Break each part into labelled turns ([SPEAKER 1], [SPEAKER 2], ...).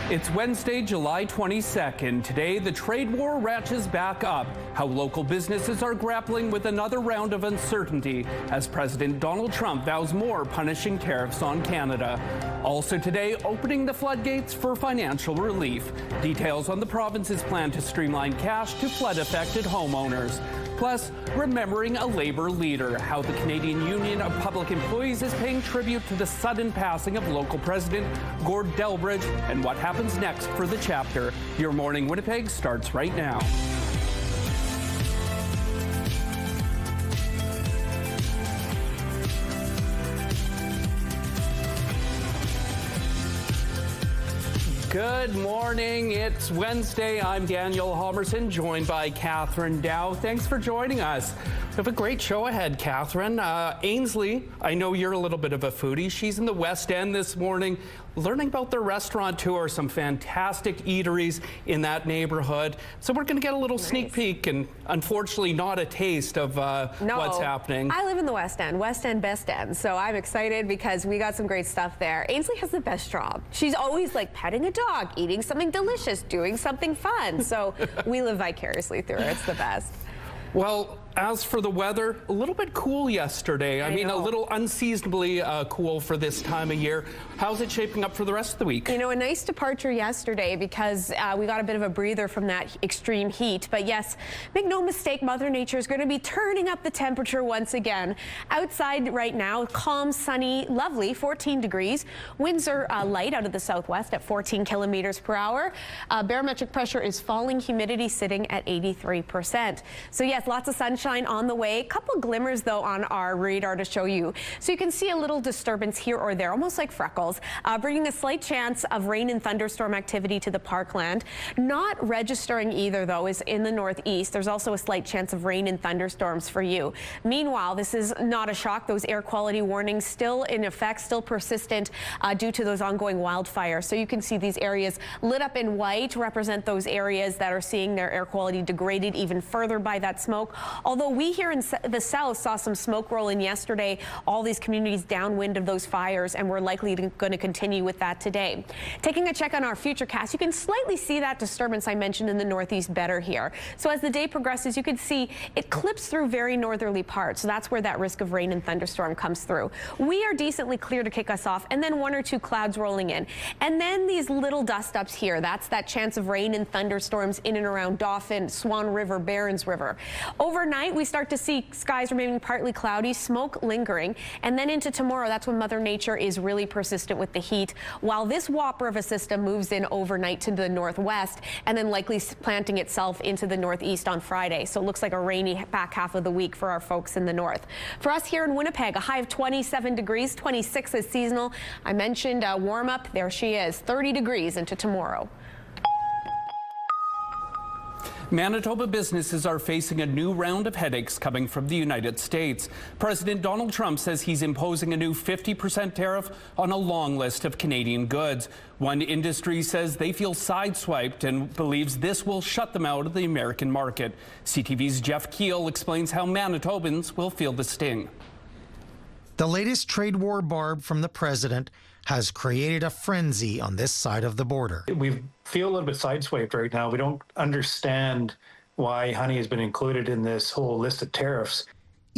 [SPEAKER 1] It's Wednesday, July 22nd. Today, the trade war ratchets back up. How local businesses are grappling with another round of uncertainty as President Donald Trump vows more punishing tariffs on Canada. Also today, opening the floodgates for financial relief. Details on the province's plan to streamline cash to flood-affected homeowners. Plus, remembering a Labour leader, how the Canadian Union of Public Employees is paying tribute to the sudden passing of local President Gord Delbridge, and what happens next for the chapter. Your Morning Winnipeg starts right now. Good morning. It's Wednesday. I'm Daniel Halmerson, joined by Catherine Dow. Thanks for joining us. We have a great show ahead, Catherine. Ainsley, I know you're a little bit of a foodie. She's in the West End this morning, learning about their restaurant tour, some fantastic eateries in that neighborhood. So we're going to get a little sneak peek and unfortunately not a taste of what's happening.
[SPEAKER 2] I live in the West End, best end. So I'm excited because we got some great stuff there. Ainsley has the best job. She's always like petting a dog, eating something delicious, doing something fun. So we live vicariously through her. It's the best.
[SPEAKER 1] Well, as for the weather, a little bit cool yesterday. I mean, a little unseasonably cool for this time of year. How's it shaping up for the rest of the week?
[SPEAKER 2] You know, a nice departure yesterday because we got a bit of a breather from that extreme heat. But yes, make no mistake, Mother Nature is going to be turning up the temperature once again. Outside right now, calm, sunny, lovely, 14 degrees. Winds are light out of the southwest at 14 kilometers per hour. Barometric pressure is falling, humidity sitting at 83%. So yes, lots of sunshine on the way. A couple glimmers though on our radar to show you. So you can see a little disturbance here or there, almost like freckles, bringing a slight chance of rain and thunderstorm activity to the parkland. Not registering either though is in the northeast. There's also a slight chance of rain and thunderstorms for you. Meanwhile, this is not a shock. Those air quality warnings still in effect, still persistent due to those ongoing wildfires. So you can see these areas lit up in white represent those areas that are seeing their air quality degraded even further by that smoke. Although we here in the south saw some smoke roll in yesterday, all these communities downwind of those fires, and we're likely going to continue with that today. Taking a check on our futurecast, you can slightly see that disturbance I mentioned in the northeast better here. So as the day progresses, you can see it clips through very northerly parts. So that's where that risk of rain and thunderstorm comes through. We are decently clear to kick us off, and then one or two clouds rolling in. And then these little dust ups here. That's that chance of rain and thunderstorms in and around Dauphin, Swan River, Barons River. Overnight, we start to see skies remaining partly cloudy, smoke lingering, and then into tomorrow, that's when Mother Nature is really persistent with the heat, while this whopper of a system moves in overnight to the northwest and then likely planting itself into the northeast on Friday. So it looks like a rainy back half of the week for our folks in the north. For us here in Winnipeg, a high of 27 degrees, 26 is seasonal. I mentioned warm up. There she is, 30 degrees into tomorrow.
[SPEAKER 1] Manitoba businesses are facing a new round of headaches coming from the United States. President Donald Trump says he's imposing a new 50% tariff on a long list of Canadian goods. One industry says they feel sideswiped and believes this will shut them out of the American market. CTV's Jeff Keel explains how Manitobans will feel the sting.
[SPEAKER 3] The latest trade war barb from the president has created a frenzy on this side of the border.
[SPEAKER 4] We feel a little bit sideswiped right now. We don't understand why honey has been included in this whole list of tariffs.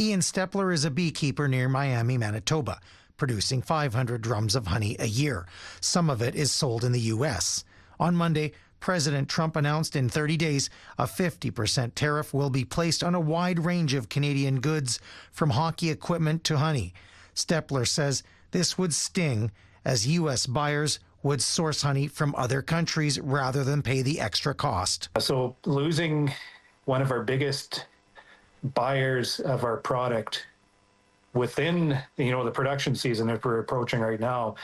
[SPEAKER 3] Ian Stepler is a beekeeper near Miami, Manitoba, producing 500 drums of honey a year. Some of it is sold in the U.S. On Monday, President Trump announced in 30 days a 50% tariff will be placed on a wide range of Canadian goods, from hockey equipment to honey. Stepler says this would sting, as U.S. buyers would source honey from other countries rather than pay the extra cost.
[SPEAKER 4] So losing one of our biggest buyers of our product within, the production season that we're approaching right now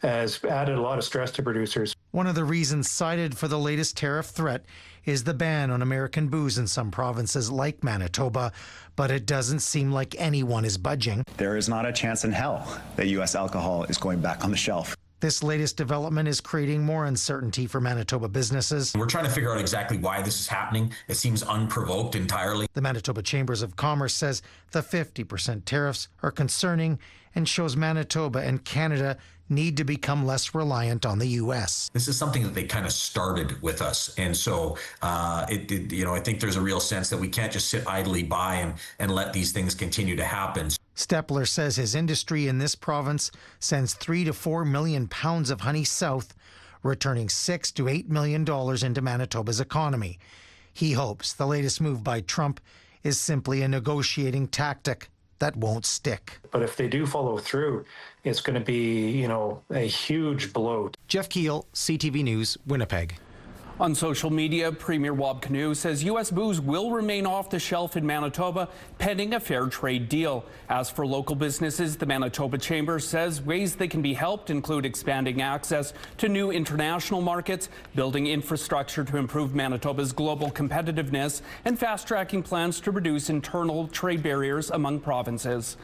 [SPEAKER 4] has added a lot of stress to producers.
[SPEAKER 3] One of the reasons cited for the latest tariff threat is the ban on American booze in some provinces like Manitoba, but it doesn't seem like anyone is budging.
[SPEAKER 5] There is not a chance in hell that U.S. alcohol is going back on the shelf.
[SPEAKER 3] This latest development is creating more uncertainty for Manitoba businesses.
[SPEAKER 5] We're trying to figure out exactly why this is happening. It seems unprovoked entirely.
[SPEAKER 3] The Manitoba Chambers of Commerce says the 50% tariffs are concerning and shows Manitoba and Canada need to become less reliant on the U.S.
[SPEAKER 5] This is something that they kind of started with us. And so, I think there's a real sense that we can't just sit idly by and let these things continue to happen.
[SPEAKER 3] Stepler says his industry in this province sends 3 to 4 million pounds of honey south, returning $6 to $8 million into Manitoba's economy. He hopes the latest move by Trump is simply a negotiating tactic that won't stick.
[SPEAKER 4] But if they do follow through, it's going to be, a huge blow.
[SPEAKER 3] Jeff Keel, CTV News, Winnipeg.
[SPEAKER 1] On social media, Premier Wab Kinew says U.S. booze will remain off the shelf in Manitoba pending a fair trade deal. As for local businesses, the Manitoba Chamber says ways they can be helped include expanding access to new international markets, building infrastructure to improve Manitoba's global competitiveness, and fast-tracking plans to reduce internal trade barriers among provinces.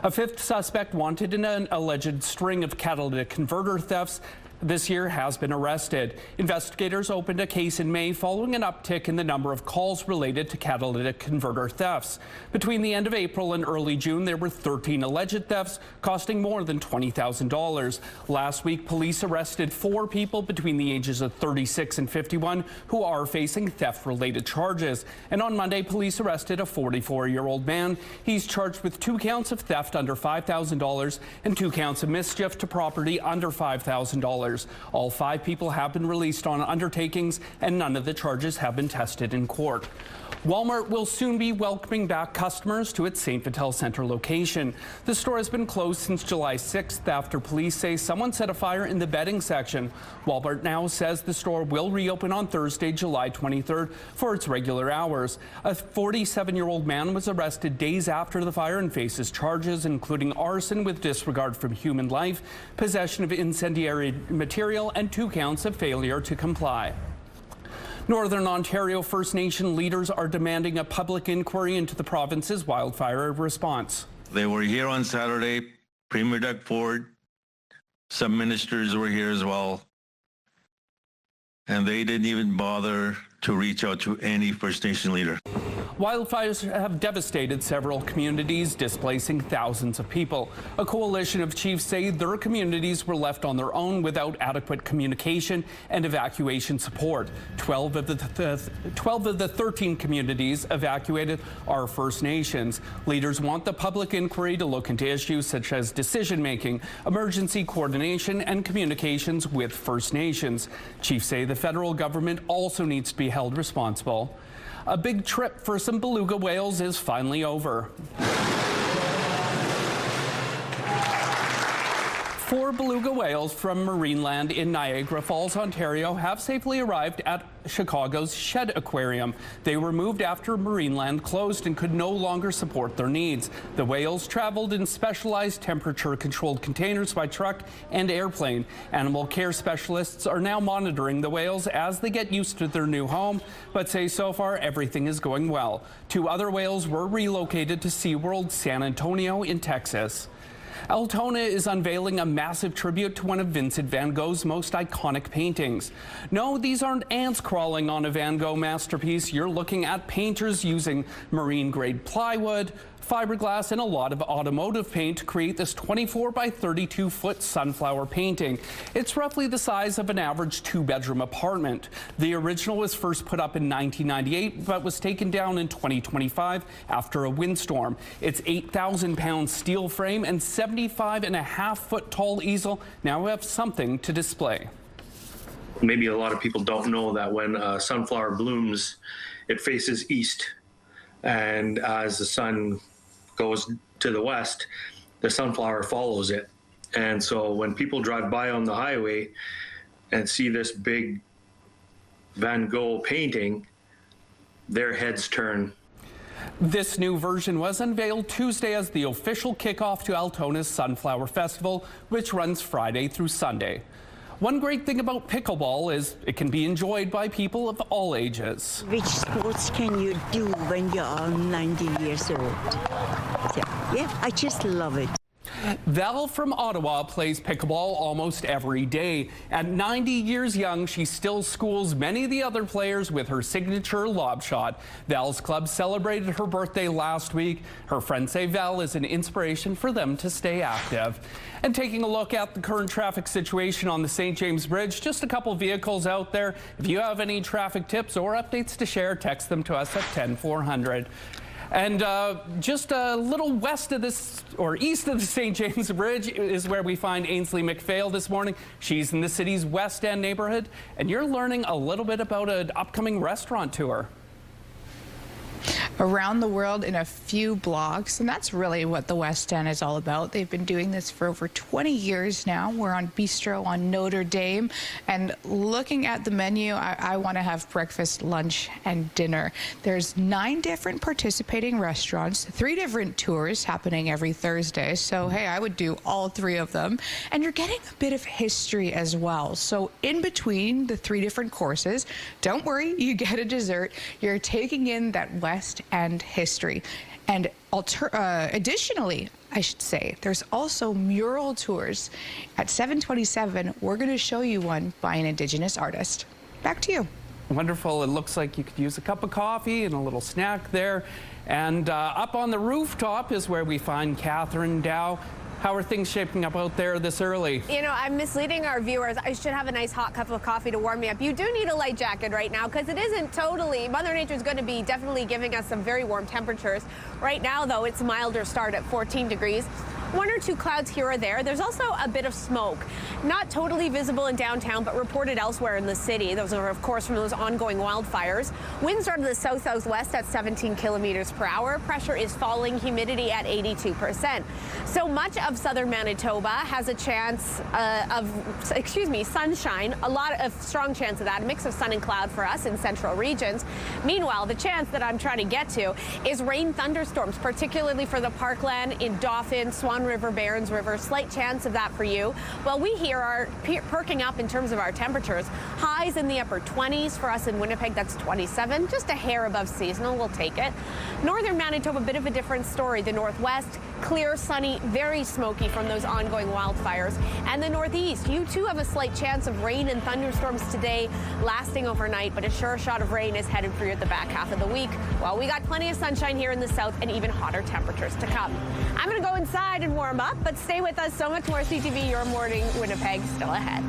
[SPEAKER 1] A fifth suspect wanted in an alleged string of catalytic converter thefts this year has been arrested. Investigators opened a case in May following an uptick in the number of calls related to catalytic converter thefts. Between the end of April and early June, there were 13 alleged thefts costing more than $20,000. Last week, police arrested 4 people between the ages of 36 and 51 who are facing theft-related charges. And on Monday, police arrested a 44-year-old man. He's charged with 2 counts of theft under $5,000 and 2 counts of mischief to property under $5,000. All 5 people have been released on undertakings, and none of the charges have been tested in court. Walmart will soon be welcoming back customers to its St. Vital Centre location. The store has been closed since July 6th after police say someone set a fire in the bedding section. Walmart now says the store will reopen on Thursday, July 23rd for its regular hours. A 47-year-old man was arrested days after the fire and faces charges including arson with disregard for human life, possession of incendiary material, and 2 counts of failure to comply. Northern Ontario First Nation leaders are demanding a public inquiry into the province's wildfire response.
[SPEAKER 6] They were here on Saturday. Premier Doug Ford, some ministers were here as well, and they didn't even bother to reach out to any First Nation leader.
[SPEAKER 1] Wildfires have devastated several communities, displacing thousands of people. A coalition of chiefs say their communities were left on their own without adequate communication and evacuation support. 12 of the 13 communities evacuated are First Nations. Leaders want the public inquiry to look into issues such as decision-making, emergency coordination, and communications with First Nations. Chiefs say the federal government also needs to be held responsible. A big trip for some beluga whales is finally over. 4 beluga whales from Marineland in Niagara Falls, Ontario have safely arrived at Chicago's Shed Aquarium. They were moved after Marineland closed and could no longer support their needs. The whales traveled in specialized temperature-controlled containers by truck and airplane. Animal care specialists are now monitoring the whales as they get used to their new home, but say so far everything is going well. 2 other whales were relocated to SeaWorld San Antonio in Texas. Altona is unveiling a massive tribute to one of Vincent van Gogh's most iconic paintings. No, these aren't ants crawling on a Van Gogh masterpiece. You're looking at painters using marine-grade plywood, fiberglass, and a lot of automotive paint to create this 24 by 32 foot sunflower painting. It's roughly the size of an average 2-bedroom apartment. The original was first put up in 1998, but was taken down in 2025 after a windstorm. Its 8,000-pound steel frame and 75.5-foot tall easel now have something to display.
[SPEAKER 7] Maybe a lot of people don't know that when sunflower blooms, it faces east. And as the sun goes to the west, the sunflower follows it. And so when people drive by on the highway and see this big Van Gogh painting, their heads turn.
[SPEAKER 1] This new version was unveiled Tuesday as the official kickoff to Altona's Sunflower Festival, which runs Friday through Sunday. One great thing about pickleball is it can be enjoyed by people of all ages.
[SPEAKER 8] Which sports can you do when you're 90 years old? So, yeah, I just love it.
[SPEAKER 1] Val from Ottawa plays pickleball almost every day. At 90 years young, she still schools many of the other players with her signature lob shot. Val's club celebrated her birthday last week. Her friends say Val is an inspiration for them to stay active. And taking a look at the current traffic situation on the St. James Bridge, just a couple vehicles out there. If you have any traffic tips or updates to share, text them to us at 10400. And just a little west of this, or east of the St. James Bridge, is where we find Ainsley McPhail this morning. She's in the city's West End neighborhood, and you're learning a little bit about an upcoming restaurant tour.
[SPEAKER 8] Around the world in a few blocks, and that's really what the West End is all about. They've been doing this for over 20 years now. We're on Bistro on Notre Dame, and looking at the menu, I want to have breakfast, lunch, and dinner. There's 9 different participating restaurants, 3 different tours happening every Thursday, so hey, I would do all 3 of them. And you're getting a bit of history as well. So in between the 3 different courses, don't worry, you get a dessert. You're taking in that West End history. And additionally, I should say, there's also mural tours. At 7:27, we're going to show you one by an Indigenous artist. Back to you.
[SPEAKER 1] Wonderful. It looks like you could use a cup of coffee and a little snack there. And up on the rooftop is where we find Catherine Dow. How are things shaping up out there this early?
[SPEAKER 2] You know, I'm misleading our viewers. I should have a nice hot cup of coffee to warm me up. You do need a light jacket right now because it isn't totally, Mother Nature's going to be definitely giving us some very warm temperatures. Right now, though, it's a milder start at 14 degrees. 1 or 2 clouds here or there. There's also a bit of smoke. Not totally visible in downtown, but reported elsewhere in the city. Those are, of course, from those ongoing wildfires. Winds are to the south-southwest at 17 kilometers per hour. Pressure is falling, humidity at 82%. So much of southern Manitoba has a chance sunshine. A lot of strong chance of that. A mix of sun and cloud for us in central regions. Meanwhile, the chance that I'm trying to get to is rain thunderstorms, particularly for the parkland in Dauphin, Swan River, Barons River. Slight chance of that for you. Well, we here are perking up in terms of our temperatures. Highs in the upper 20s for us in Winnipeg. That's 27, just a hair above seasonal. We'll take it. Northern Manitoba, a bit of a different story. The northwest, clear, sunny, very smoky from those ongoing wildfires. And the northeast, you too have a slight chance of rain and thunderstorms today, lasting overnight, but a sure shot of rain is headed for you at the back half of the week. Well, we got plenty of sunshine here in the south and even hotter temperatures to come. I'm going to go inside and warm up, but stay with us. So much more CTV Your Morning Winnipeg still ahead.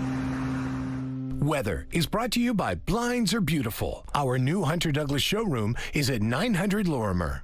[SPEAKER 9] Weather is brought to you by Blinds Are Beautiful. Our new Hunter Douglas showroom is at 900 Lorimer.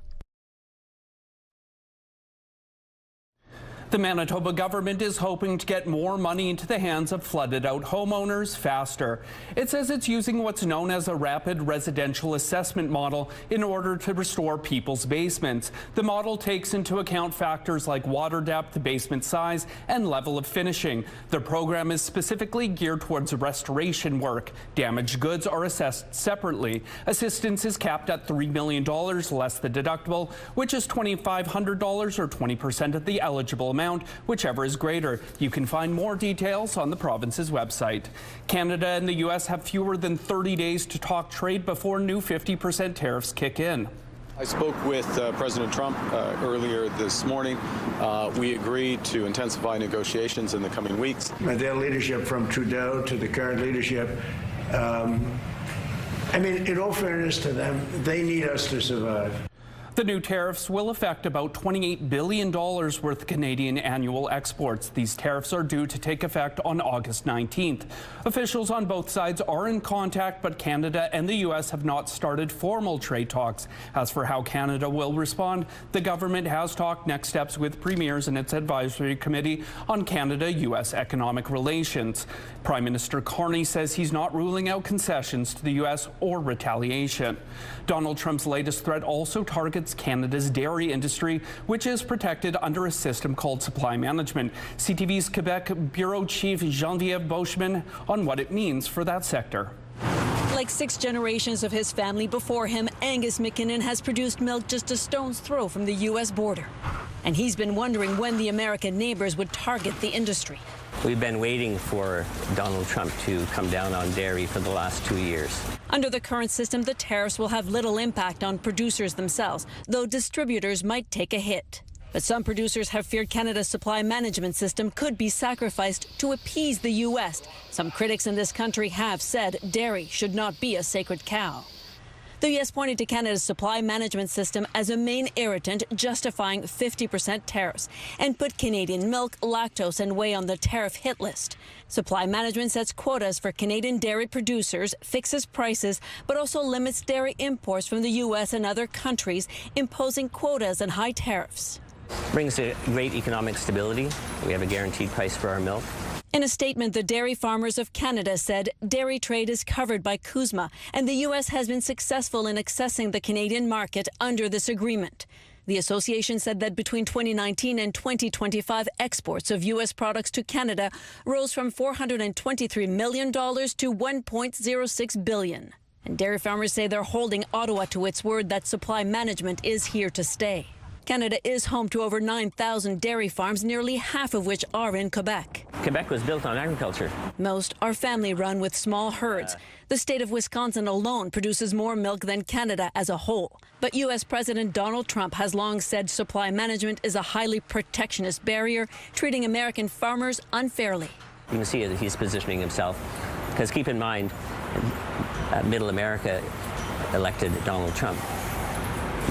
[SPEAKER 1] The Manitoba government is hoping to get more money into the hands of flooded-out homeowners faster. It says it's using what's known as a rapid residential assessment model in order to restore people's basements. The model takes into account factors like water depth, basement size, and level of finishing. The program is specifically geared towards restoration work. Damaged goods are assessed separately. Assistance is capped at $3 million less the deductible, which is $2,500 or 20% of the eligible amount, whichever is greater. You can find more details on the province's website. Canada and the U.S. have fewer than 30 days to talk trade before new 50% tariffs kick in.
[SPEAKER 10] I spoke with President Trump earlier this morning. We agreed to intensify negotiations in the coming weeks.
[SPEAKER 11] Their leadership, from Trudeau to the current leadership, I mean, in all fairness to them, they need us to survive.
[SPEAKER 1] The new tariffs will affect about $28 billion worth of Canadian annual exports. These tariffs are due to take effect on August 19th. Officials on both sides are in contact, but Canada and the U.S. have not started formal trade talks. As for how Canada will respond, the government has talked next steps with premiers and its advisory committee on Canada-U.S. economic relations. Prime Minister Carney says he's not ruling out concessions to the U.S. or retaliation. Donald Trump's latest threat also targets Canada's dairy industry, which is protected under a system called supply management. CTV's Quebec Bureau Chief Geneviève Beauchemin on what it means for that sector.
[SPEAKER 12] Like 6 generations of his family before him, Angus McKinnon has produced milk just a stone's throw from the U.S. border. And he's been wondering when the American neighbors would target the industry.
[SPEAKER 13] We've been waiting for Donald Trump to come down on dairy for the last 2 years.
[SPEAKER 12] Under the current system, the tariffs will have little impact on producers themselves, though distributors might take a hit. But some producers have feared Canada's supply management system could be sacrificed to appease the U.S. Some critics in this country have said dairy should not be a sacred cow. The U.S. pointed to Canada's supply management system as a main irritant, justifying 50% tariffs, and put Canadian milk, lactose, and whey on the tariff hit list. Supply management sets quotas for Canadian dairy producers, fixes prices, but also limits dairy imports from the U.S. and other countries, imposing quotas and high tariffs.
[SPEAKER 13] Brings a great economic stability. We have a guaranteed price for our milk.
[SPEAKER 12] In a statement, the Dairy Farmers of Canada said dairy trade is covered by CUSMA, and the U.S. has been successful in accessing the Canadian market under this agreement. The association said that between 2019 and 2025, exports of U.S. products to Canada rose from $423 million to $1.06 billion. And dairy farmers say they're holding Ottawa to its word that supply management is here to stay. Canada is home to over 9,000 dairy farms, nearly half of which are in Quebec.
[SPEAKER 13] Quebec was built on agriculture.
[SPEAKER 12] Most are family-run with small herds. The state of Wisconsin alone produces more milk than Canada as a whole. But U.S. President Donald Trump has long said supply management is a highly protectionist barrier, treating American farmers unfairly.
[SPEAKER 13] You can see that he's positioning himself, because keep in mind, Middle America elected Donald Trump.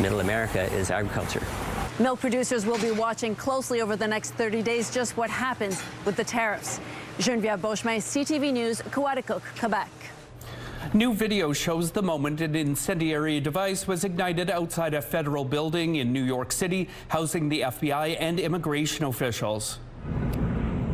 [SPEAKER 13] Middle America is agriculture.
[SPEAKER 12] Milk producers will be watching closely over the next 30 days just what happens with the tariffs. Geneviève Beauchemin, CTV News, Coaticook, Quebec.
[SPEAKER 1] New video shows the moment an incendiary device was ignited outside a federal building in New York City, housing the FBI and immigration officials.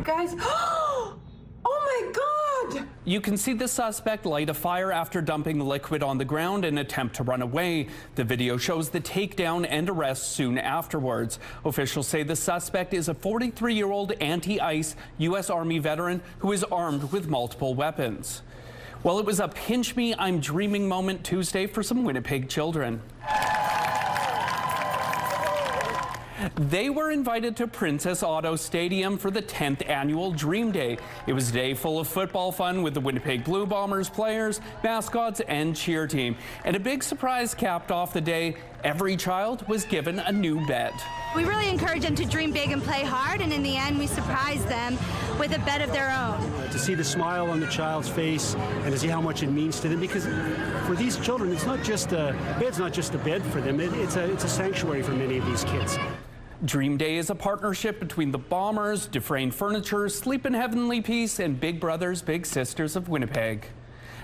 [SPEAKER 14] Guys, oh my God!
[SPEAKER 1] You can see the suspect light a fire after dumping liquid on the ground in an attempt to run away. The video shows the takedown and arrest soon afterwards. Officials say the suspect is a 43-year-old anti-ICE U.S. Army veteran who is armed with multiple weapons. Well, it was a pinch me, I'm dreaming moment Tuesday for some Winnipeg children. They were invited to Princess Auto Stadium for the 10th annual Dream Day. It was a day full of football fun with the Winnipeg Blue Bombers players, mascots, and cheer team. And a big surprise capped off the day. Every child was given a new bet.
[SPEAKER 15] We really encourage them to dream big and play hard, and in the end, we surprise them with a bet of their own.
[SPEAKER 16] To see the smile on the child's face and to see how much it means to them, because for these children, it's not just a bed for them. It's a sanctuary for many of these kids.
[SPEAKER 1] Dream Day is a partnership between the Bombers, Dufresne Furniture, Sleep in Heavenly Peace, and Big Brothers Big Sisters of Winnipeg.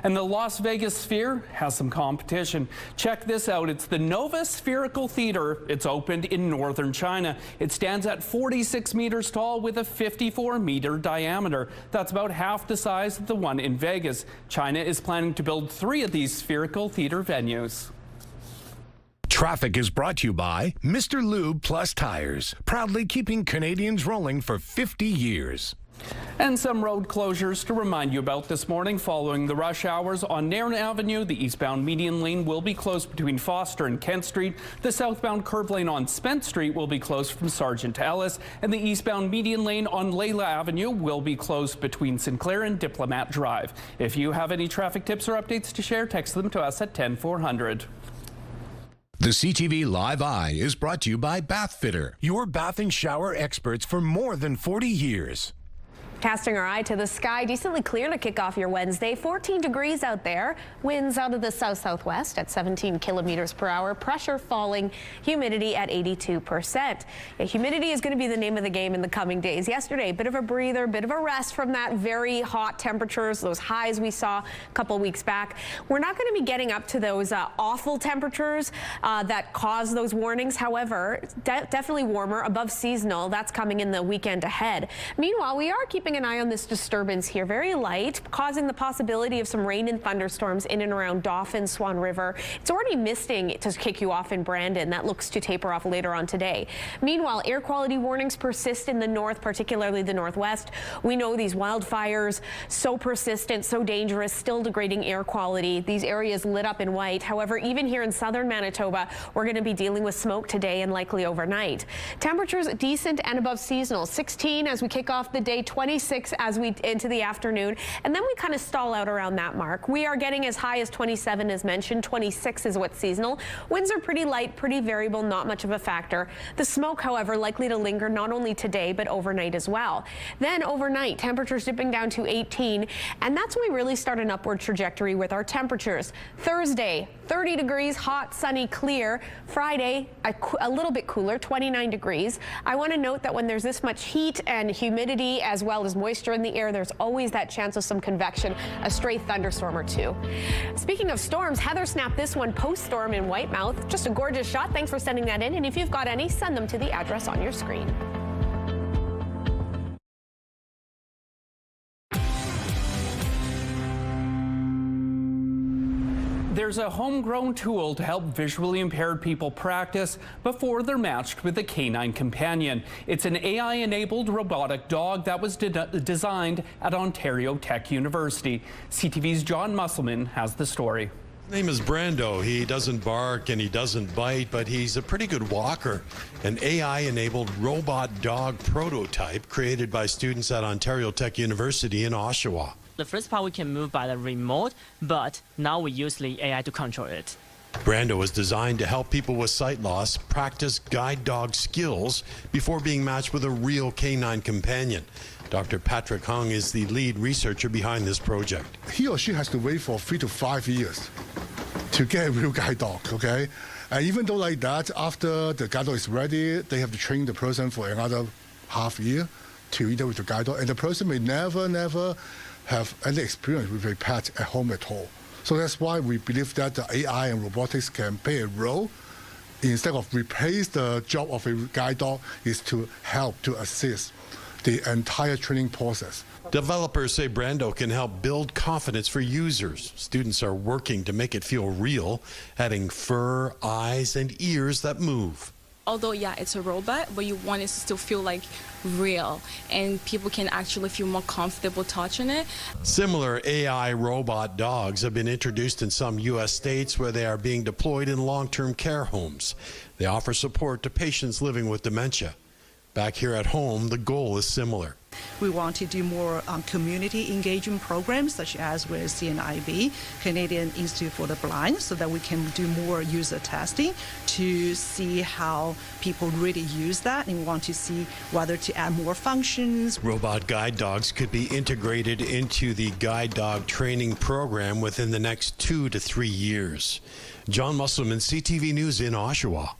[SPEAKER 1] And the Las Vegas Sphere has some competition. Check this out. It's the Nova Spherical Theater. It's opened in northern China. It stands at 46 meters tall with a 54-meter diameter. That's about half the size of the one in Vegas. China is planning to build 3 of these spherical theater venues.
[SPEAKER 9] Traffic is brought to you by Mr. Lube Plus Tires, proudly keeping Canadians rolling for 50 years.
[SPEAKER 1] And some road closures to remind you about this morning. Following the rush hours on Nairn Avenue, the eastbound median lane will be closed between Foster and Kent Street. The southbound curb lane on Spence Street will be closed from Sargent to Ellis, and the eastbound median lane on Layla Avenue will be closed between Sinclair and Diplomat Drive. If you have any traffic tips or updates to share, text them to us at 10400.
[SPEAKER 9] The CTV Live Eye is brought to you by Bath Fitter, your bath and shower experts for more than 40 years.
[SPEAKER 2] Casting our eye to the sky, decently clear to kick off your Wednesday. 14 degrees out there. Winds out of the south-southwest at 17 kilometers per hour. Pressure falling. Humidity at 82%. Yeah, humidity is going to be the name of the game in the coming days. Yesterday, bit of a breather, bit of a rest from that very hot temperatures, those highs we saw a couple weeks back. We're not going to be getting up to those awful temperatures that cause those warnings. However, definitely warmer, above seasonal. That's coming in the weekend ahead. Meanwhile, we are keeping an eye on this disturbance here, very light, causing the possibility of some rain and thunderstorms in and around Dauphin, Swan River. It's already misting to kick you off in Brandon. That looks to taper off later on today. Meanwhile, air quality warnings persist in the north, particularly the northwest. We know these wildfires, so persistent, so dangerous, still degrading air quality. These areas lit up in white. However, even here in southern Manitoba, we're going to be dealing with smoke today and likely overnight. Temperatures decent and above seasonal. 16 as we kick off the day, 20 26 as we into the afternoon, and then we kind of stall out around that mark. We are getting as high as 27 as mentioned. 26 is what's seasonal. Winds are pretty light, pretty variable, not much of a factor. The smoke, however, likely to linger not only today but overnight as well. Then overnight, temperatures dipping down to 18, and that's when we really start an upward trajectory with our temperatures. Thursday, 30 degrees, hot, sunny, clear. Friday, a little bit cooler, 29 degrees. I want to note that when there's this much heat and humidity as well as moisture in the air, there's always that chance of some convection, a stray thunderstorm or two. Speaking of storms, Heather snapped this one post-storm in Whitemouth. Just a gorgeous shot. Thanks for sending that in. And if you've got any, send them to the address on your screen.
[SPEAKER 1] There's a homegrown tool to help visually impaired people practice before they're matched with a canine companion. It's an AI-enabled robotic dog that was designed at Ontario Tech University. CTV's John Musselman has the story.
[SPEAKER 17] His name is Brando. He doesn't bark and he doesn't bite, but he's a pretty good walker. An AI-enabled robot dog prototype created by students at Ontario Tech University in Oshawa.
[SPEAKER 18] The first part we can move by the remote, but now we use the AI to control it.
[SPEAKER 17] Brando was designed to help people with sight loss practice guide dog skills before being matched with a real canine companion. Dr. Patrick Hung is the lead researcher behind this project.
[SPEAKER 19] He or she has to wait for 3 to 5 years to get a real guide dog, okay? And even though like that, after the guide dog is ready, they have to train the person for another half year to either with the guide dog, and the person may never have any experience with a pet at home at all. So that's why we believe that the AI and robotics can play a role. Instead of replace the job of a guide dog, is to help to assist the entire training process.
[SPEAKER 17] Developers say Brando can help build confidence for users. Students are working to make it feel real, adding fur, eyes, and ears that move.
[SPEAKER 20] Although, yeah, it's a robot, but you want it to still feel like real, and people can actually feel more comfortable touching it.
[SPEAKER 17] Similar AI robot dogs have been introduced in some U.S. states where they are being deployed in long-term care homes. They offer support to patients living with dementia. Back here at home, the goal is similar.
[SPEAKER 21] We want to do more community engagement programs, such as with CNIB, Canadian Institute for the Blind, so that we can do more user testing to see how people really use that, and we want to see whether to add more functions.
[SPEAKER 17] Robot guide dogs could be integrated into the guide dog training program within the next 2 to 3 years. John Musselman, CTV News in Oshawa.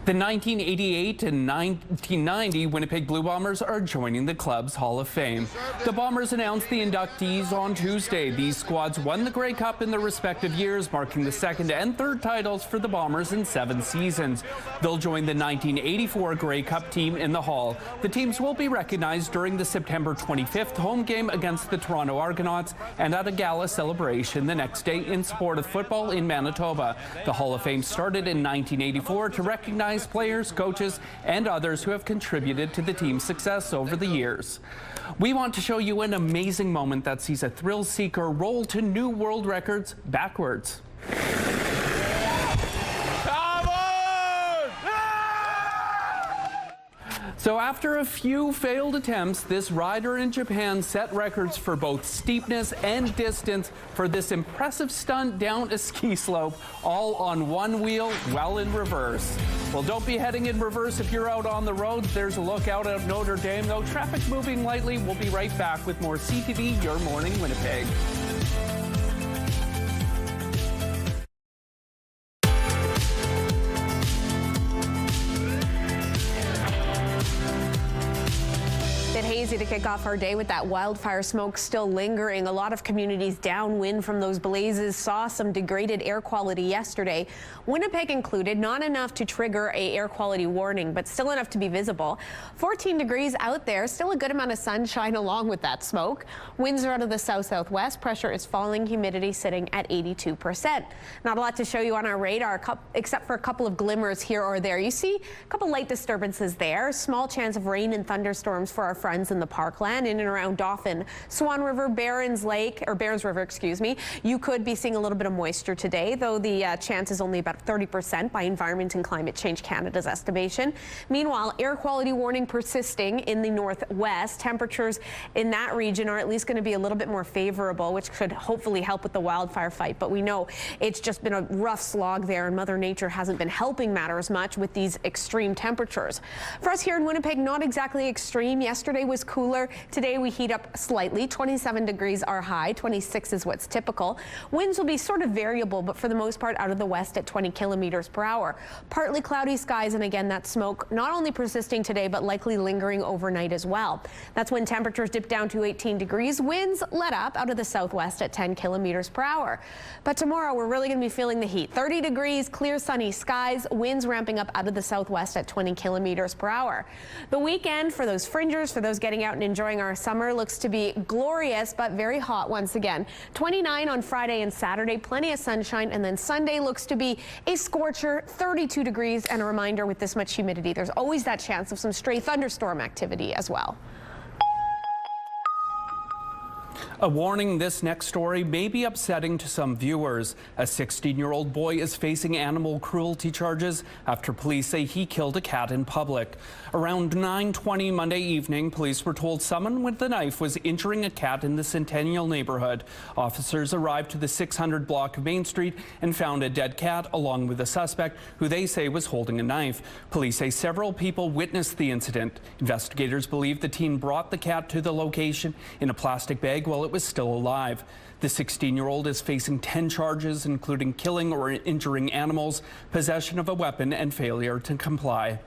[SPEAKER 1] The 1988 and 1990 Winnipeg Blue Bombers are joining the club's Hall of Fame. The Bombers announced the inductees on Tuesday. These squads won the Grey Cup in their respective years, marking the second and third titles for the Bombers in 7 seasons. They'll join the 1984 Grey Cup team in the Hall. The teams will be recognized during the September 25th home game against the Toronto Argonauts and at a gala celebration the next day in support of football in Manitoba. The Hall of Fame started in 1984 to recognize players, coaches, and others who have contributed to the team's success over the years. We want to show you an amazing moment that sees a thrill seeker roll to new world records backwards. So after a few failed attempts, this rider in Japan set records for both steepness and distance for this impressive stunt down a ski slope, all on one wheel, well in reverse. Well, don't be heading in reverse if you're out on the roads. There's a lookout at Notre Dame, though. Traffic moving lightly. We'll be right back with more CTV Your Morning Winnipeg.
[SPEAKER 2] Hazy to kick off our day with that wildfire smoke still lingering. A lot of communities downwind from those blazes saw some degraded air quality yesterday. Winnipeg included, not enough to trigger an air quality warning, but still enough to be visible. 14 degrees out there, still a good amount of sunshine along with that smoke. Winds are out of the south-southwest. Pressure is falling, humidity sitting at 82%. Not a lot to show you on our radar, except for a couple of glimmers here or there. You see a couple light disturbances there. Small chance of rain and thunderstorms for our friends in in the parkland, in and around Dauphin, Swan River, Barons River, you could be seeing a little bit of moisture today, though the chance is only about 30% by Environment and Climate Change Canada's estimation. Meanwhile, air quality warning persisting in the northwest. Temperatures in that region are at least going to be a little bit more favorable, which could hopefully help with the wildfire fight. But we know it's just been a rough slog there, and Mother Nature hasn't been helping matters much with these extreme temperatures. For us here in Winnipeg, not exactly extreme. Yesterday was cooler. Today we heat up slightly. 27 degrees our high. 26 is what's typical. Winds will be sort of variable, but for the most part out of the west at 20 kilometers per hour. Partly cloudy skies, and again that smoke not only persisting today but likely lingering overnight as well. That's when temperatures dip down to 18 degrees. Winds let up out of the southwest at 10 kilometers per hour. But tomorrow we're really going to be feeling the heat. 30 degrees, clear sunny skies, winds ramping up out of the southwest at 20 kilometers per hour. The weekend for those fringers, for those getting out and enjoying our summer, looks to be glorious but very hot once again. 29 on Friday and Saturday, plenty of sunshine, and then Sunday looks to be a scorcher, 32 degrees, and a reminder with this much humidity, there's always that chance of some stray thunderstorm activity as well.
[SPEAKER 1] A warning, this next story may be upsetting to some viewers. A 16-year-old boy is facing animal cruelty charges after police say he killed a cat in public. Around 9:20 Monday evening, police were told someone with a knife was injuring a cat in the Centennial neighborhood. Officers arrived to the 600 block of Main Street and found a dead cat along with a suspect who they say was holding a knife. Police say several people witnessed the incident. Investigators believe the teen brought the cat to the location in a plastic bag while it was still alive. The 16-year-old is facing 10 charges, including killing or injuring animals, possession of a weapon, and failure to comply.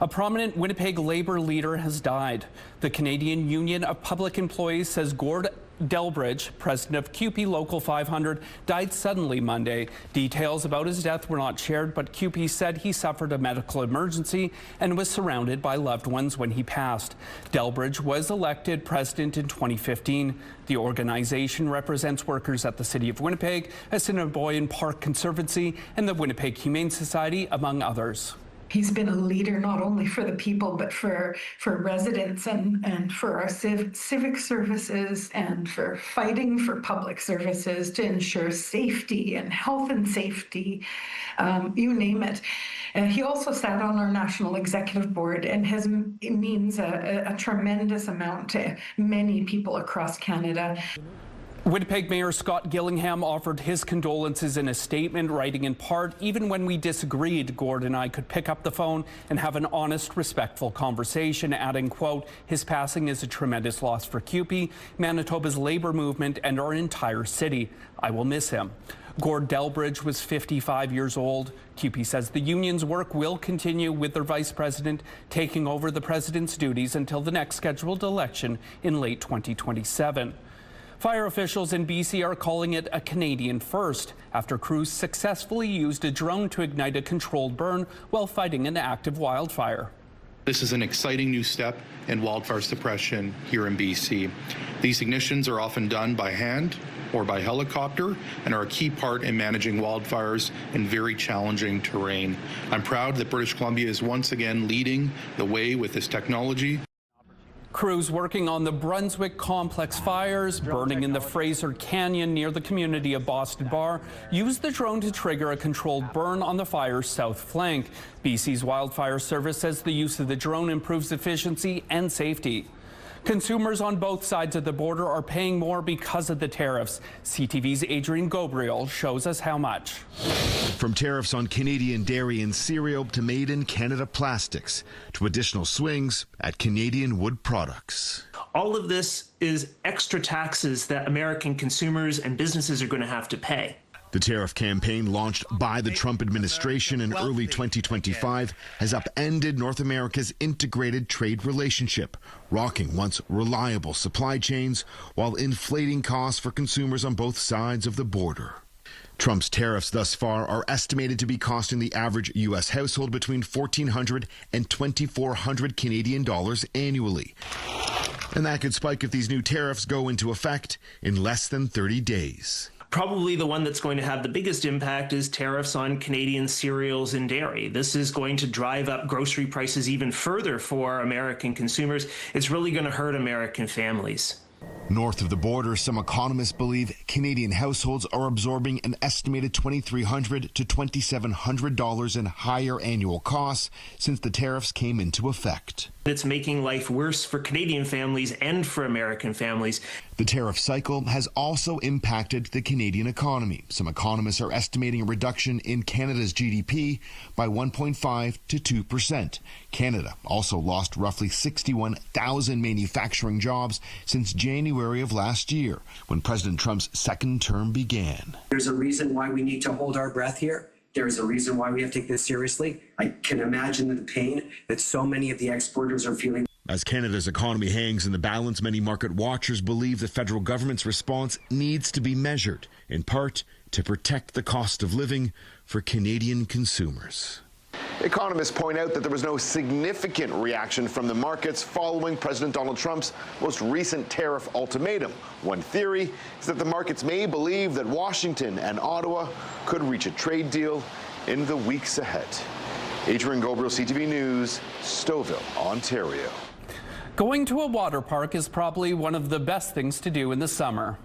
[SPEAKER 1] A prominent Winnipeg Labour leader has died. The Canadian Union of Public Employees says Gord Delbridge, president of CUPE Local 500, died suddenly Monday. Details about his death were not shared, but CUPE said he suffered a medical emergency and was surrounded by loved ones when he passed. Delbridge was elected president in 2015. The organization represents workers at the City of Winnipeg, Assiniboine Park Conservancy, and the Winnipeg Humane Society, among others.
[SPEAKER 5] He's been a leader not only for the people, but for residents and for our civic services and for fighting for public services to ensure safety and health and safety, you name it. He also sat on our National Executive Board and means a tremendous amount to many people across Canada.
[SPEAKER 1] Winnipeg Mayor Scott Gillingham offered his condolences in a statement, writing in part, "Even when we disagreed, Gord and I could pick up the phone and have an honest, respectful conversation," adding, quote, "His passing is a tremendous loss for CUPE, Manitoba's labour movement, and our entire city. I will miss him." Gord Delbridge was 55 years old. CUPE says the union's work will continue with their vice president taking over the president's duties until the next scheduled election in late 2027. Fire officials in BC are calling it a Canadian first after crews successfully used a drone to ignite a controlled burn while fighting an active wildfire.
[SPEAKER 22] This is an exciting new step in wildfire suppression here in BC. These ignitions are often done by hand or by helicopter and are a key part in managing wildfires in very challenging terrain. I'm proud that British Columbia is once again leading the way with this technology.
[SPEAKER 1] Crews working on the Brunswick Complex fires burning in the Fraser Canyon near the community of Boston Bar used the drone to trigger a controlled burn on the fire's south flank. BC's Wildfire Service says the use of the drone improves efficiency and safety. Consumers on both sides of the border are paying more because of the tariffs. CTV's Adrian Gobriel shows us how much.
[SPEAKER 23] From tariffs on Canadian dairy and cereal to made in Canada plastics to additional swings at Canadian wood products.
[SPEAKER 24] All of this is extra taxes that American consumers and businesses are going to have to pay.
[SPEAKER 23] The tariff campaign launched by the Trump administration in early 2025 has upended North America's integrated trade relationship, rocking once reliable supply chains while inflating costs for consumers on both sides of the border. Trump's tariffs thus far are estimated to be costing the average U.S. household between $1,400 and $2,400 Canadian dollars annually. And that could spike if these new tariffs go into effect in less than 30 days.
[SPEAKER 24] Probably the one that's going to have the biggest impact is tariffs on Canadian cereals and dairy. This is going to drive up grocery prices even further for American consumers. It's really going to hurt American families.
[SPEAKER 23] North of the border, some economists believe Canadian households are absorbing an estimated $2,300 to $2,700 in higher annual costs since the tariffs came into effect.
[SPEAKER 24] It's making life worse for Canadian families and for American families.
[SPEAKER 23] The tariff cycle has also impacted the Canadian economy. Some economists are estimating a reduction in Canada's GDP by 1.5 to 2%. Canada also lost roughly 61,000 manufacturing jobs since January of last year, when President Trump's second term began.
[SPEAKER 3] There's a reason why we need to hold our breath here. There is a reason why we have to take this seriously. I can imagine the pain that so many of the exporters are feeling.
[SPEAKER 23] As Canada's economy hangs in the balance, many market watchers believe the federal government's response needs to be measured, in part to protect the cost of living for Canadian consumers.
[SPEAKER 4] Economists point out that there was no significant reaction from the markets following President Donald Trump's most recent tariff ultimatum. One theory is that the markets may believe that Washington and Ottawa could reach a trade deal in the weeks ahead. Adrian Gobriel, CTV News, Stouffville, Ontario.
[SPEAKER 1] Going to a water park is probably one of the best things to do in the summer.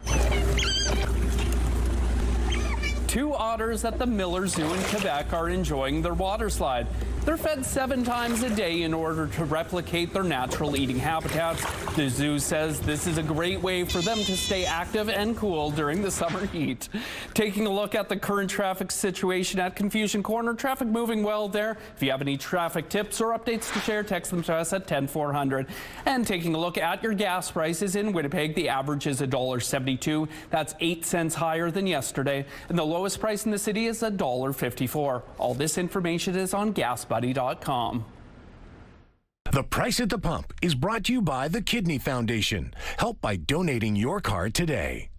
[SPEAKER 1] 2 otters at the Miller Zoo in Quebec are enjoying their water slide. They're fed 7 times a day in order to replicate their natural eating habitats. The zoo says this is a great way for them to stay active and cool during the summer heat. Taking a look at the current traffic situation at Confusion Corner, traffic moving well there. If you have any traffic tips or updates to share, text them to us at 10400. And taking a look at your gas prices in Winnipeg, the average is $1.72. That's 8 cents higher than yesterday. And the lowest price in the city is $1.54. All this information is on GasBuddy.com.
[SPEAKER 9] The Price at the Pump is brought to you by the Kidney Foundation. Help by donating your card today.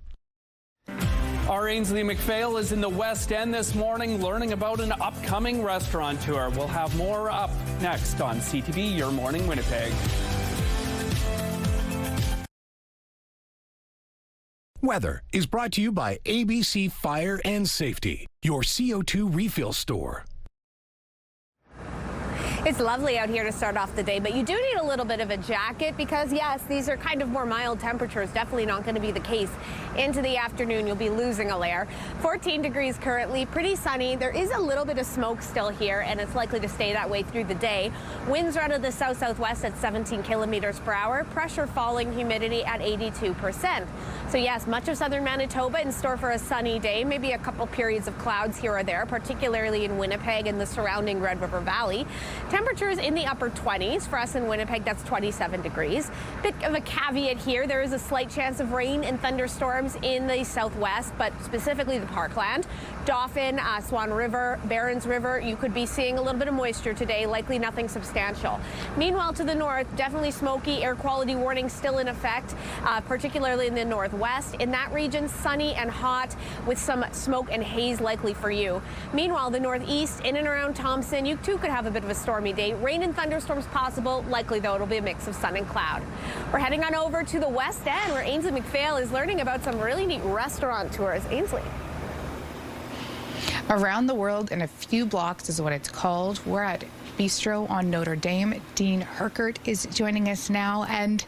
[SPEAKER 1] Our Ainsley McPhail is in the West End this morning learning about an upcoming restaurant tour. We'll have more up next on CTV Your Morning Winnipeg.
[SPEAKER 9] Weather is brought to you by ABC Fire and Safety, your CO2 refill store.
[SPEAKER 2] It's lovely out here to start off the day, but you do need a little bit of a jacket because, yes, these are kind of more mild temperatures. Definitely not going to be the case into the afternoon. You'll be losing a layer. 14 degrees currently, pretty sunny. There is a little bit of smoke still here, and it's likely to stay that way through the day. Winds are out of the south-southwest at 17 kilometers per hour. Pressure falling, humidity at 82%. So, yes, much of southern Manitoba in store for a sunny day. Maybe a couple periods of clouds here or there, particularly in Winnipeg and the surrounding Red River Valley. Temperatures in the upper 20s. For us in Winnipeg, that's 27 degrees. Bit of a caveat here. There is a slight chance of rain and thunderstorms in the southwest, but specifically the Parkland. Dauphin, Swan River, Barons River, you could be seeing a little bit of moisture today, likely nothing substantial. Meanwhile, to the north, definitely smoky, air quality warning still in effect, particularly in the northwest. In that region, sunny and hot with some smoke and haze likely for you. Meanwhile, the northeast, in and around Thompson, you too could have a bit of a stormy day. Rain and thunderstorms possible. Likely, though, it'll be a mix of sun and cloud. We're heading on over to the West End, where Ainsley McPhail is learning about some really neat restaurant tours. Ainsley.
[SPEAKER 8] Around the World in a Few Blocks is what it's called. We're at Bistro on Notre Dame. Dean Herkert is joining us now, and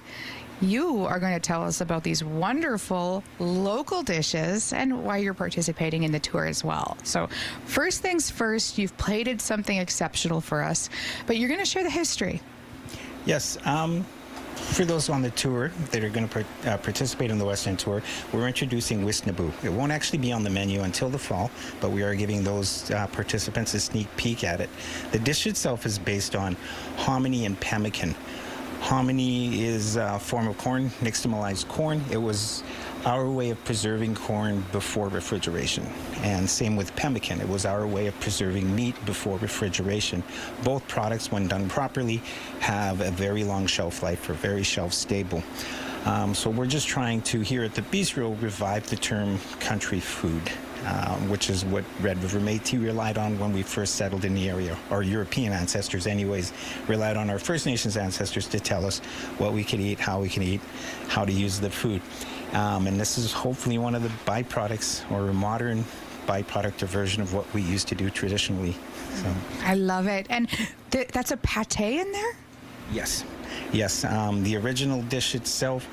[SPEAKER 8] you are going to tell us about these wonderful local dishes and why you're participating in the tour as well. So first things first, you've plated something exceptional for us, but you're going to share the history.
[SPEAKER 6] Yes. For those on the tour that are going to participate in the West End tour, we're introducing Wisnabu. It won't actually be on the menu until the fall, but we are giving those participants a sneak peek at it. The dish itself is based on hominy and pemmican. Hominy is a form of corn, nixtamalized corn. It was our way of preserving corn before refrigeration. And same with pemmican. It was our way of preserving meat before refrigeration. Both products, when done properly, have a very long shelf life, are very shelf stable. So we're just trying to, here at the Bistro, revive the term country food. Which is what Red River Métis relied on when we first settled in the area. Our European ancestors, anyways, relied on our First Nations ancestors to tell us what we could eat, how to use the food. And this is hopefully one of the byproducts or a modern byproduct or version of what we used to do traditionally. So.
[SPEAKER 8] I love it. And that's a pate in there?
[SPEAKER 6] Yes. Yes. The original dish itself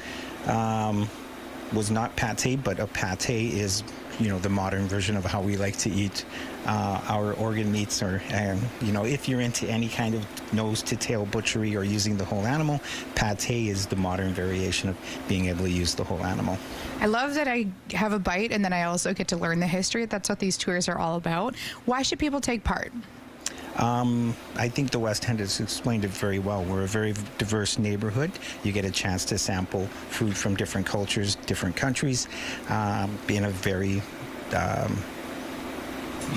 [SPEAKER 6] was not pate, but a pate is, the modern version of how we like to eat our organ meats, or, if you're into any kind of nose to tail butchery or using the whole animal, pate is the modern variation of being able to use the whole animal.
[SPEAKER 8] I love that I have a bite and then I also get to learn the history. That's what these tours are all about. Why should people take part?
[SPEAKER 6] I think the West End has explained it very well. We're a very diverse neighborhood. You get a chance to sample food from different cultures, different countries, in a very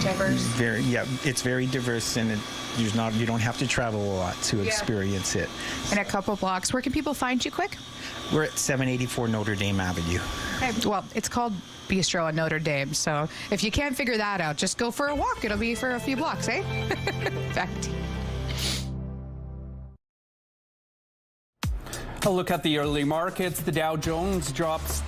[SPEAKER 8] diverse.
[SPEAKER 6] It's very diverse, and you don't have to travel a lot to experience it.
[SPEAKER 8] In a couple blocks. Where can people find you quick?
[SPEAKER 6] We're at 784 Notre Dame Avenue.
[SPEAKER 8] Okay. Well, it's called Bistro on Notre Dame, so if you can't figure that out, just go for a walk. It'll be for a few blocks, eh? Back to you.
[SPEAKER 1] A look at the early markets. The Dow Jones drops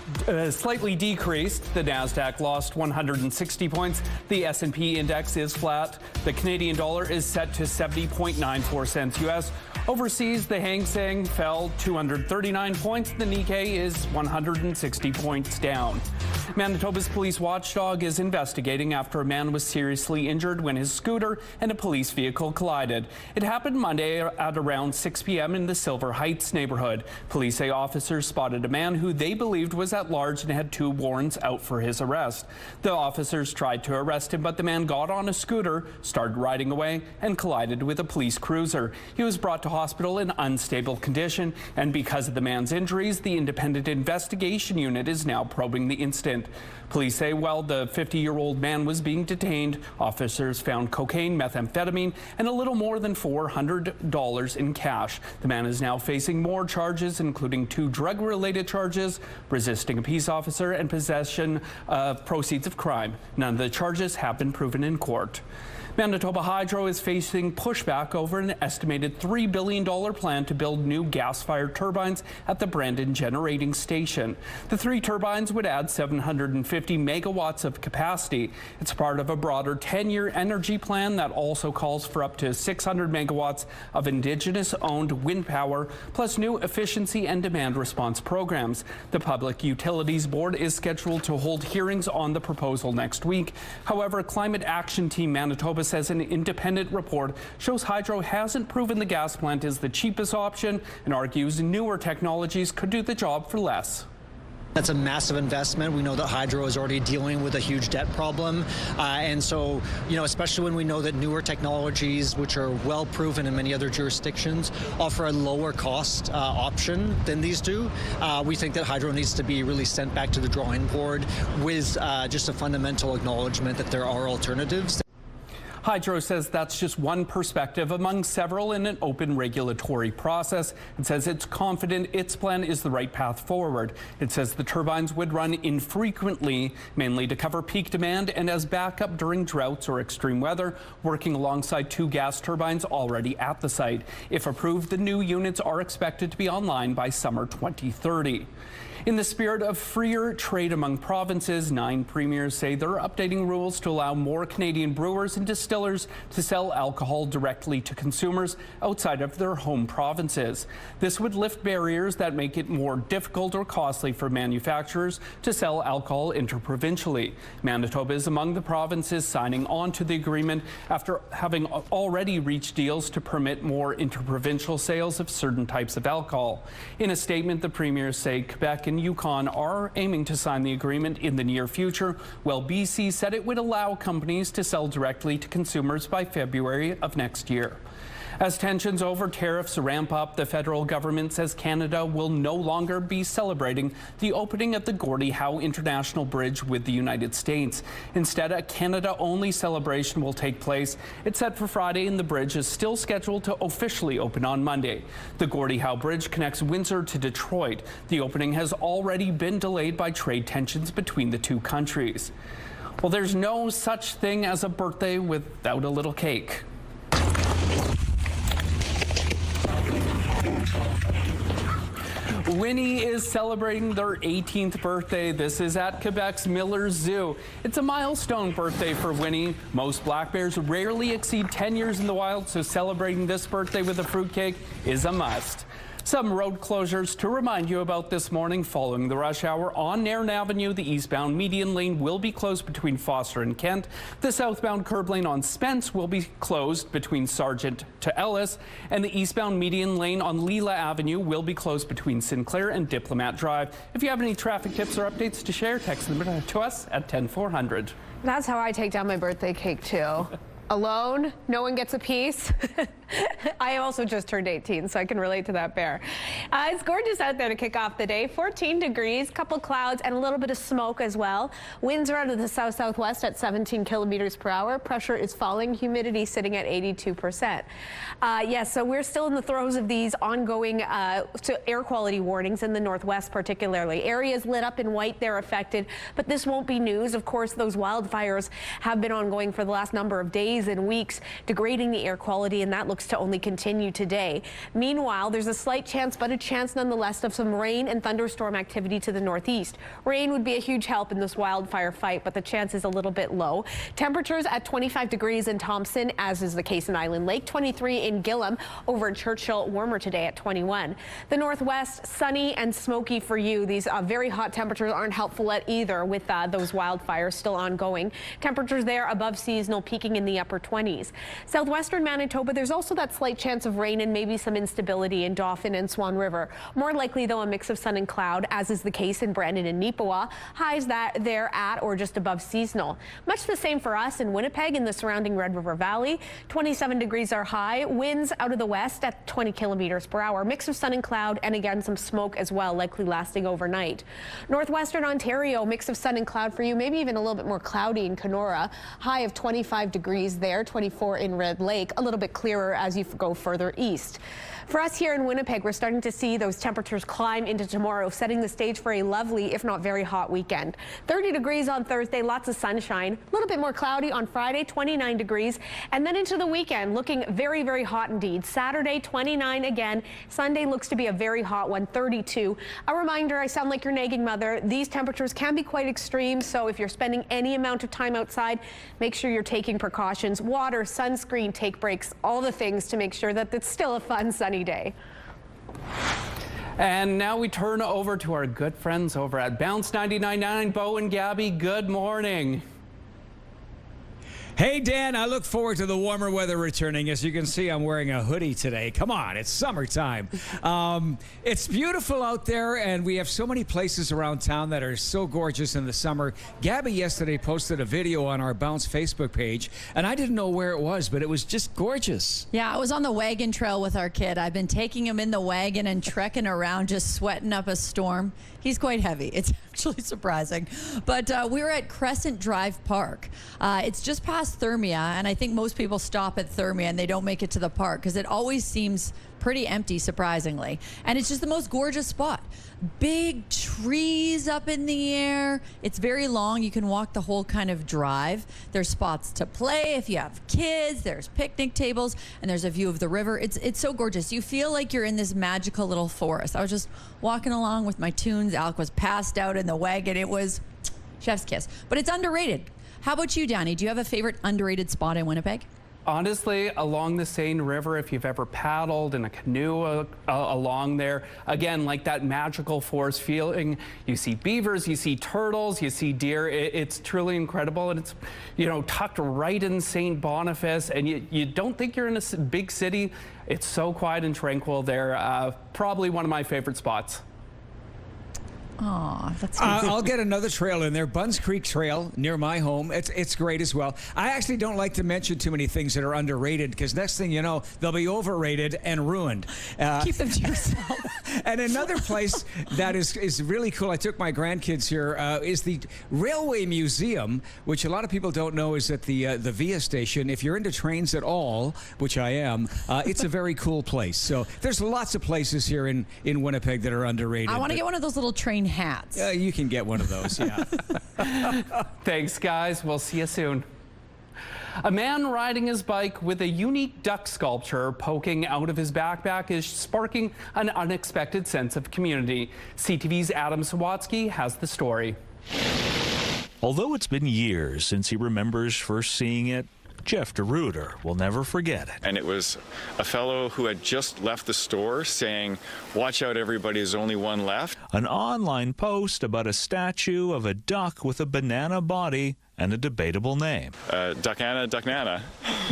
[SPEAKER 1] slightly decreased. The Nasdaq lost 160 points. The S&P index is flat. The Canadian dollar is set to 70.94 cents US. Overseas, the Hang Seng fell 239 points. The Nikkei is 160 points down. Manitoba's police watchdog is investigating after a man was seriously injured when his scooter and a police vehicle collided. It happened Monday at around 6 p.m. in the Silver Heights neighborhood. Police say officers spotted a man who they believed was at large and had 2 warrants out for his arrest. The officers tried to arrest him, but the man got on a scooter, started riding away, and collided with a police cruiser. He was brought to hospital in unstable condition, and because of the man's injuries, the independent investigation unit is now probing the incident. Police say while the 50-year-old man was being detained, officers found cocaine, methamphetamine, and a little more than $400 in cash. The man is now facing more charges, including 2 drug-related charges, resisting a peace officer, and possession of proceeds of crime. None of the charges have been proven in court. Manitoba Hydro is facing pushback over an estimated $3 billion plan to build new gas-fired turbines at the Brandon Generating Station. The 3 turbines would add 750 megawatts of capacity. It's part of a broader 10-year energy plan that also calls for up to 600 megawatts of Indigenous-owned wind power, plus new efficiency and demand response programs. The Public Utilities Board is scheduled to hold hearings on the proposal next week. However, Climate Action Team Manitoba says an independent report shows Hydro hasn't proven the gas plant is the cheapest option and argues newer technologies could do the job for less.
[SPEAKER 7] That's a massive investment. We know that Hydro is already dealing with a huge debt problem. And so, especially when we know that newer technologies, which are well proven in many other jurisdictions, offer a lower cost option than these do, we think that Hydro needs to be really sent back to the drawing board with just a fundamental acknowledgement that there are alternatives.
[SPEAKER 1] Hydro says that's just one perspective among several in an open regulatory process. It says it's confident its plan is the right path forward. It says the turbines would run infrequently, mainly to cover peak demand and as backup during droughts or extreme weather, working alongside 2 gas turbines already at the site. If approved, the new units are expected to be online by summer 2030. In the spirit of freer trade among provinces, 9 premiers say they're updating rules to allow more Canadian brewers and distillers to sell alcohol directly to consumers outside of their home provinces. This would lift barriers that make it more difficult or costly for manufacturers to sell alcohol interprovincially. Manitoba is among the provinces signing on to the agreement after having already reached deals to permit more interprovincial sales of certain types of alcohol. In a statement, the premiers say Quebec and Yukon are aiming to sign the agreement in the near future, while BC said it would allow companies to sell directly to consumers by February of next year. As tensions over tariffs ramp up, the federal government says Canada will no longer be celebrating the opening of the Gordie Howe International Bridge with the United States. Instead, a Canada-only celebration will take place. It's set for Friday, and the bridge is still scheduled to officially open on Monday. The Gordie Howe Bridge connects Windsor to Detroit. The opening has already been delayed by trade tensions between the 2 countries. Well, there's no such thing as a birthday without a little cake. Winnie is celebrating their 18th birthday. This is at Quebec's Miller Zoo. It's a milestone birthday for Winnie. Most black bears rarely exceed 10 years in the wild, so celebrating this birthday with a fruitcake is a must. Some road closures to remind you about this morning following the rush hour. On Nairn Avenue, the eastbound median lane will be closed between Foster and Kent. The southbound curb lane on Spence will be closed between Sargent to Ellis. And the eastbound median lane on Leela Avenue will be closed between Sinclair and Diplomat Drive. If you have any traffic tips or updates to share, text them to us at 10400.
[SPEAKER 2] That's how I take down my birthday cake, too. Alone, no one gets a piece. I also just turned 18, so I can relate to that, Bear. It's gorgeous out there to kick off the day. 14 degrees, couple clouds, and a little bit of smoke as well. Winds are out of the south-southwest at 17 kilometers per hour. Pressure is falling. Humidity sitting at 82%. Yes, so we're still in the throes of these ongoing air quality warnings in the northwest, particularly. Areas lit up in white, they're affected, but this won't be news. Of course, those wildfires have been ongoing for the last number of days and weeks, degrading the air quality, and that looks to only continue today. Meanwhile, there's a slight chance, but a chance nonetheless, of some rain and thunderstorm activity to the northeast. Rain would be a huge help in this wildfire fight, but the chance is a little bit low. Temperatures at 25 degrees in Thompson, as is the case in Island Lake, 23 in Gillam, over in Churchill, warmer today at 21. The northwest, sunny and smoky for you. These very hot temperatures aren't helpful at either with those wildfires still ongoing. Temperatures there above seasonal, peaking in the upper 20s. Southwestern Manitoba, there's also that slight chance of rain and maybe some instability in Dauphin and Swan River. More likely, though, a mix of sun and cloud, as is the case in Brandon and Neepawa. Highs that they're at or just above seasonal. Much the same for us in Winnipeg and the surrounding Red River Valley. 27 degrees are high. Winds out of the west at 20 kilometers per hour. Mix of sun and cloud, and again some smoke as well, likely lasting overnight. Northwestern Ontario, mix of sun and cloud for you, maybe even a little bit more cloudy in Kenora. High of 25 degrees there, 24 in Red Lake, a little bit clearer as you go further east. For us here in Winnipeg, we're starting to see those temperatures climb into tomorrow, setting the stage for a lovely, if not very hot weekend. 30 degrees on Thursday, lots of sunshine. A little bit more cloudy on Friday, 29 degrees. And then into the weekend, looking very, very hot indeed. Saturday, 29 again. Sunday looks to be a very hot one, 32. A reminder, I sound like your nagging mother. These temperatures can be quite extreme, so if you're spending any amount of time outside, make sure you're taking precautions. Water, sunscreen, take breaks, all the things to make sure that it's still a fun, sunny day.
[SPEAKER 1] And now we turn over to our good friends over at Bounce 99.9. Bo and Gabby, good morning.
[SPEAKER 10] Hey, Dan, I look forward to the warmer weather returning. As you can see, I'm wearing a hoodie today. Come on, it's summertime. It's beautiful out there, and we have so many places around town that are so gorgeous in the summer. Gabby yesterday posted a video on our Bounce Facebook page, and I didn't know where it was, but it was just gorgeous.
[SPEAKER 11] Yeah, I was on the wagon trail with our kid. I've been taking him in the wagon and trekking around, just sweating up a storm. He's quite heavy. It's actually surprising. But we were at Crescent Drive Park. It's just past Thermia, and I think most people stop at Thermia and they don't make it to the park because it always seems pretty empty, surprisingly. And it's just the most gorgeous spot. Big trees up in the air. It's very long. You can walk the whole kind of drive. There's spots to play if you have kids. There's picnic tables, and there's a view of the river. It's so gorgeous. You feel like you're in this magical little forest. I was just walking along with my tunes. Alec was passed out in the wagon. It was chef's kiss. But it's underrated. How about you, Danny? Do you have a favorite underrated spot in Winnipeg?
[SPEAKER 1] Honestly, along the Seine River, if you've ever paddled in a canoe along there, again, like that magical forest feeling. You see beavers, you see turtles, you see deer. It's truly incredible, and it's, you know, tucked right in St. Boniface, and you don't think you're in a big city. It's so quiet and tranquil there. Probably one of my favorite spots.
[SPEAKER 11] Aw, that's
[SPEAKER 10] I'll get another trail in there, Buns Creek Trail near my home. It's great as well. I actually don't like to mention too many things that are underrated because next thing you know, they'll be overrated and ruined.
[SPEAKER 11] Keep them to yourself.
[SPEAKER 10] And another place that is really cool, I took my grandkids here, is the Railway Museum, which a lot of people don't know is at the Via station. If you're into trains at all, which I am, it's a very cool place. So there's lots of places here in Winnipeg that are underrated.
[SPEAKER 11] I want to get one of those little train hats.
[SPEAKER 10] You can get one of those, yeah.
[SPEAKER 1] Thanks, guys. We'll see you soon. A man riding his bike with a unique duck sculpture poking out of his backpack is sparking an unexpected sense of community. CTV's Adam Sawatsky has the story.
[SPEAKER 12] Although it's been years since he remembers first seeing it, Jeff DeRuiter will never forget it.
[SPEAKER 13] And it was a fellow who had just left the store saying, "Watch out, everybody, there's only one left."
[SPEAKER 12] An online post about a statue of a duck with a banana body and a debatable name.
[SPEAKER 13] Ducknana.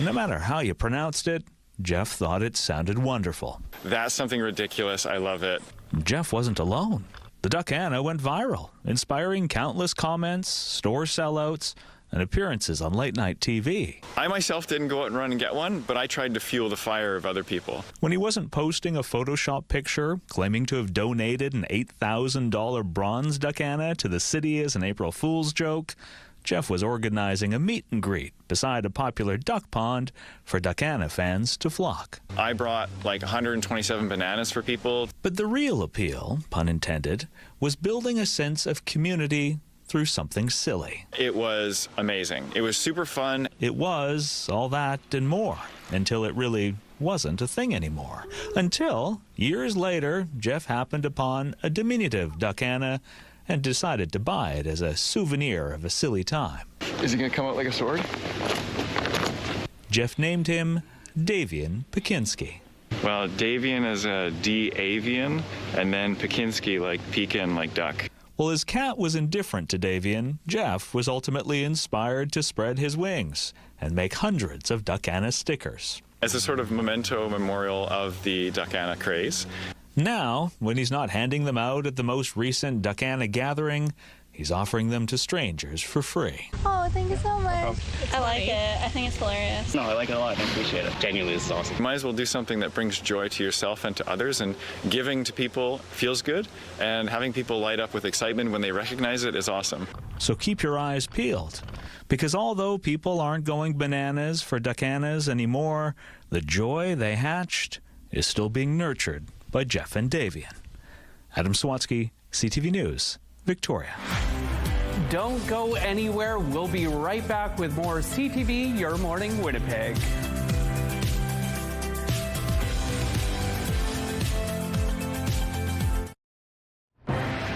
[SPEAKER 12] No matter how you pronounced it, Jeff thought it sounded wonderful.
[SPEAKER 13] That's something ridiculous. I love it.
[SPEAKER 12] Jeff wasn't alone. The Duckana went viral, inspiring countless comments, store sellouts, and appearances on late-night TV.
[SPEAKER 13] I myself didn't go out and run and get one, but I tried to fuel the fire of other people.
[SPEAKER 12] When he wasn't posting a Photoshop picture claiming to have donated an $8,000 bronze Duckana to the city as an April Fool's joke, Jeff was organizing a meet and greet beside a popular duck pond for Duckana fans to flock.
[SPEAKER 13] I brought like 127 bananas for people.
[SPEAKER 12] But the real appeal, pun intended, was building a sense of community through something silly.
[SPEAKER 13] It was amazing. It was super fun.
[SPEAKER 12] It was all that and more, until it really wasn't a thing anymore. Until, years later, Jeff happened upon a diminutive Duckana and decided to buy it as a souvenir of a silly time.
[SPEAKER 13] Is he gonna come out like a sword?
[SPEAKER 12] Jeff named him Davian Pekinski.
[SPEAKER 13] Well, Davian is a D-avian, and then Pekinski like pekin, like duck.
[SPEAKER 12] While his cat was indifferent to Davian, Jeff was ultimately inspired to spread his wings and make hundreds of Duckana stickers.
[SPEAKER 13] As a sort of memento memorial of the Duckana craze.
[SPEAKER 12] Now, when he's not handing them out at the most recent Duckana gathering, he's offering them to strangers for free.
[SPEAKER 14] Oh, thank you so much. I like it. I think it's hilarious.
[SPEAKER 13] No, I like it a lot. I appreciate it. Genuinely, this is awesome. You might as well do something that brings joy to yourself and to others, and giving to people feels good, and having people light up with excitement when they recognize it is awesome.
[SPEAKER 12] So keep your eyes peeled, because although people aren't going bananas for Duckanas anymore, the joy they hatched is still being nurtured by Jeff and Davian. Adam Sawatsky, CTV News, Victoria.
[SPEAKER 1] Don't go anywhere. We'll be right back with more CTV Your Morning Winnipeg.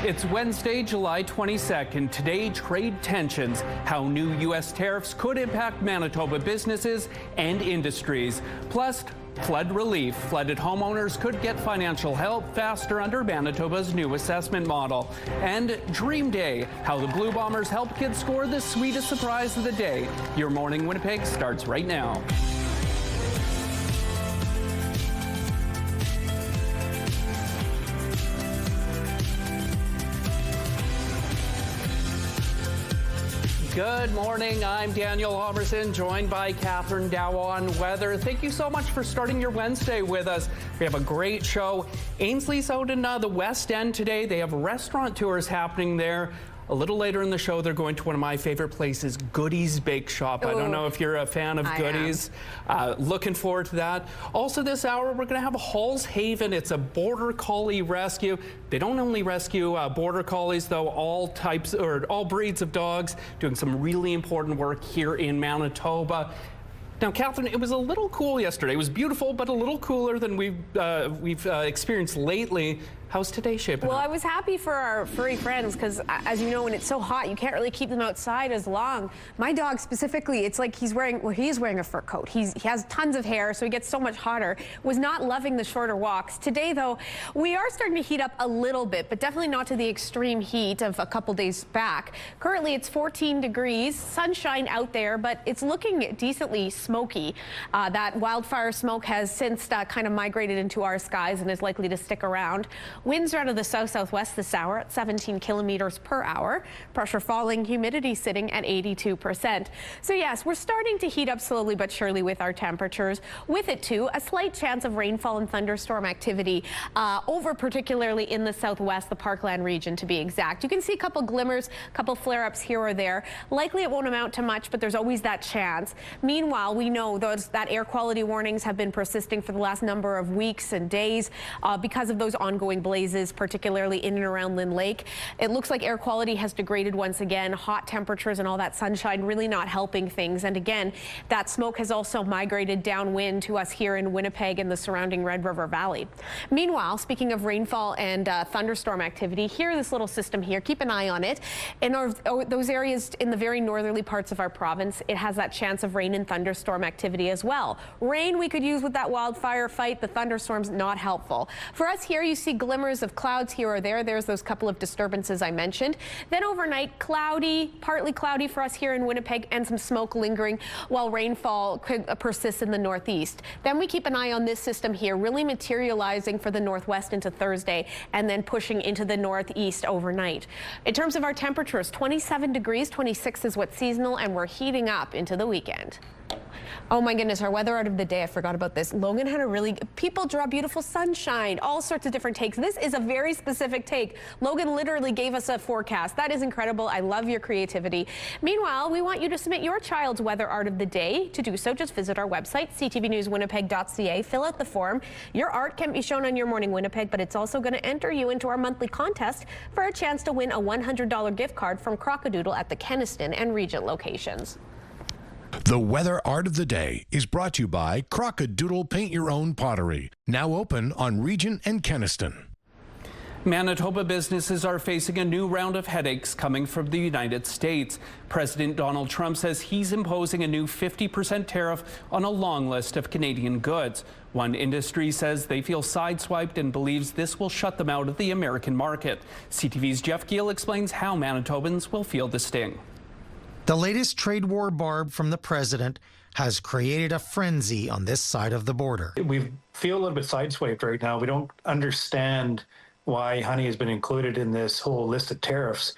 [SPEAKER 1] It's Wednesday, July 22nd. Today, trade tensions, how new U.S. tariffs could impact Manitoba businesses and industries. Plus, flood relief. Flooded homeowners could get financial help faster under Manitoba's new assessment model. And Dream Day, how the Blue Bombers help kids score the sweetest surprise of the day. Your Morning Winnipeg starts right now. Good morning. I'm Daniel Homerson, joined by Catherine Dow on weather. Thank you so much for starting your Wednesday with us. We have a great show. Ainsley's out in the West End today. They have restaurant tours happening there. A little later in the show, they're going to one of my favorite places, Goodies Bake Shop. Ooh. I don't know if you're a fan of Goodies. Looking forward to that. Also this hour, we're going to have a Halls Haven. It's a Border Collie rescue. They don't only rescue Border Collies, though, all types or all breeds of dogs, doing some really important work here in Manitoba. Now, Catherine, it was a little cool yesterday. It was beautiful, but a little cooler than we've experienced lately. How's today shaping up?
[SPEAKER 2] Well, I was happy for our furry friends because, as you know, when it's so hot, you can't really keep them outside as long. My dog specifically, it's like he is wearing a fur coat. He has tons of hair, so he gets so much hotter. Was not loving the shorter walks. Today, though, we are starting to heat up a little bit, but definitely not to the extreme heat of a couple days back. Currently, it's 14 degrees, sunshine out there, but it's looking decently smoky. That wildfire smoke has since kind of migrated into our skies and is likely to stick around. Winds are out of the south-southwest this hour at 17 kilometers per hour. Pressure falling, humidity sitting at 82%. So yes, we're starting to heat up slowly but surely with our temperatures. With it too, a slight chance of rainfall and thunderstorm activity over particularly in the southwest, the Parkland region to be exact. You can see a couple glimmers, a couple flare-ups here or there. Likely it won't amount to much, but there's always that chance. Meanwhile, we know that air quality warnings have been persisting for the last number of weeks and days because of those ongoing blizzards blazes, particularly in and around Lynn Lake. It looks like air quality has degraded once again. Hot temperatures and all that sunshine really not helping things. And again, that smoke has also migrated downwind to us here in Winnipeg and the surrounding Red River Valley. Meanwhile, speaking of rainfall and thunderstorm activity, here, this little system here, keep an eye on it. In those areas in the very northerly parts of our province, it has that chance of rain and thunderstorm activity as well. Rain we could use with that wildfire fight. The thunderstorms not helpful. For us here, you see glimmers of clouds here or there. There's those couple of disturbances I mentioned. Then overnight, cloudy, partly cloudy for us here in Winnipeg, and some smoke lingering while rainfall could persist in the northeast. Then we keep an eye on this system here, really materializing for the northwest into Thursday and then pushing into the northeast overnight. In terms of our temperatures, 27 degrees, 26 is what's seasonal, and we're heating up into the weekend. Oh my goodness, our weather out of the day, I forgot about this. Logan had a people draw beautiful sunshine, all sorts of different takes. This is a very specific take. Logan literally gave us a forecast. That is incredible. I love your creativity. Meanwhile, we want you to submit your child's weather art of the day. To do so, just visit our website, ctvnewswinnipeg.ca, fill out the form. Your art can be shown on Your Morning Winnipeg, but it's also going to enter you into our monthly contest for a chance to win a $100 gift card from Crockadoodle at the Kenaston and Regent locations.
[SPEAKER 9] The weather art of the day is brought to you by Crockadoodle Paint Your Own Pottery, now open on Regent and Kenaston.
[SPEAKER 1] Manitoba businesses are facing a new round of headaches coming from the United States. President Donald Trump says he's imposing a new 50% tariff on a long list of Canadian goods. One industry says they feel sideswiped and believes this will shut them out of the American market. CTV's Jeff Giel explains how Manitobans will feel the sting.
[SPEAKER 15] The latest trade war barb from the president has created a frenzy on this side of the border.
[SPEAKER 16] We feel a little bit sideswiped right now. We don't understand why honey has been included in this whole list of tariffs.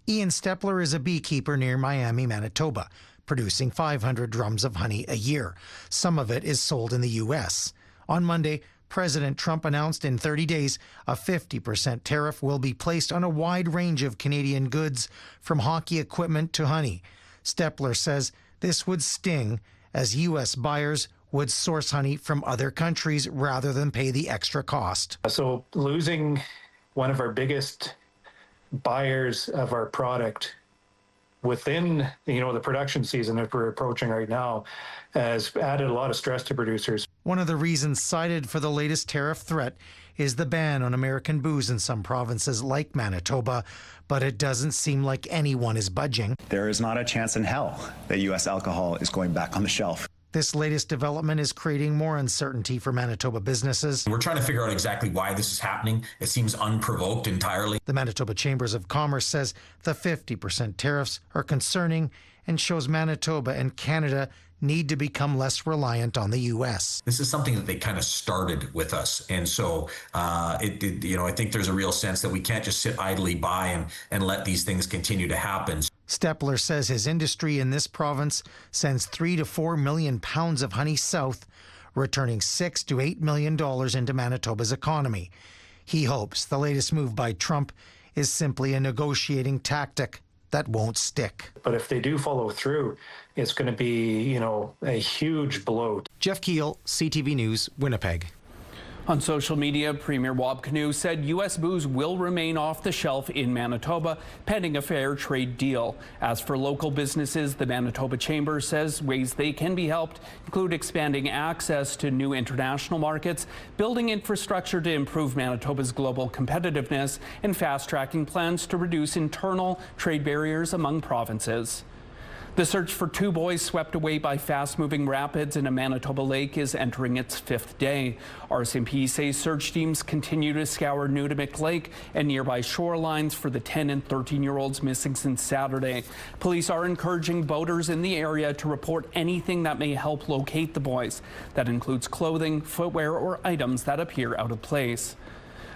[SPEAKER 15] Ian Stepler is a beekeeper near Miami, Manitoba, producing 500 drums of honey a year. Some of it is sold in the U.S. On Monday, President Trump announced in 30 days a 50% tariff will be placed on a wide range of Canadian goods, from hockey equipment to honey. Stepler says this would sting, as U.S. buyers would source honey from other countries rather than pay the extra cost.
[SPEAKER 16] So losing one of our biggest buyers of our product within, the production season that we're approaching right now has added a lot of stress to producers.
[SPEAKER 15] One of the reasons cited for the latest tariff threat is the ban on American booze in some provinces like Manitoba, but it doesn't seem like anyone is budging.
[SPEAKER 18] There is not a chance in hell that U.S. alcohol is going back on the shelf.
[SPEAKER 15] This latest development is creating more uncertainty for Manitoba businesses.
[SPEAKER 19] We're trying to figure out exactly why this is happening. It seems unprovoked entirely.
[SPEAKER 15] The Manitoba Chambers of Commerce says the 50% tariffs are concerning and shows Manitoba and Canada need to become less reliant on the U.S.
[SPEAKER 19] This is something that they kind of started with us. And so, I think there's a real sense that we can't just sit idly by and let these things continue to happen.
[SPEAKER 15] Stepler says his industry in this province sends 3 to 4 million pounds of honey south, returning $6 to $8 million into Manitoba's economy. He hopes the latest move by Trump is simply a negotiating tactic that won't stick.
[SPEAKER 16] But if they do follow through, it's going to be, a huge blow.
[SPEAKER 15] Jeff Giel, CTV News, Winnipeg.
[SPEAKER 1] On social media, Premier Wabkanu said U.S. booze will remain off the shelf in Manitoba, pending a fair trade deal. As for local businesses, the Manitoba Chamber says ways they can be helped include expanding access to new international markets, building infrastructure to improve Manitoba's global competitiveness, and fast-tracking plans to reduce internal trade barriers among provinces. The search for two boys swept away by fast-moving rapids in a Manitoba lake is entering its 5th day. RCMP says search teams continue to scour Nudimick Lake and nearby shorelines for the 10 and 13-year-olds missing since Saturday. Police are encouraging boaters in the area to report anything that may help locate the boys. That includes clothing, footwear, or items that appear out of place.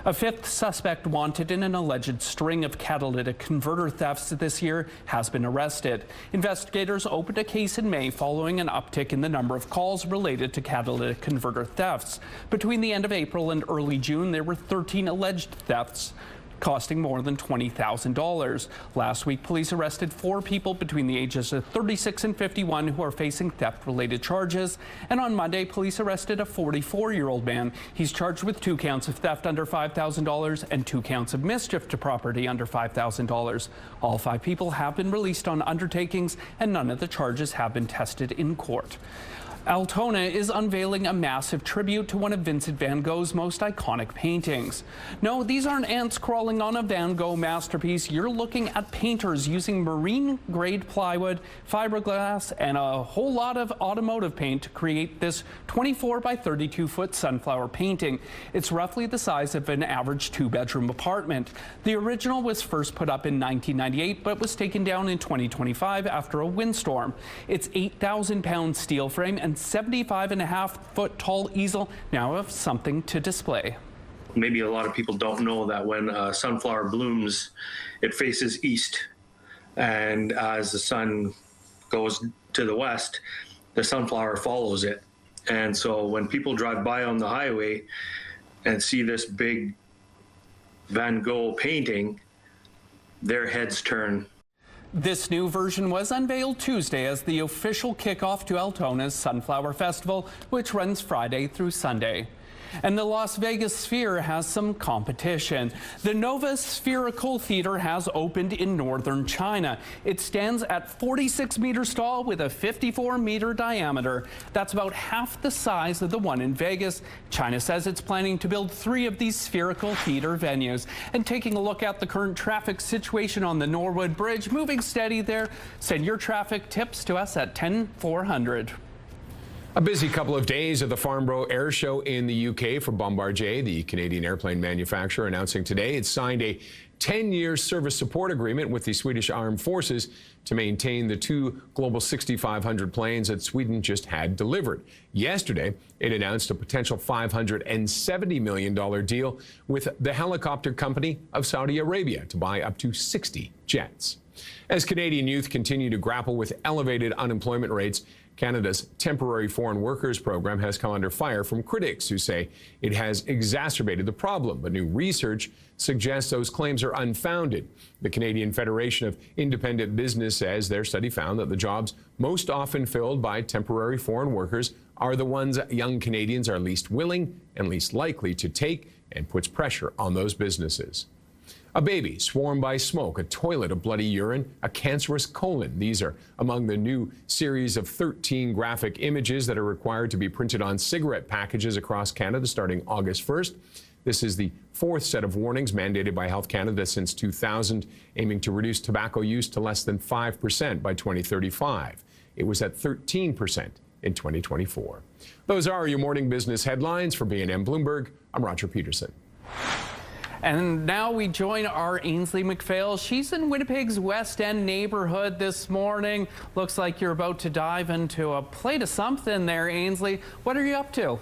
[SPEAKER 1] A 5th suspect wanted in an alleged string of catalytic converter thefts this year has been arrested. Investigators opened a case in May following an uptick in the number of calls related to catalytic converter thefts. Between the end of April and early June, there were 13 alleged thefts. costing more than $20,000. Last week, police arrested 4 people between the ages of 36 and 51 who are facing theft-related charges. And on Monday, police arrested a 44-year-old man. He's charged with 2 counts of theft under $5,000 and 2 counts of mischief to property under $5,000. All 5 people have been released on undertakings, and none of the charges have been tested in court. Altona is unveiling a massive tribute to one of Vincent van Gogh's most iconic paintings. No, these aren't ants crawling on a Van Gogh masterpiece. You're looking at painters using marine-grade plywood, fiberglass, and a whole lot of automotive paint to create this 24 by 32-foot sunflower painting. It's roughly the size of an average 2-bedroom apartment. The original was first put up in 1998, but was taken down in 2025 after a windstorm. Its 8,000-pound steel frame and 75.5-foot tall easel now have something to display.
[SPEAKER 5] Maybe a lot of people don't know that when a sunflower blooms, it faces east. And as the sun goes to the west, the sunflower follows it. And so when people drive by on the highway and see this big Van Gogh painting, their heads turn.
[SPEAKER 1] This new version was unveiled Tuesday as the official kickoff to Altona's Sunflower Festival, which runs Friday through Sunday. And the Las Vegas Sphere has some competition. The Nova Spherical Theater has opened in northern China. It stands at 46 meters tall with a 54-meter diameter. That's about half the size of the one in Vegas. China says it's planning to build 3 of these spherical theater venues. And taking a look at the current traffic situation on the Norwood Bridge, moving steady there. Send your traffic tips to us at 10400.
[SPEAKER 17] A busy couple of days at the Farnborough Air Show in the UK for Bombardier, the Canadian airplane manufacturer, announcing today it signed a 10-year service support agreement with the Swedish Armed Forces to maintain the 2 Global 6500 planes that Sweden just had delivered. Yesterday, it announced a potential $570 million deal with the helicopter company of Saudi Arabia to buy up to 60 jets. As Canadian youth continue to grapple with elevated unemployment rates, Canada's temporary foreign workers program has come under fire from critics who say it has exacerbated the problem. But new research suggests those claims are unfounded. The Canadian Federation of Independent Business says their study found that the jobs most often filled by temporary foreign workers are the ones young Canadians are least willing and least likely to take, and puts pressure on those businesses. A baby swarmed by smoke, a toilet of bloody urine, a cancerous colon. These are among the new series of 13 graphic images that are required to be printed on cigarette packages across Canada starting August 1st. This is the 4th set of warnings mandated by Health Canada since 2000, aiming to reduce tobacco use to less than 5% by 2035. It was at 13% in 2024. Those are your morning business headlines. For B&M Bloomberg, I'm Roger Peterson.
[SPEAKER 1] And now we join our Ainsley McPhail. She's in Winnipeg's West End neighborhood this morning. Looks like you're about to dive into a plate of something there, Ainsley. What are you up to?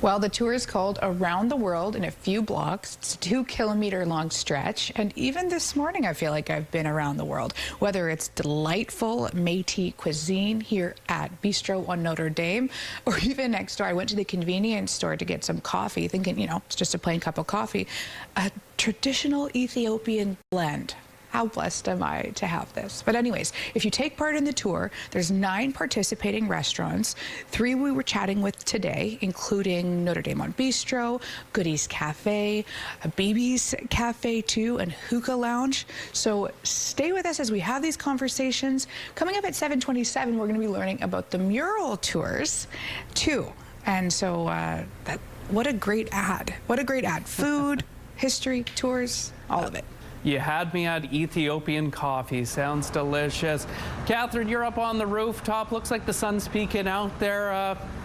[SPEAKER 8] Well, the tour is called Around the World in a Few Blocks. It's a 2-kilometer-long stretch. And even this morning, I feel like I've been around the world. Whether it's delightful Métis cuisine here at Bistro on Notre Dame, or even next door, I went to the convenience store to get some coffee, thinking, you know, it's just a plain cup of coffee. A traditional Ethiopian blend. How blessed am I to have this? But anyways, if you take part in the tour, there's 9 participating restaurants. 3 we were chatting with today, including Notre Dame on Bistro, Goodies Cafe, Baby's Cafe too, and Hookah Lounge. So stay with us as we have these conversations. Coming up at 7:27, we're going to be learning about the mural tours too. And so what a great ad. What a great ad. Food, history, tours, all of it.
[SPEAKER 1] You had me at Ethiopian coffee. Sounds delicious. Catherine, you're up on the rooftop. Looks like the sun's peeking out there.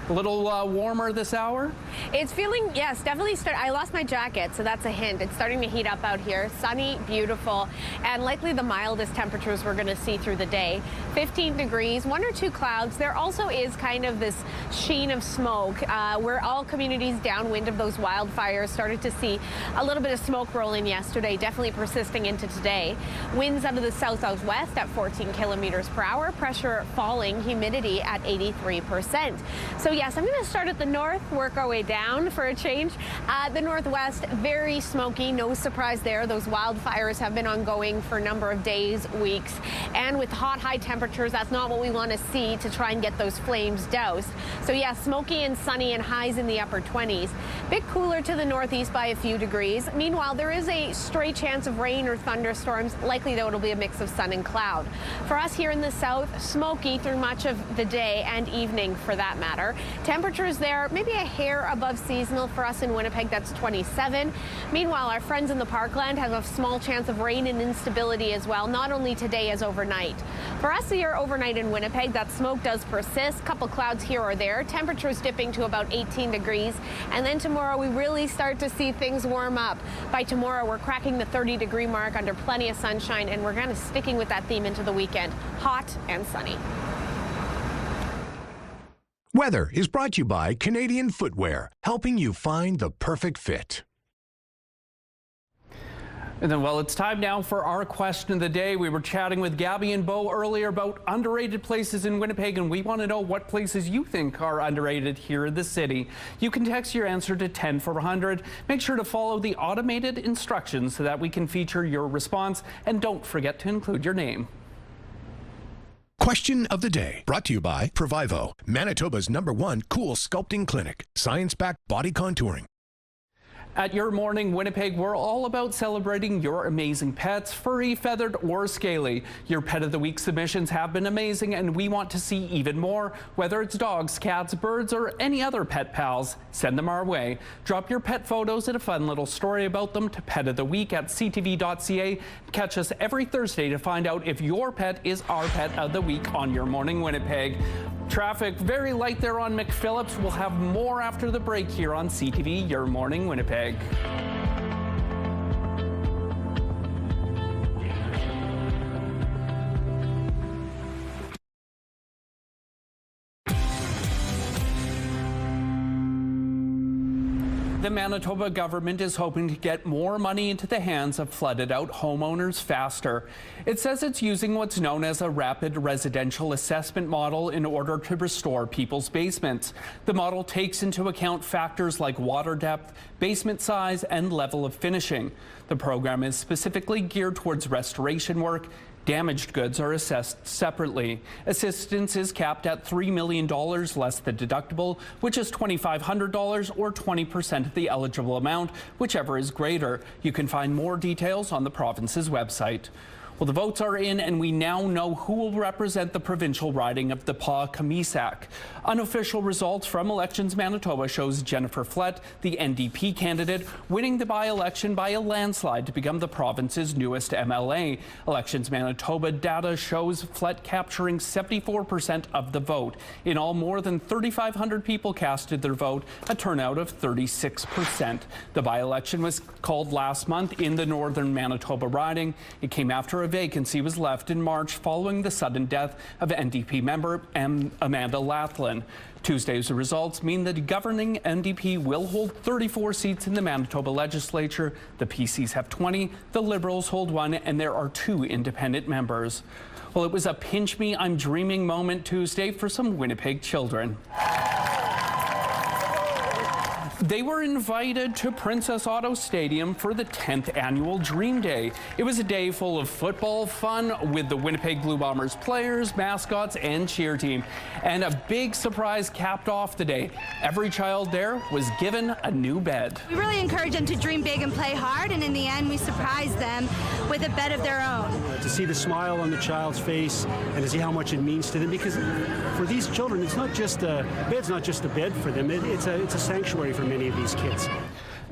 [SPEAKER 1] A little warmer this hour?
[SPEAKER 2] It's feeling, yes, definitely. I lost my jacket, so that's a hint. It's starting to heat up out here. Sunny, beautiful, and likely the mildest temperatures we're going to see through the day. 15 degrees, 1 or 2 clouds. There also is kind of this sheen of smoke. Where all communities downwind of those wildfires started to see a little bit of smoke roll in yesterday, definitely persisting into today. Winds out of the south-southwest at 14 kilometers per hour. Pressure falling, humidity at 83%. So yes, I'm going to start at the north, work our way down for a change. The northwest, very smoky, no surprise there. Those wildfires have been ongoing for a number of days, weeks. And with hot, high temperatures, that's not what we want to see to try and get those flames doused. So yeah, smoky and sunny and highs in the upper 20s. Bit cooler to the northeast by a few degrees. Meanwhile, there is a stray chance of rain or thunderstorms. Likely, though, it'll be a mix of sun and cloud. For us here in the south, smoky through much of the day and evening for that matter. Temperatures there, maybe a hair above seasonal. For us in Winnipeg, that's 27. Meanwhile, our friends in the Parkland have a small chance of rain and instability as well, not only today as overnight. For us here overnight in Winnipeg, that smoke does persist. Couple clouds here or there. Temperatures dipping to about 18 degrees. And then tomorrow, we really start to see things warm up. By tomorrow, we're cracking the 30-degree mark under plenty of sunshine, and we're kind of sticking with that theme into the weekend. Hot and sunny.
[SPEAKER 9] Weather is brought to you by Canadian Footwear, helping you find the perfect fit.
[SPEAKER 1] And then, well, it's time now for our question of the day. We were chatting with Gabby and Bo earlier about underrated places in Winnipeg, and we want to know what places you think are underrated here in the city. You can text your answer to 10400. Make sure to follow the automated instructions so that we can feature your response, and don't forget to include your name.
[SPEAKER 9] Question of the day, brought to you by Provivo, Manitoba's #1 cool sculpting clinic, science-backed body contouring.
[SPEAKER 1] At Your Morning Winnipeg, we're all about celebrating your amazing pets, furry, feathered, or scaly. Your Pet of the Week submissions have been amazing, and we want to see even more. Whether it's dogs, cats, birds, or any other pet pals, send them our way. Drop your pet photos and a fun little story about them to Pet of the Week at ctv.ca. Catch us every Thursday to find out if your pet is our Pet of the Week on Your Morning Winnipeg. Traffic very light there on McPhillips. We'll have more after the break here on CTV Your Morning Winnipeg. The Manitoba government is hoping to get more money into the hands of flooded out homeowners faster. It says it's using what's known as a rapid residential assessment model in order to restore people's basements. The model takes into account factors like water depth, basement size, and level of finishing. The program is specifically geared towards restoration work. Damaged goods are assessed separately. Assistance is capped at $3 million less the deductible, which is $2,500 or 20% of the eligible amount, whichever is greater. You can find more details on the province's website. Well, the votes are in, and we now know who will represent the provincial riding of the Pas-Kamisak. Unofficial results from Elections Manitoba shows Jennifer Flett, the NDP candidate, winning the by-election by a landslide to become the province's newest MLA. Elections Manitoba data shows Flett capturing 74% of the vote. In all, more than 3,500 people casted their vote, a turnout of 36%. The by-election was called last month in the northern Manitoba riding. It came after a vacancy was left in March following the sudden death of NDP member Amanda Laughlin. Tuesday's results mean that the governing NDP will hold 34 seats in the Manitoba legislature. The PCs have 20, the Liberals hold 1, and there are 2 independent members. Well, it was a pinch me, I'm dreaming moment Tuesday for some Winnipeg children. They were invited to Princess Auto Stadium for the 10th annual Dream Day. It was a day full of football fun with the Winnipeg Blue Bombers players, mascots, and cheer team. And a big surprise capped off the day. Every child there was given a new bed.
[SPEAKER 20] We really encourage them to dream big and play hard, and in the end, we surprise them with a bed of their own.
[SPEAKER 21] To see the smile on the child's face and to see how much it means to them, because for these children, it's not just a bed's not just a bed for them. It's a sanctuary for many of these kids.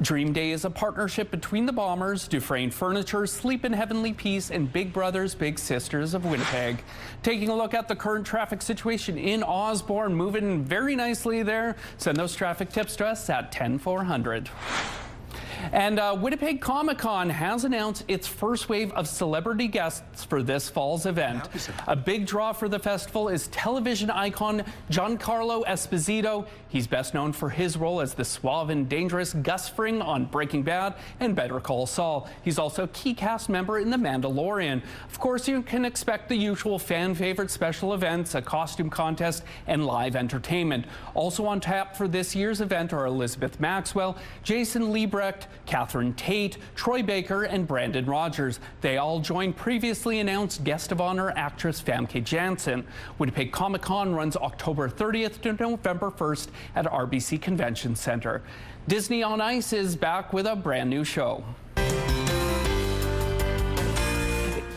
[SPEAKER 1] Dream Day is a partnership between the Bombers, Dufresne Furniture, Sleep in Heavenly Peace, and Big Brothers Big Sisters of Winnipeg. Taking a look at the current traffic situation in Osborne, moving very nicely there. Send those traffic tips to us at 10400. And Winnipeg Comic-Con has announced its first wave of celebrity guests for this fall's event. A big draw for the festival is television icon Giancarlo Esposito. He's best known for his role as the suave and dangerous Gus Fring on Breaking Bad and Better Call Saul. He's also a key cast member in The Mandalorian. Of course, you can expect the usual fan favorite special events, a costume contest, and live entertainment. Also on tap for this year's event are Elizabeth Maxwell, Jason Liebrecht, Catherine Tate, Troy Baker, and Brandon Rogers. They all join previously announced guest of honor actress Famke Janssen. Winnipeg Comic-Con runs October 30th to November 1st at RBC Convention Center. Disney on Ice is back with a brand new show.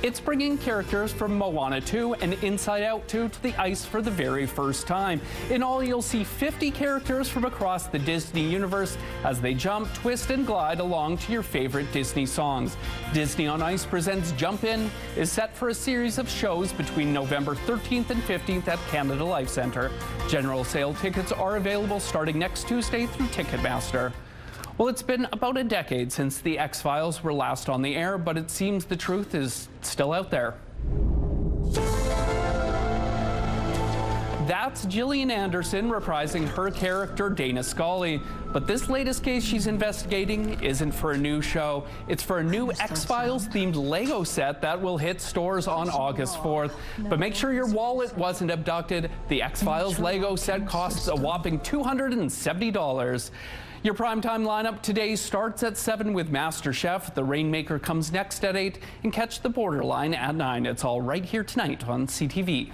[SPEAKER 1] It's bringing characters from Moana 2 and Inside Out 2 to the ice for the very first time. In all, you'll see 50 characters from across the Disney universe as they jump, twist, and glide along to your favorite Disney songs. Disney on Ice presents Jump In is set for a series of shows between November 13th and 15th at Canada Life Centre. General sale tickets are available starting next Tuesday through Ticketmaster. Well, it's been about a decade since the X-Files were last on the air, but it seems the truth is still out there. That's Gillian Anderson reprising her character Dana Scully. But this latest case she's investigating isn't for a new show. It's for a new X-Files themed Lego set that will hit stores on August 4th. But make sure your wallet wasn't abducted. The X-Files Lego set costs a whopping $270. Your primetime lineup today starts at 7 with MasterChef. The Rainmaker comes next at 8, and catch The Borderline at 9. It's all right here tonight on CTV.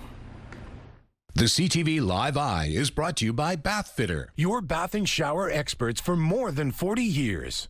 [SPEAKER 9] The CTV Live Eye is brought to you by Bath Fitter, your bath and shower experts for more than 40 years.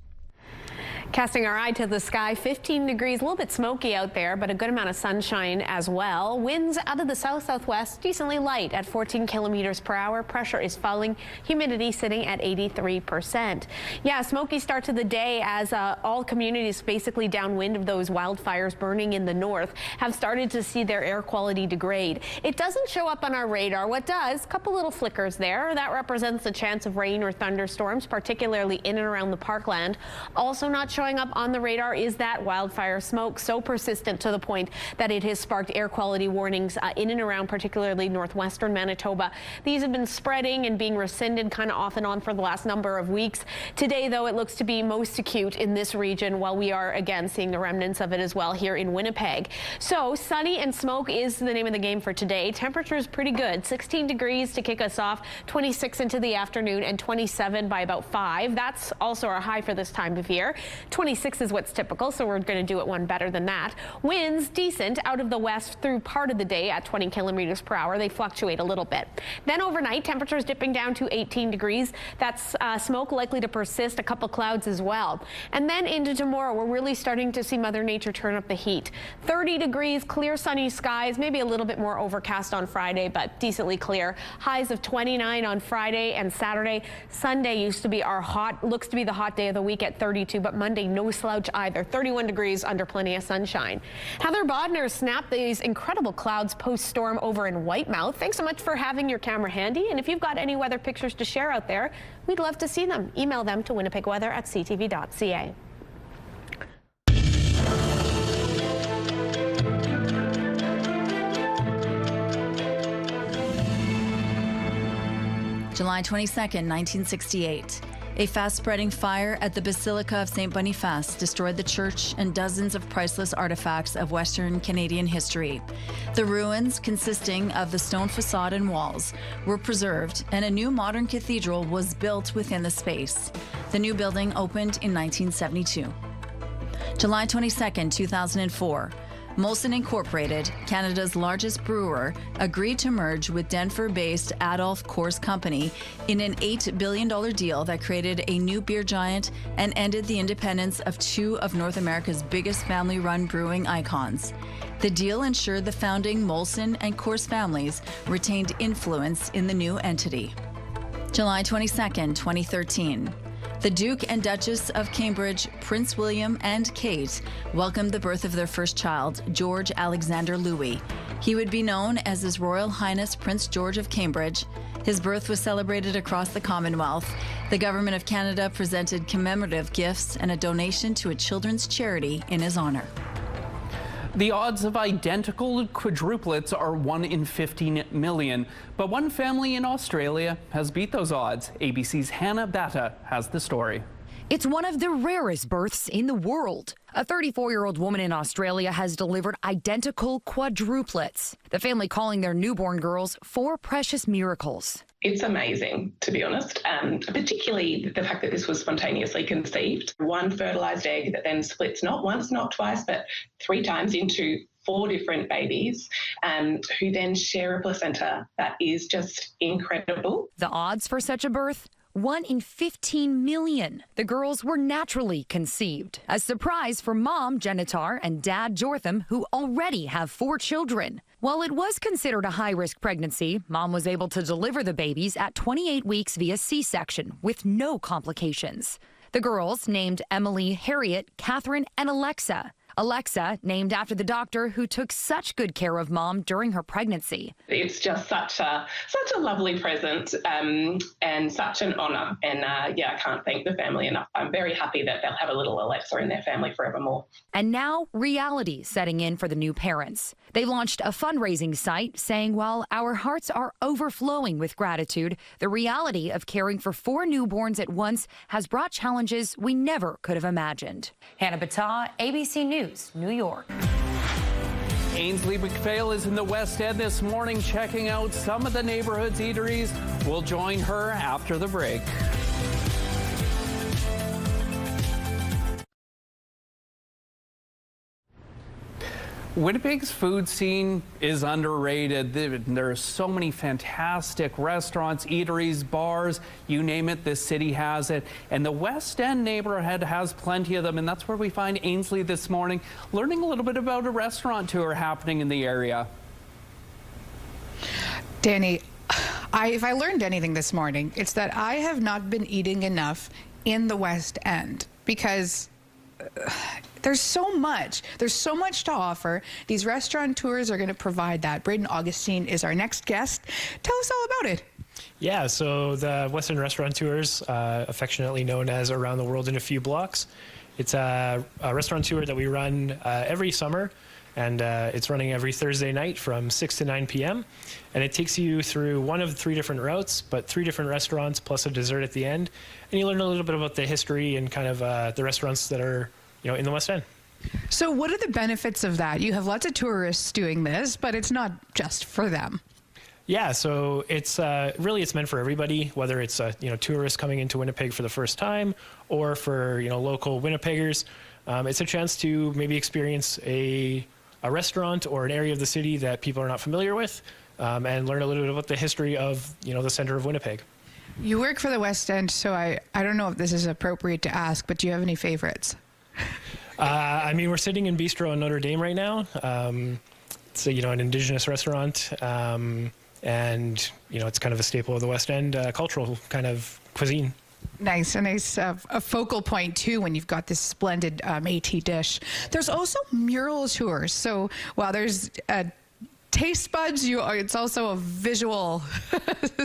[SPEAKER 2] Casting our eye to the sky, 15 degrees, a little bit smoky out there, but a good amount of sunshine as well. Winds out of the south-southwest, decently light at 14 kilometers per hour. Pressure is falling, humidity sitting at 83%. Yeah, smoky start to the day as all communities basically downwind of those wildfires burning in the north have started to see their air quality degrade. It doesn't show up on our radar. What does? A couple little flickers there. That represents the chance of rain or thunderstorms, particularly in and around the parkland. Also not showing up on the radar is that wildfire smoke, so persistent to the point that it has sparked air quality warnings in and around particularly northwestern Manitoba. These have been spreading and being rescinded kind of off and on for the last number of weeks. Today, though, it looks to be most acute in this region, while we are again seeing the remnants of it as well here in Winnipeg. So sunny and smoke is the name of the game for today. Temperature is pretty good. 16 degrees to kick us off, 26 into the afternoon, and 27 by about 5. That's also our high for this time of year. 26 is what's typical, so we're going to do it one better than that. Winds decent out of the west through part of the day at 20 kilometers per hour. They fluctuate a little bit. Then overnight, temperatures dipping down to 18 degrees. That's smoke likely to persist, a couple clouds as well. And then into tomorrow, we're really starting to see Mother Nature turn up the heat. 30 degrees, clear sunny skies, maybe a little bit more overcast on Friday, but decently clear. Highs of 29 on Friday and Saturday. Sunday looks to be the hot day of the week at 32, but Monday no slouch either. 31 degrees under plenty of sunshine. Heather Bodner snapped these incredible clouds post-storm over in Whitemouth. Thanks so much for having your camera handy. And if you've got any weather pictures to share out there, we'd love to see them. Email them to winnipegweather@ctv.ca.
[SPEAKER 3] July 22nd, 1968. A fast-spreading fire at the Basilica of St. Boniface destroyed the church and dozens of priceless artifacts of Western Canadian history. The ruins, consisting of the stone facade and walls, were preserved, and a new modern cathedral was built within the space. The new building opened in 1972. July 22nd, 2004. Molson Incorporated, Canada's largest brewer, agreed to merge with Denver-based Adolph Coors Company in an $8 billion deal that created a new beer giant and ended the independence of two of North America's biggest family-run brewing icons. The deal ensured the founding Molson and Coors families retained influence in the new entity. July 22nd, 2013. The Duke and Duchess of Cambridge, Prince William and Kate, welcomed the birth of their first child, George Alexander Louis. He would be known as His Royal Highness Prince George of Cambridge. His birth was celebrated across the Commonwealth. The Government of Canada presented commemorative gifts and a donation to a children's charity in his honor.
[SPEAKER 1] The odds of identical quadruplets are 1 in 15 million, but one family in Australia has beat those odds. ABC's Hannah Batta has the story.
[SPEAKER 4] It's one of the rarest births in the world. A 34-year-old woman in Australia has delivered identical quadruplets. The family calling their newborn girls 4 precious miracles.
[SPEAKER 22] It's amazing, to be honest, particularly the fact that this was spontaneously conceived. One fertilised egg that then splits not once, not twice, but 3 times into 4 different babies who then share a placenta. That is just incredible.
[SPEAKER 4] The odds for such a birth? 1 in 15 million. The girls were naturally conceived. A surprise for mom, Genitar, and dad, Jortham, who already have 4 children. While it was considered a high-risk pregnancy, mom was able to deliver the babies at 28 weeks via C-section with no complications. The girls, named Emily, Harriet, Catherine, and Alexa. Alexa, named after the doctor who took such good care of mom during her pregnancy.
[SPEAKER 22] It's just such a lovely present and such an honour. And I can't thank the family enough. I'm very happy that they'll have a little Alexa in their family forevermore.
[SPEAKER 4] And now reality setting in for the new parents. They launched a fundraising site saying, while our hearts are overflowing with gratitude, the reality of caring for 4 newborns at once has brought challenges we never could have imagined. Hannah Batta, ABC News, New York.
[SPEAKER 1] Ainsley McPhail is in the West End this morning checking out some of the neighborhood's eateries. We'll join her after the break. Winnipeg's food scene is underrated. There are so many fantastic restaurants, eateries, bars, you name it, this city has it. And the West End neighborhood has plenty of them, and that's where we find Ainsley this morning, learning a little bit about a restaurant tour happening in the area.
[SPEAKER 8] Danny, if I learned anything this morning, it's that I have not been eating enough in the West End because there's so much to offer. These restaurant tours are going to provide that. Braden Augustine is our next guest. Tell us all about it.
[SPEAKER 23] Yeah, so the Western Restaurant Tours, affectionately known as Around the World in a Few Blocks. It's a restaurant tour that we run every summer, and it's running every Thursday night from 6 to 9 p.m. And it takes you through one of 3 different routes, but 3 different restaurants plus a dessert at the end. And you learn a little bit about the history and kind of the restaurants that are in the West End.
[SPEAKER 8] So what are the benefits of that? You have lots of tourists doing this, but it's not just for them.
[SPEAKER 23] Yeah, so it's really it's meant for everybody, whether it's tourists coming into Winnipeg for the first time or for local Winnipeggers. It's a chance to maybe experience a restaurant or an area of the city that people are not familiar with, and learn a little bit about the history of the center of Winnipeg.
[SPEAKER 8] You work for the West End, so I don't know if this is appropriate to ask, but do you have any favorites?
[SPEAKER 23] We're sitting in Bistro in Notre Dame right now. It's an Indigenous restaurant, and it's kind of a staple of the West End cultural kind of cuisine.
[SPEAKER 8] Nice, a focal point too when you've got this splendid Métis dish. There's also mural tours. So while there's taste buds, it's also a visual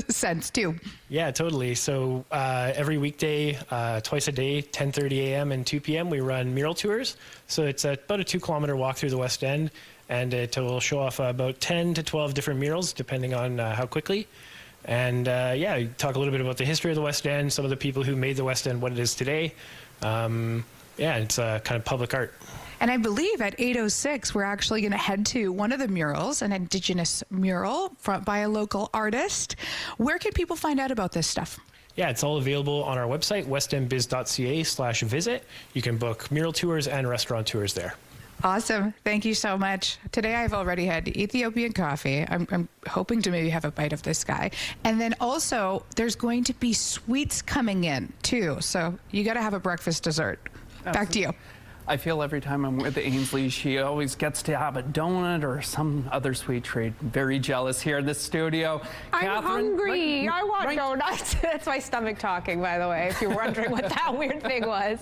[SPEAKER 8] sense too.
[SPEAKER 23] Yeah, totally. So every weekday, twice a day, 10:30 a.m. and 2 p.m. we run mural tours. So it's about a 2-kilometer walk through the West End, and it will show off about 10 to 12 different murals depending on how quickly. And you talk a little bit about the history of the West End, some of the people who made the West End what it is today. It's kind of public art.
[SPEAKER 8] And I believe at 8:06, we're actually going to head to one of the murals, an Indigenous mural by a local artist. Where can people find out about this stuff?
[SPEAKER 23] Yeah, it's all available on our website, westendbiz.ca/visit. You can book mural tours and restaurant tours there.
[SPEAKER 8] Awesome. Thank you so much. Today I've already had Ethiopian coffee. I'm hoping to maybe have a bite of this guy. And then also there's going to be sweets coming in too. So you got to have a breakfast dessert. Back to you.
[SPEAKER 1] I feel every time I'm with Ainsley, she always gets to have a donut or some other sweet treat. Very jealous here in the studio.
[SPEAKER 2] I'm
[SPEAKER 1] Catherine,
[SPEAKER 2] hungry. I want donuts. That's my stomach talking, by the way, if you're wondering what that weird thing was.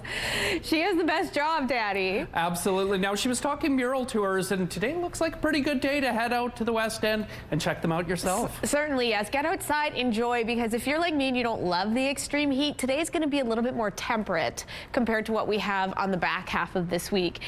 [SPEAKER 2] She has the best job, Daddy.
[SPEAKER 1] Absolutely. Now, she was talking mural tours, and today looks like a pretty good day to head out to the West End and check them out yourself.
[SPEAKER 2] Certainly, yes. Get outside, enjoy, because if you're like me and you don't love the extreme heat, today is going to be a little bit more temperate compared to what we have on the back half of this week.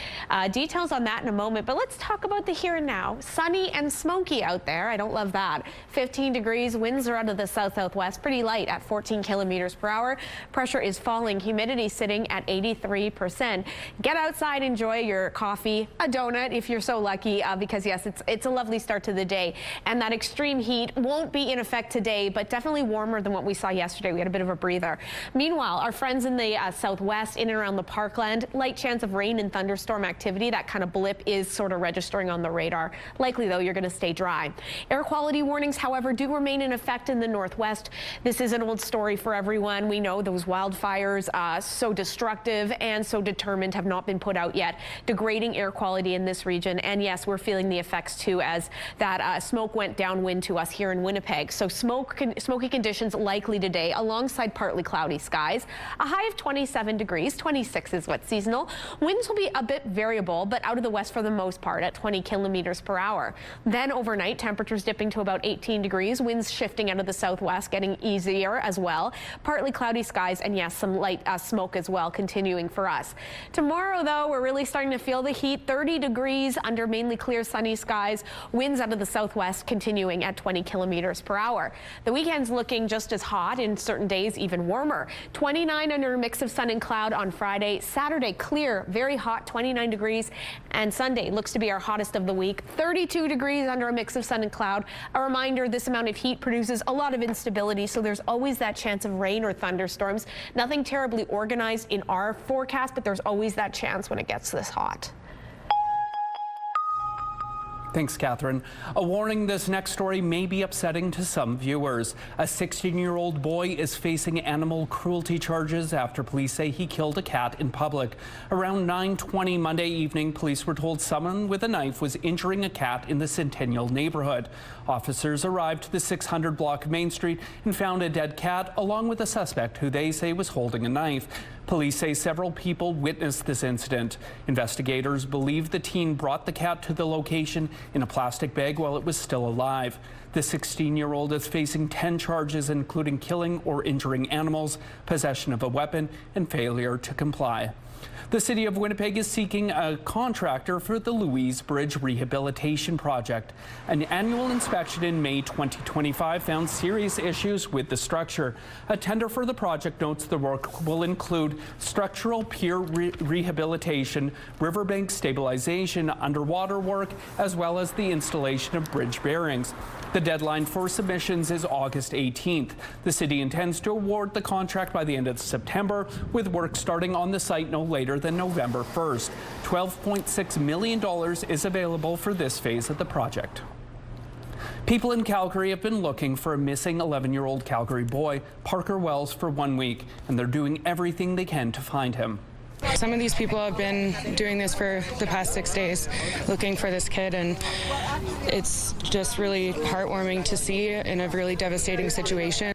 [SPEAKER 2] Details on that in a moment, but let's talk about the here and now. Sunny and smoky out there. I don't love that. 15 degrees. Winds are out of the south-southwest, pretty light at 14 kilometers per hour. Pressure is falling. Humidity sitting at 83%. Get outside, enjoy your coffee, a donut if you're so lucky, because yes, it's a lovely start to the day. And that extreme heat won't be in effect today, but definitely warmer than what we saw yesterday. We had a bit of a breather. Meanwhile, our friends in the southwest, in and around the Parkland, light chance of rain and thunderstorm activity. That kind of blip is sort of registering on the radar. Likely, though, you're going to stay dry. Air quality warnings, however, do remain in effect in the northwest. This is an old story for everyone. We know those wildfires, so destructive and so determined, have not been put out yet, degrading air quality in this region. And yes, we're feeling the effects too, as that smoke went downwind to us here in Winnipeg. So smoky conditions likely today, alongside partly cloudy skies. A high of 27 degrees, 26 is what's seasonal. Winds will be a bit variable, but out of the west for the most part at 20 kilometers per hour. Then overnight, temperatures dipping to about 18 degrees, winds shifting out of the southwest, getting easier as well. Partly cloudy skies, and yes, some light smoke as well continuing for us. Tomorrow, though, we're really starting to feel the heat. 30 degrees under mainly clear sunny skies. Winds out of the southwest continuing at 20 kilometers per hour. The weekend's looking just as hot, in certain days even warmer. 29 under a mix of sun and cloud on Friday. Saturday, clear, very hot, 29 degrees. And Sunday looks to be our hottest of the week. 32 degrees under a mix of sun and cloud. A reminder, this amount of heat produces a lot of instability, so there's always that chance of rain or thunderstorms. Nothing terribly organized in our forecast, but there's always that chance when it gets this hot.
[SPEAKER 1] Thanks, Catherine. A warning, this next story may be upsetting to some viewers. A 16-year-old boy is facing animal cruelty charges after police say he killed a cat in public. Around 9:20 Monday evening, police were told someone with a knife was injuring a cat in the Centennial neighborhood. Officers arrived to the 600 block of Main Street and found a dead cat along with a suspect who they say was holding a knife. Police say several people witnessed this incident. Investigators believe the teen brought the cat to the location in a plastic bag while it was still alive. The 16-year-old is facing 10 charges, including killing or injuring animals, possession of a weapon, and failure to comply. The City of Winnipeg is seeking a contractor for the Louise Bridge Rehabilitation Project. An annual inspection in May 2025 found serious issues with the structure. A tender for the project notes the work will include structural pier rehabilitation, riverbank stabilization, underwater work, as well as the installation of bridge bearings. The deadline for submissions is August 18th. The city intends to award the contract by the end of September, with work starting on the site no later than November 1st. $12.6 million is available for this phase of the project. People in Calgary have been looking for a missing 11-year-old Calgary boy, Parker Wells, for 1 week, and they're doing everything they can to find him.
[SPEAKER 6] Some of these people have been doing this for the past 6 days, looking for this kid, and it's just really heartwarming to see in a really devastating situation.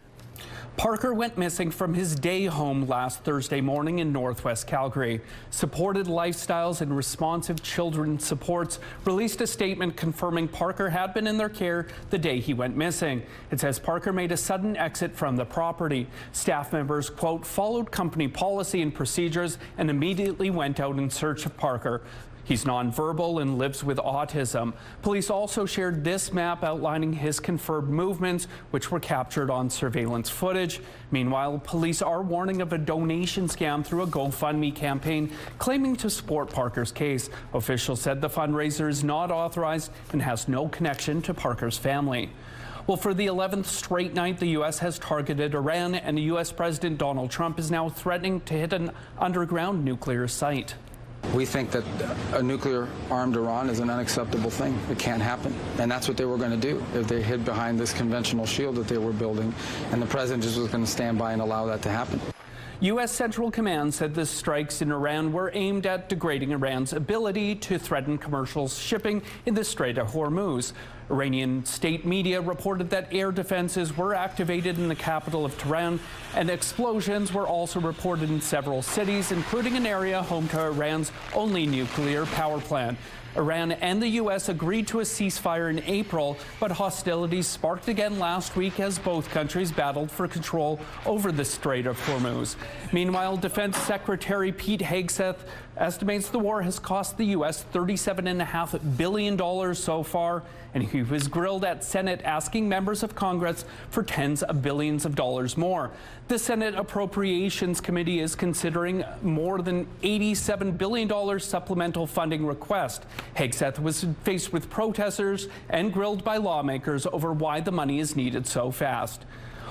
[SPEAKER 1] Parker went missing from his day home last Thursday morning in Northwest Calgary. Supported Lifestyles and Responsive Children's Supports released a statement confirming Parker had been in their care the day he went missing. It says Parker made a sudden exit from the property. Staff members, quote, followed company policy and procedures and immediately went out in search of Parker. He's nonverbal and lives with autism. Police also shared this map outlining his confirmed movements, which were captured on surveillance footage. Meanwhile, police are warning of a donation scam through a GoFundMe campaign claiming to support Parker's case. Officials said the fundraiser is not authorized and has no connection to Parker's family. Well, for the 11th straight night, the U.S. has targeted Iran, and U.S. President Donald Trump is now threatening to hit an underground nuclear site.
[SPEAKER 7] We think that a nuclear-armed Iran is an unacceptable thing. It can't happen. And that's what they were going to do if they hid behind this conventional shield that they were building. And the president just was going to stand by and allow that to happen.
[SPEAKER 1] U.S. Central Command said the strikes in Iran were aimed at degrading Iran's ability to threaten commercial shipping in the Strait of Hormuz. Iranian state media reported that air defenses were activated in the capital of Tehran, and explosions were also reported in several cities, including an area home to Iran's only nuclear power plant. Iran and the U.S. agreed to a ceasefire in April, but hostilities sparked again last week as both countries battled for control over the Strait of Hormuz. Meanwhile, Defense Secretary Pete Hegseth estimates the war has cost the U.S. $37.5 billion so far, and he was grilled at Senate asking members of Congress for tens of billions of dollars more. The Senate Appropriations Committee is considering more than $87 billion supplemental funding request. Hegseth was faced with protesters and grilled by lawmakers over why the money is needed so fast.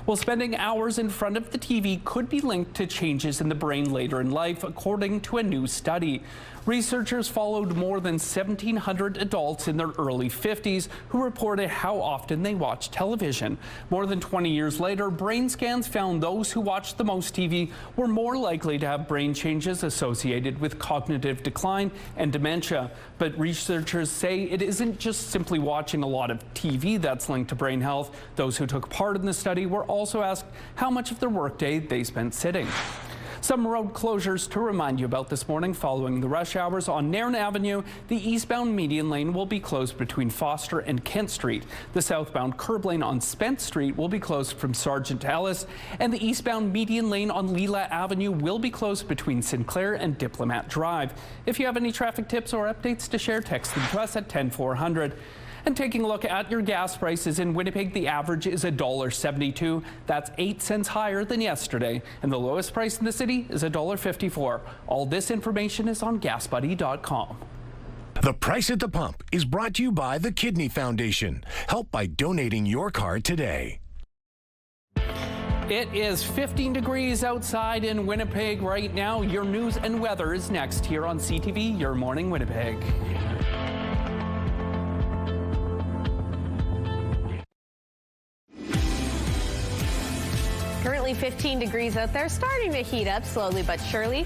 [SPEAKER 1] Well, spending hours in front of the TV could be linked to changes in the brain later in life, according to a new study. Researchers followed more than 1,700 adults in their early 50s who reported how often they watch television. More than 20 years later, brain scans found those who watched the most TV were more likely to have brain changes associated with cognitive decline and dementia. But researchers say it isn't just simply watching a lot of TV that's linked to brain health. Those who took part in the study were also asked how much of their workday they spent sitting. Some road closures to remind you about this morning. Following the rush hours on Nairn Avenue, the eastbound median lane will be closed between Foster and Kent Street. The southbound curb lane on Spence Street will be closed from Sargent to Ellis, and the eastbound median lane on Leela Avenue will be closed between Sinclair and Diplomat Drive. If you have any traffic tips or updates to share, text them to us at 10400. And taking a look at your gas prices in Winnipeg, the average is $1.72. That's 8 cents higher than yesterday. And the lowest price in the city is $1.54. All this information is on GasBuddy.com.
[SPEAKER 9] The Price at the Pump is brought to you by the Kidney Foundation. Help by donating your card today.
[SPEAKER 1] It is 15 degrees outside in Winnipeg right now. Your news and weather is next here on CTV Your Morning Winnipeg.
[SPEAKER 2] Currently 15 degrees out there, starting to heat up slowly but surely.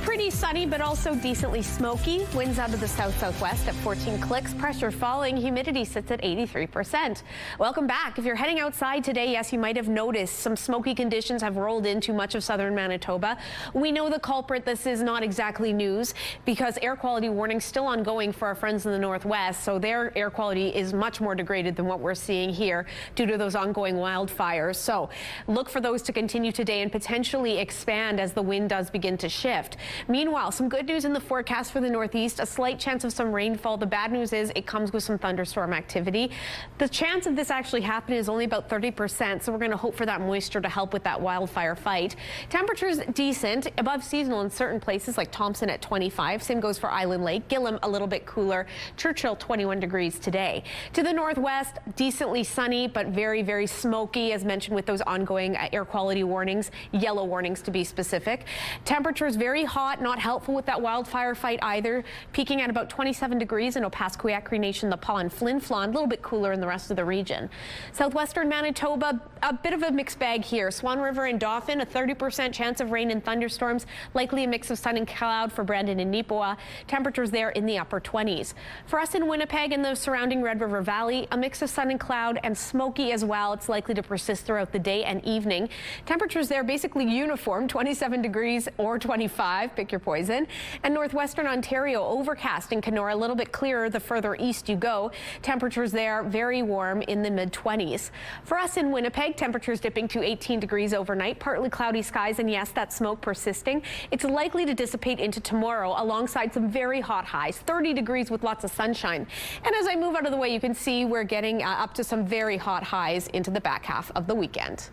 [SPEAKER 2] Pretty sunny, but also decently smoky. Winds out of the south-southwest at 14 clicks. Pressure falling. Humidity sits at 83%. Welcome back. If you're heading outside today, yes, you might have noticed some smoky conditions have rolled into much of southern Manitoba. We know the culprit. This is not exactly news because air quality warnings still ongoing for our friends in the northwest. So their air quality is much more degraded than what we're seeing here due to those ongoing wildfires. So look for those to continue today and potentially expand as the wind does begin to shift. Meanwhile, some good news in the forecast for the northeast, a slight chance of some rainfall. The bad news is it comes with some thunderstorm activity. The chance of this actually happening is only about 30%, so we're going to hope for that moisture to help with that wildfire fight. Temperatures decent, above seasonal in certain places like Thompson at 25. Same goes for Island Lake. Gillam a little bit cooler. Churchill 21 degrees today. To the northwest, decently sunny, but very, very smoky, as mentioned with those ongoing air quality warnings, yellow warnings to be specific. Temperatures very hot, not helpful with that wildfire fight either, peaking at about 27 degrees in Opaskwayak, Cree Nation, the Paw, and Flin Flon, a little bit cooler in the rest of the region. Southwestern Manitoba, a bit of a mixed bag here. Swan River and Dauphin, a 30% chance of rain and thunderstorms, likely a mix of sun and cloud for Brandon and Nipoa. Temperatures there in the upper 20s. For us in Winnipeg and the surrounding Red River Valley, a mix of sun and cloud and smoky as well. It's likely to persist throughout the day and evening. Temperatures there basically uniform, 27 degrees or 25. Pick your poison. And northwestern Ontario, overcast in Kenora, a little bit clearer the further east you go. Temperatures there very warm in the mid-20s. For us in Winnipeg, temperatures dipping to 18 degrees overnight, partly cloudy skies, and yes, that smoke persisting. It's likely to dissipate into tomorrow alongside some very hot highs, 30 degrees with lots of sunshine. And as I move out of the way, you can see we're getting up to some very hot highs into the back half of the weekend.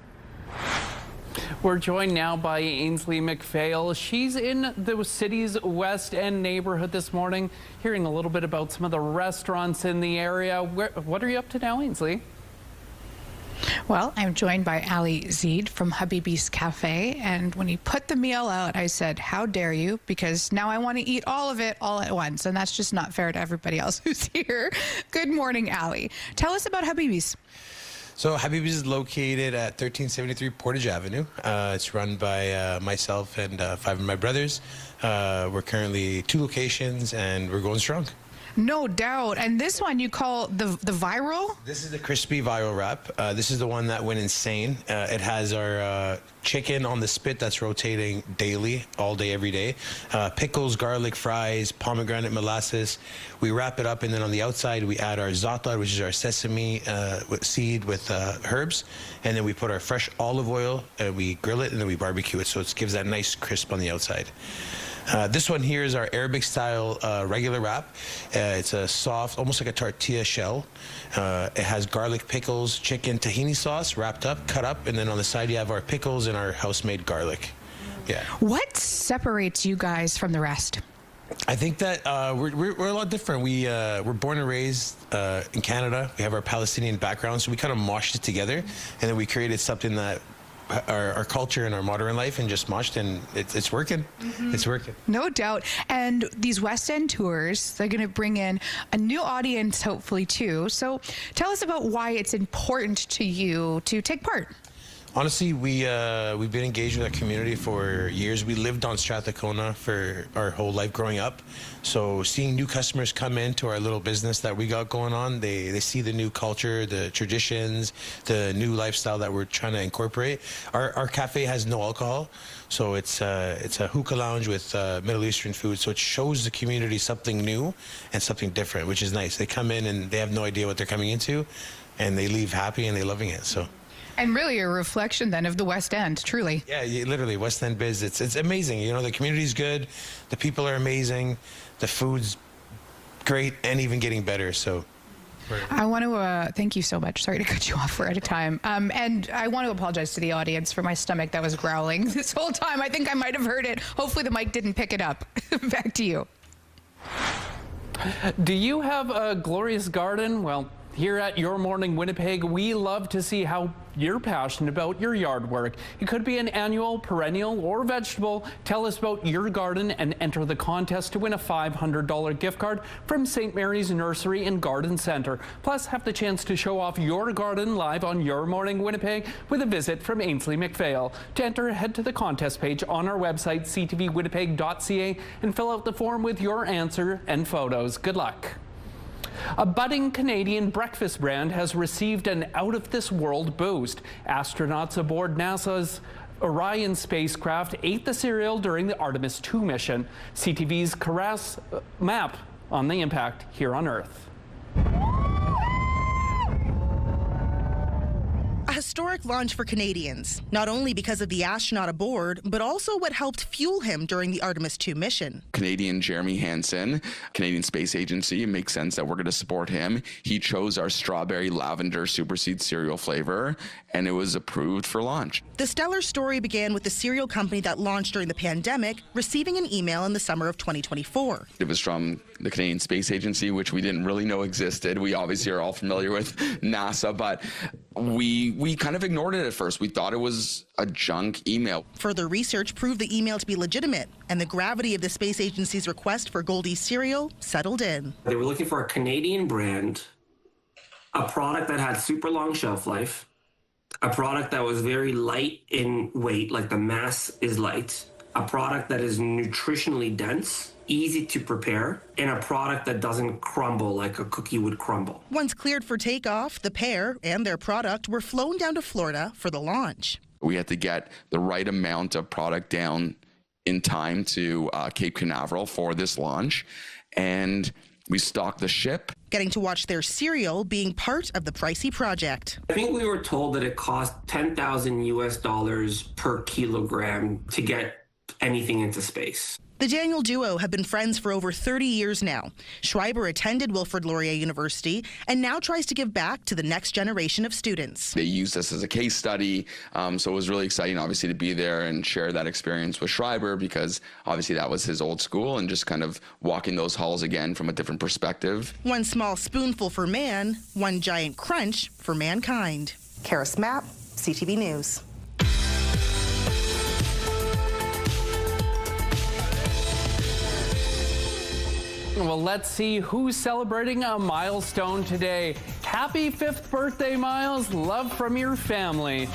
[SPEAKER 1] We're joined now by Ainsley McPhail. She's in the city's West End neighborhood this morning, hearing a little bit about some of the restaurants in the area. What are you up to now, Ainsley?
[SPEAKER 8] Well, I'm joined by Ali Zeid from Habibi's Cafe, and when he put the meal out, I said, how dare you, because now I want to eat all of it all at once, and that's just not fair to everybody else who's here. Good morning, Ali. Tell us about Habibi's.
[SPEAKER 10] So Habibi's is located at 1373 Portage Avenue. It's run by myself and 5 of my brothers. We're currently 2 locations and we're going strong.
[SPEAKER 8] No doubt. And this one you call the viral?
[SPEAKER 10] This is the crispy viral wrap. This is the one that went insane. It has our chicken on the spit that's rotating daily, all day, every day. Pickles, garlic, fries, pomegranate molasses. We wrap it up, and then on the outside we add our za'atar, which is our sesame seed with herbs. And then we put our fresh olive oil, we grill it, and then we barbecue it, so it gives that nice crisp on the outside. This one here is our Arabic style regular wrap. It's a soft, almost like a tortilla shell. It has garlic, pickles, chicken, tahini sauce wrapped up, cut up, and then on the side you have our pickles and our house-made garlic. Yeah.
[SPEAKER 8] What separates you guys from the rest?
[SPEAKER 10] I think that we're a lot different. We're born and raised in Canada. We have our Palestinian background, so we kind of moshed it together, and then we created something that our culture and our modern life and just moshed, and it's working. Mm-hmm. It's working.
[SPEAKER 8] No doubt. And these West End tours, they're going to bring in a new audience, hopefully, too. So tell us about why it's important to you to take part.
[SPEAKER 10] Honestly, we've been engaged with our community for years. We lived on Strathcona for our whole life growing up. So seeing new customers come into our little business that we got going on, they see the new culture, the traditions, the new lifestyle that we're trying to incorporate. Our cafe has no alcohol, so it's a hookah lounge with Middle Eastern food. So it shows the community something new and something different, which is nice. They come in and they have no idea what they're coming into, and they leave happy and they're loving it. So.
[SPEAKER 8] And really a reflection then of the West End, truly.
[SPEAKER 10] Yeah, literally, West End biz, it's amazing. You know, the community's good, the people are amazing, the food's great, and even getting better, so.
[SPEAKER 8] I want to thank you so much. Sorry to cut you off. We're out of time. And I want to apologize to the audience for my stomach that was growling this whole time. I think I might have heard it. Hopefully the mic didn't pick it up. Back to you.
[SPEAKER 1] Do you have a glorious garden? Well, here at Your Morning Winnipeg, we love to see how you're passionate about your yard work. It could be an annual, perennial, or vegetable. Tell us about your garden and enter the contest to win a $500 gift card from St. Mary's Nursery and Garden Center. Plus, have the chance to show off your garden live on Your Morning Winnipeg with a visit from Ainsley McPhail. To enter, head to the contest page on our website, ctvwinnipeg.ca, and fill out the form with your answer and photos. Good luck. A budding Canadian breakfast brand has received an out-of-this-world boost. Astronauts aboard NASA's Orion spacecraft ate the cereal during the Artemis II mission. CTV's Karas map on the impact here on Earth.
[SPEAKER 11] A historic launch for Canadians, not only because of the astronaut aboard, but also what helped fuel him during the Artemis II mission.
[SPEAKER 14] Canadian Jeremy Hansen, Canadian Space Agency, it makes sense that we're going to support him. He chose our strawberry lavender superseed cereal flavor, and it was approved for launch.
[SPEAKER 11] The stellar story began with the cereal company that launched during the pandemic, receiving an email in the summer of 2024.
[SPEAKER 14] It was from the Canadian Space Agency, which we didn't really know existed. We obviously are all familiar with NASA, but we kind of ignored it at first. We thought it was a junk email.
[SPEAKER 11] Further research proved the email to be legitimate, and the gravity of the space agency's request for Goldie's cereal settled in.
[SPEAKER 24] They were looking for a Canadian brand, a product that had super long shelf life, a product that was very light in weight, like the mass is light, a product that is nutritionally dense, easy to prepare, and a product that doesn't crumble like a cookie would crumble.
[SPEAKER 11] Once cleared for takeoff, the pair and their product were flown down to Florida for the launch.
[SPEAKER 14] We had to get the right amount of product down in time to Cape Canaveral for this launch, and we stocked the ship.
[SPEAKER 11] Getting to watch their cereal being part of the pricey project.
[SPEAKER 24] I think we were told that it cost $10,000 US per kilogram to get anything into space.
[SPEAKER 11] The Daniel duo have been friends for over 30 years now. Schreiber attended Wilfrid Laurier University and now tries to give back to the next generation of students.
[SPEAKER 14] They used us as a case study, so it was really exciting, obviously, to be there and share that experience with Schreiber, because obviously that was his old school, and just kind of walking those halls again from a different perspective.
[SPEAKER 11] One small spoonful for man, one giant crunch for mankind. Karis Mapp, CTV News.
[SPEAKER 1] Well, let's see who's celebrating a milestone today. Happy 5th birthday, Miles. Love from your family.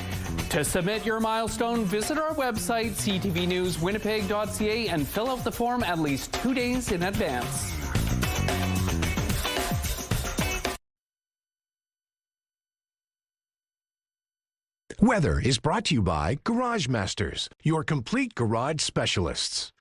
[SPEAKER 1] To submit your milestone, visit our website, ctvnewswinnipeg.ca, and fill out the form at least 2 days in advance.
[SPEAKER 9] Weather is brought to you by Garage Masters, your complete garage specialists.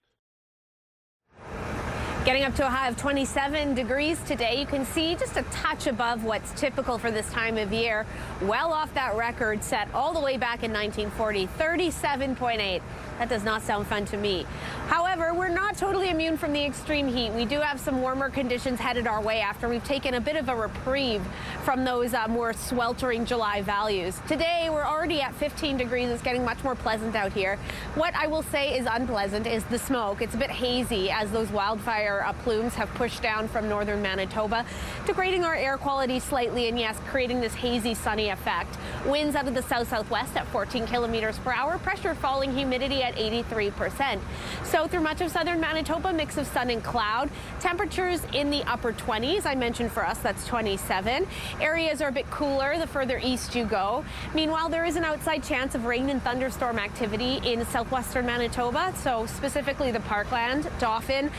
[SPEAKER 2] Getting up to a high of 27 degrees today. You can see just a touch above what's typical for this time of year. Well off that record set all the way back in 1940, 37.8. That does not sound fun to me. However, we're not totally immune from the extreme heat. We do have some warmer conditions headed our way after we've taken a bit of a reprieve from those more sweltering July values. Today, we're already at 15 degrees. It's getting much more pleasant out here. What I will say is unpleasant is the smoke. It's a bit hazy as those wildfire plumes have pushed down from northern Manitoba, degrading our air quality slightly and, yes, creating this hazy, sunny effect. Winds out of the south-southwest at 14 kilometers per hour. Pressure falling, humidity at 83%. So through much of southern Manitoba, mix of sun and cloud. Temperatures in the upper 20s. I mentioned for us that's 27. Areas are a bit cooler the further east you go. Meanwhile, there is an outside chance of rain and thunderstorm activity in southwestern Manitoba, so specifically the Parkland, Dauphin,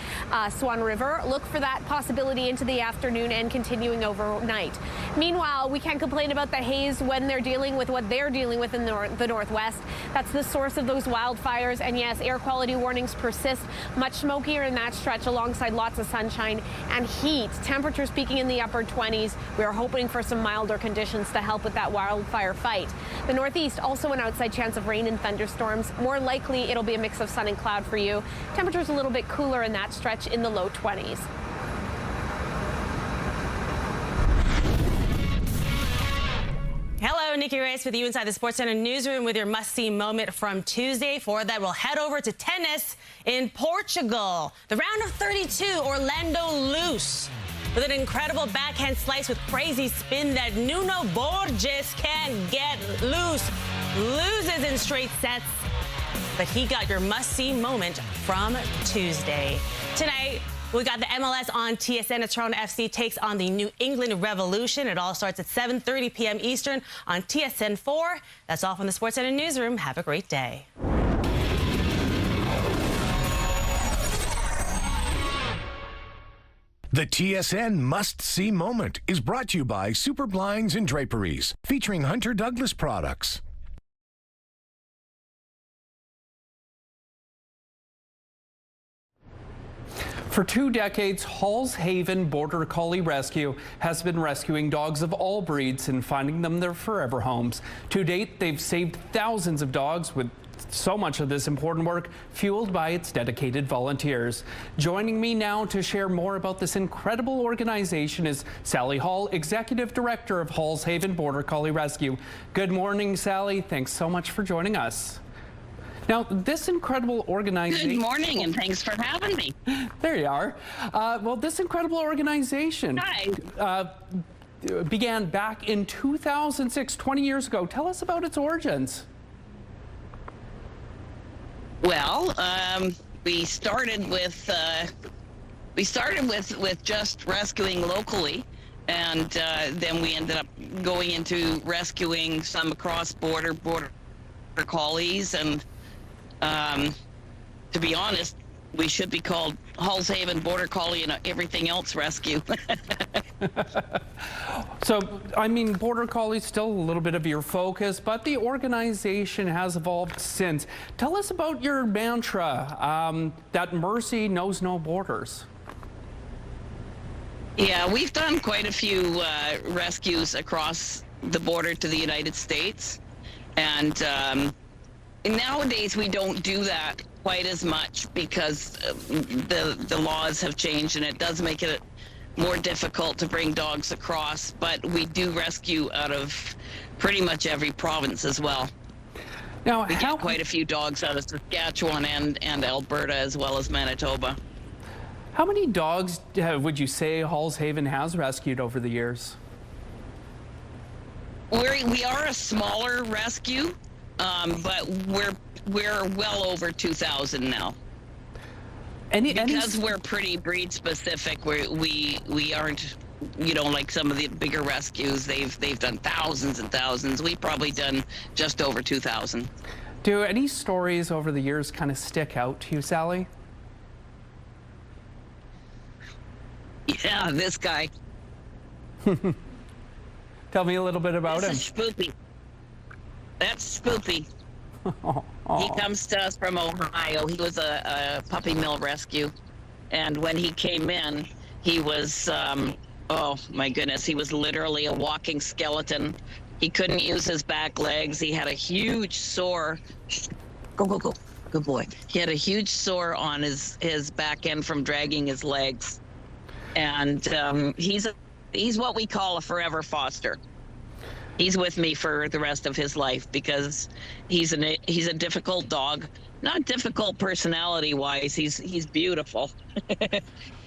[SPEAKER 2] Swan River. Look for that possibility into the afternoon and continuing overnight. Meanwhile, we can't complain about the haze when they're dealing with what they're dealing with in the northwest. That's the source of those wildfires. And yes, air quality warnings persist. Much smokier in that stretch alongside lots of sunshine and heat. Temperatures peaking in the upper 20s. We are hoping for some milder conditions to help with that wildfire fight. The northeast, also an outside chance of rain and thunderstorms. More likely, it'll be a mix of sun and cloud for you. Temperatures a little bit cooler in that stretch in the low 20s.
[SPEAKER 12] Hello, Nikki Reyes with you inside the SportsCenter newsroom with your must-see moment from Tuesday. For that, we'll head over to tennis in Portugal. The round of 32, Orlando Luz with an incredible backhand slice with crazy spin that Nuno Borges can't get loose. Loses in straight sets, but he got your must-see moment from Tuesday. Tonight, we got the MLS on TSN as Toronto FC takes on the New England Revolution. It all starts at 7:30 p.m. Eastern on TSN 4. That's all from the SportsCenter newsroom. Have a great day.
[SPEAKER 9] The TSN must-see moment is brought to you by Super Blinds and Draperies, featuring Hunter Douglas products.
[SPEAKER 1] For 2 decades, Halls Haven Border Collie Rescue has been rescuing dogs of all breeds and finding them their forever homes. To date, they've saved thousands of dogs, with so much of this important work fueled by its dedicated volunteers. Joining me now to share more about this incredible organization is Sally Hall, Executive Director of Halls Haven Border Collie Rescue. Good morning, Sally. Thanks so much for joining us. Now, this incredible organization...
[SPEAKER 13] Good morning, and thanks for having me.
[SPEAKER 1] There you are. Well, this incredible organization began back in 2006, 20 years ago. Tell us about its origins.
[SPEAKER 13] Well, we started with just rescuing locally, and then we ended up going into rescuing some across border collies, and to be honest, we should be called Halls Haven Border Collie and everything else rescue.
[SPEAKER 1] So, I mean, Border Collie is still a little bit of your focus, but the organization has evolved since. Tell us about your mantra, that mercy knows no borders.
[SPEAKER 13] Yeah, we've done quite a few rescues across the border to the United States, and nowadays we don't do that quite as much because the laws have changed, and it does make it more difficult to bring dogs across, but we do rescue out of pretty much every province as well.
[SPEAKER 1] Now,
[SPEAKER 13] we get quite a few dogs out of Saskatchewan and Alberta as well as Manitoba.
[SPEAKER 1] How many dogs would you say Halls Haven has rescued over the years?
[SPEAKER 13] We are a smaller rescue, but we're well over 2,000 now. Because we're pretty breed specific, we aren't you know, like some of the bigger rescues, they've done thousands and thousands. We've probably done just over 2,000.
[SPEAKER 1] Do any stories over the years kind of stick out to you, Sally?
[SPEAKER 13] Yeah, this guy.
[SPEAKER 1] Tell me a little bit about him.
[SPEAKER 13] This is Spoopy. That's Spoopy. He comes to us from Ohio. He was a puppy mill rescue. And when he came in, he was, oh my goodness, he was literally a walking skeleton. He couldn't use his back legs. He had a huge sore. Go, go, go. Good boy. He had a huge sore on his back end from dragging his legs. And he's what we call a forever foster. He's with me for the rest of his life because he's a difficult dog. Not difficult personality-wise. He's beautiful.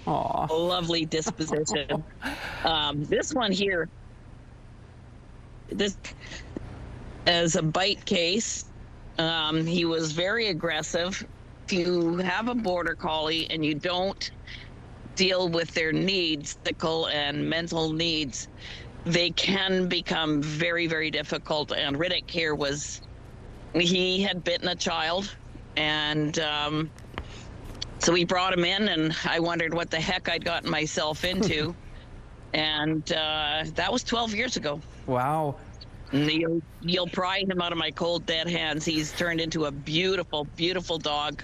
[SPEAKER 1] Aww.
[SPEAKER 13] A lovely disposition. This one here, this as a bite case. He was very aggressive. If you have a border collie and you don't deal with their needs, physical and mental needs, they can become very, very difficult. And Riddick here he had bitten a child, and so we brought him in, and I wondered what the heck I'd gotten myself into. And that was 12 years ago.
[SPEAKER 1] Wow.
[SPEAKER 13] And you'll pry him out of my cold, dead hands. He's turned into a beautiful, beautiful dog.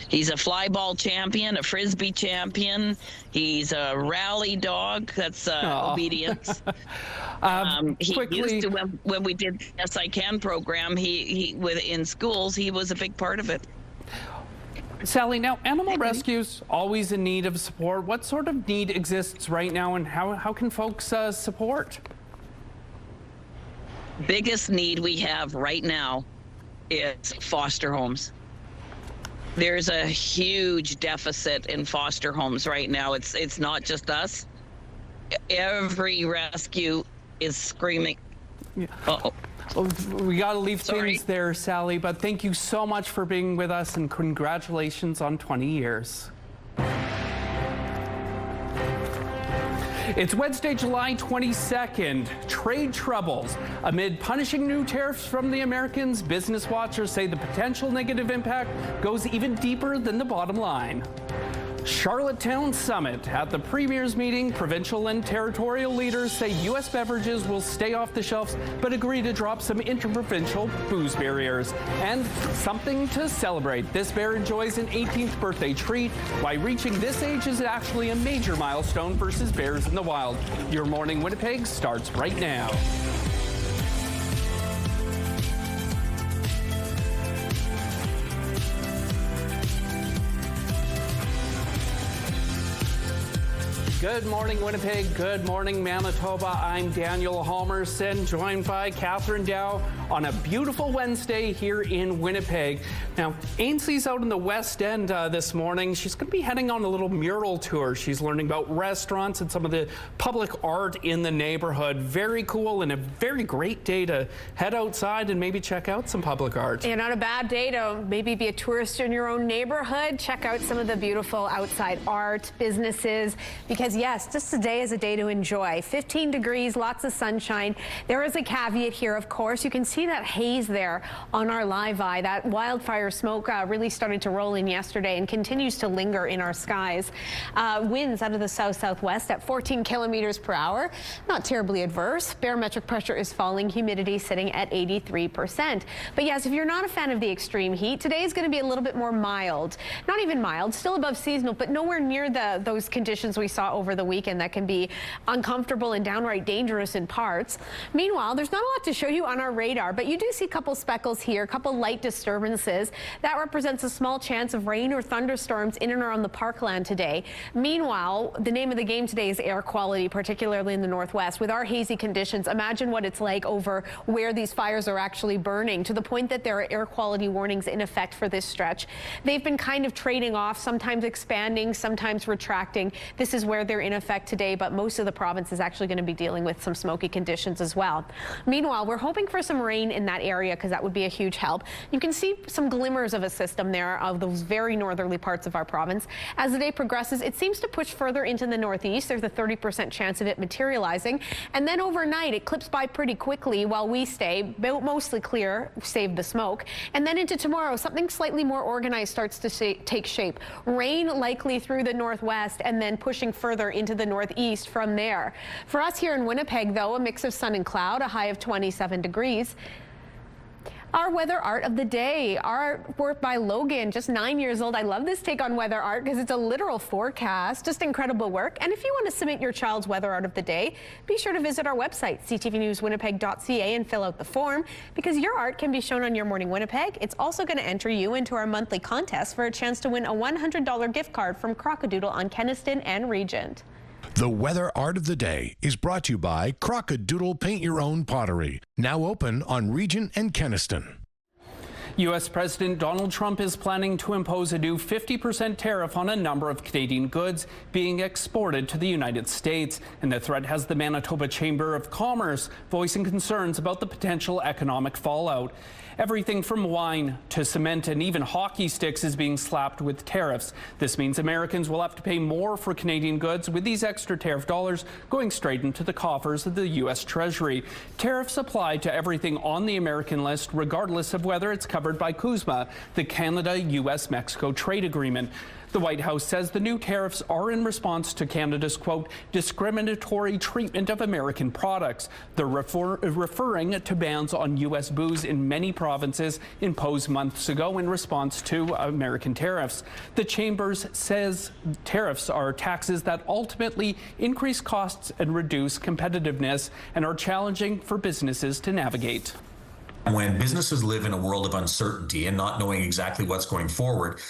[SPEAKER 13] He's a fly ball champion, a frisbee champion. He's a rally dog. That's obedience. He used to, when we did the Yes I Can program, in schools, he was a big part of it.
[SPEAKER 1] Sally, now animal rescues always in need of support. What sort of need exists right now, and how can folks support?
[SPEAKER 13] Biggest need we have right now is foster homes. There's a huge deficit in foster homes right now. It's not just us. Every rescue is screaming.
[SPEAKER 1] Yeah. We got to leave things there, Sally, but thank you so much for being with us, and congratulations on 20 years. It's Wednesday, July 22nd. Trade troubles. Amid punishing new tariffs from the Americans, business watchers say the potential negative impact goes even deeper than the bottom line. Charlottetown Summit. At the Premier's meeting, provincial and territorial leaders say U.S. beverages will stay off the shelves, but agree to drop some interprovincial booze barriers. And something to celebrate. This bear enjoys an 18th birthday treat. Why reaching this age is actually a major milestone versus bears in the wild. Your Morning Winnipeg starts right now. Good morning, Winnipeg. Good morning, Manitoba. I'm Daniel Halmerson, joined by Catherine Dow on a beautiful Wednesday here in Winnipeg. Now, Ainsley's out in the West End this morning. She's going to be heading on a little mural tour. She's learning about restaurants and some of the public art in the neighborhood. Very cool and a very great day to head outside and maybe check out some public art.
[SPEAKER 2] Yeah, not a bad day to maybe be a tourist in your own neighborhood. Check out some of the beautiful outside art, businesses, because yes, just today is a day to enjoy. 15 degrees, lots of sunshine. There is a caveat here, of course. You can see that haze there on our live eye. That wildfire smoke really started to roll in yesterday and continues to linger in our skies. Winds out of the south-southwest at 14 kilometers per hour. Not terribly adverse. Barometric pressure is falling. Humidity sitting at 83%. But yes, if you're not a fan of the extreme heat, today is going to be a little bit more mild. Not even mild, still above seasonal, but nowhere near those conditions we saw over the weekend that can be uncomfortable and downright dangerous in parts. Meanwhile, there's not a lot to show you on our radar, but you do see a couple speckles here, a couple light disturbances. That represents a small chance of rain or thunderstorms in and around the parkland today. Meanwhile, the name of the game today is air quality, particularly in the northwest. With our hazy conditions, imagine what it's like over where these fires are actually burning, to the point that there are air quality warnings in effect for this stretch. They've been kind of trading off, sometimes expanding, sometimes retracting. This is where they're they're in effect today, but most of the province is actually going to be dealing with some smoky conditions as well. Meanwhile, we're hoping for some rain in that area because that would be a huge help. You can see some glimmers of a system there of those very northerly parts of our province. As the day progresses, it seems to push further into the northeast. There's a 30% chance of it materializing. And then overnight, it clips by pretty quickly while we stay mostly clear, save the smoke. And then into tomorrow, something slightly more organized starts to take shape. Rain likely through the northwest and then pushing further into the northeast from there. For us here in Winnipeg, though, a mix of sun and cloud, a high of 27 degrees. Our weather art of the day, artwork by Logan, just 9 years old. I love this take on weather art because it's a literal forecast, just incredible work. And if you want to submit your child's weather art of the day, be sure to visit our website, ctvnewswinnipeg.ca, and fill out the form because your art can be shown on Your Morning Winnipeg. It's also going to enter you into our monthly contest for a chance to win a $100 gift card from Crockadoodle on Kenaston and Regent.
[SPEAKER 9] The weather art of the day is brought to you by Crockadoodle Paint Your Own Pottery, now open on Regent and Kenaston.
[SPEAKER 1] U.S. President Donald Trump is planning to impose a new 50% tariff on a number of Canadian goods being exported to the United States. And the threat has the Manitoba Chamber of Commerce voicing concerns about the potential economic fallout. Everything from wine to cement and even hockey sticks is being slapped with tariffs. This means Americans will have to pay more for Canadian goods, with these extra tariff dollars going straight into the coffers of the U.S. Treasury. Tariffs apply to everything on the American list, regardless of whether it's covered by CUSMA, the Canada-U.S.-Mexico trade agreement. The White House says the new tariffs are in response to Canada's, quote, discriminatory treatment of American products. They're referring to bans on U.S. booze in many provinces imposed months ago in response to American tariffs. The Chambers says tariffs are taxes that ultimately increase costs and reduce competitiveness and are challenging for businesses to navigate.
[SPEAKER 15] When businesses live in a world of uncertainty and not knowing exactly what's going forward,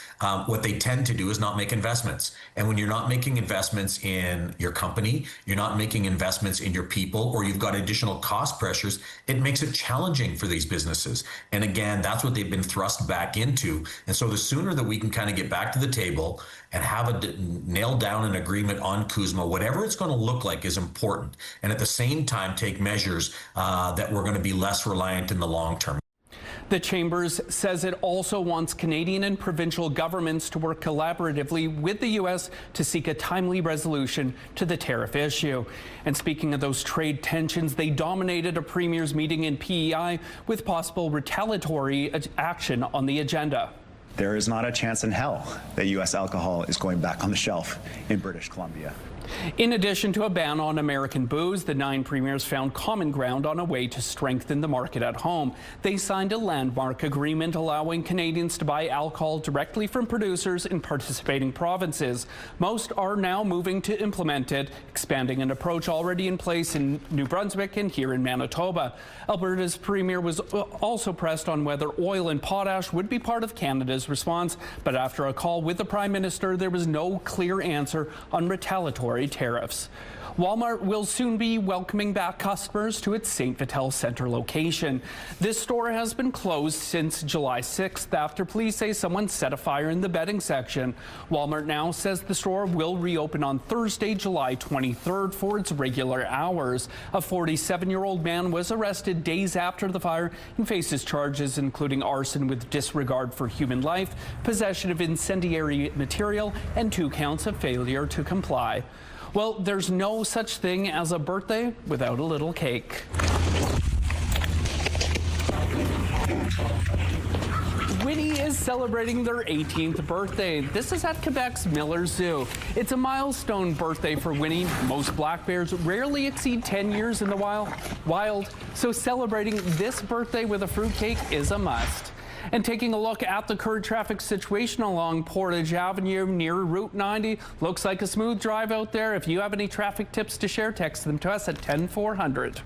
[SPEAKER 15] what they tend to do is not make investments. And when you're not making investments in your company, you're not making investments in your people, or you've got additional cost pressures, it makes it challenging for these businesses. And again, that's what they've been thrust back into. And so the sooner that we can kind of get back to the table and have nail down an agreement on CUSMA, whatever it's going to look like is important. And at the same time, take measures that we're going to be less reliant in the long term.
[SPEAKER 1] The Chambers says it also wants Canadian and provincial governments to work collaboratively with the U.S. to seek a timely resolution to the tariff issue. And speaking of those trade tensions, they dominated a premier's meeting in PEI with possible retaliatory action on the agenda.
[SPEAKER 16] There is not a chance in hell that U.S. alcohol is going back on the shelf in British Columbia.
[SPEAKER 1] In addition to a ban on American booze, the 9 premiers found common ground on a way to strengthen the market at home. They signed a landmark agreement allowing Canadians to buy alcohol directly from producers in participating provinces. Most are now moving to implement it, expanding an approach already in place in New Brunswick and here in Manitoba. Alberta's premier was also pressed on whether oil and potash would be part of Canada's response, but after a call with the Prime Minister, there was no clear answer on retaliatory tariffs. Walmart will soon be welcoming back customers to its St. Vital Centre location. This store has been closed since July 6th after police say someone set a fire in the bedding section. Walmart now says the store will reopen on Thursday, July 23rd for its regular hours. A 47-year-old man was arrested days after the fire and faces charges including arson with disregard for human life, possession of incendiary material, and 2 counts of failure to comply. Well, there's no such thing as a birthday without a little cake. Winnie is celebrating their 18th birthday. This is at Quebec's Miller Zoo. It's a milestone birthday for Winnie. Most black bears rarely exceed 10 years in the wild, so celebrating this birthday with a fruitcake is a must. And taking a look at the current traffic situation along Portage Avenue near Route 90. Looks like a smooth drive out there. If you have any traffic tips to share, text them to us at 10400.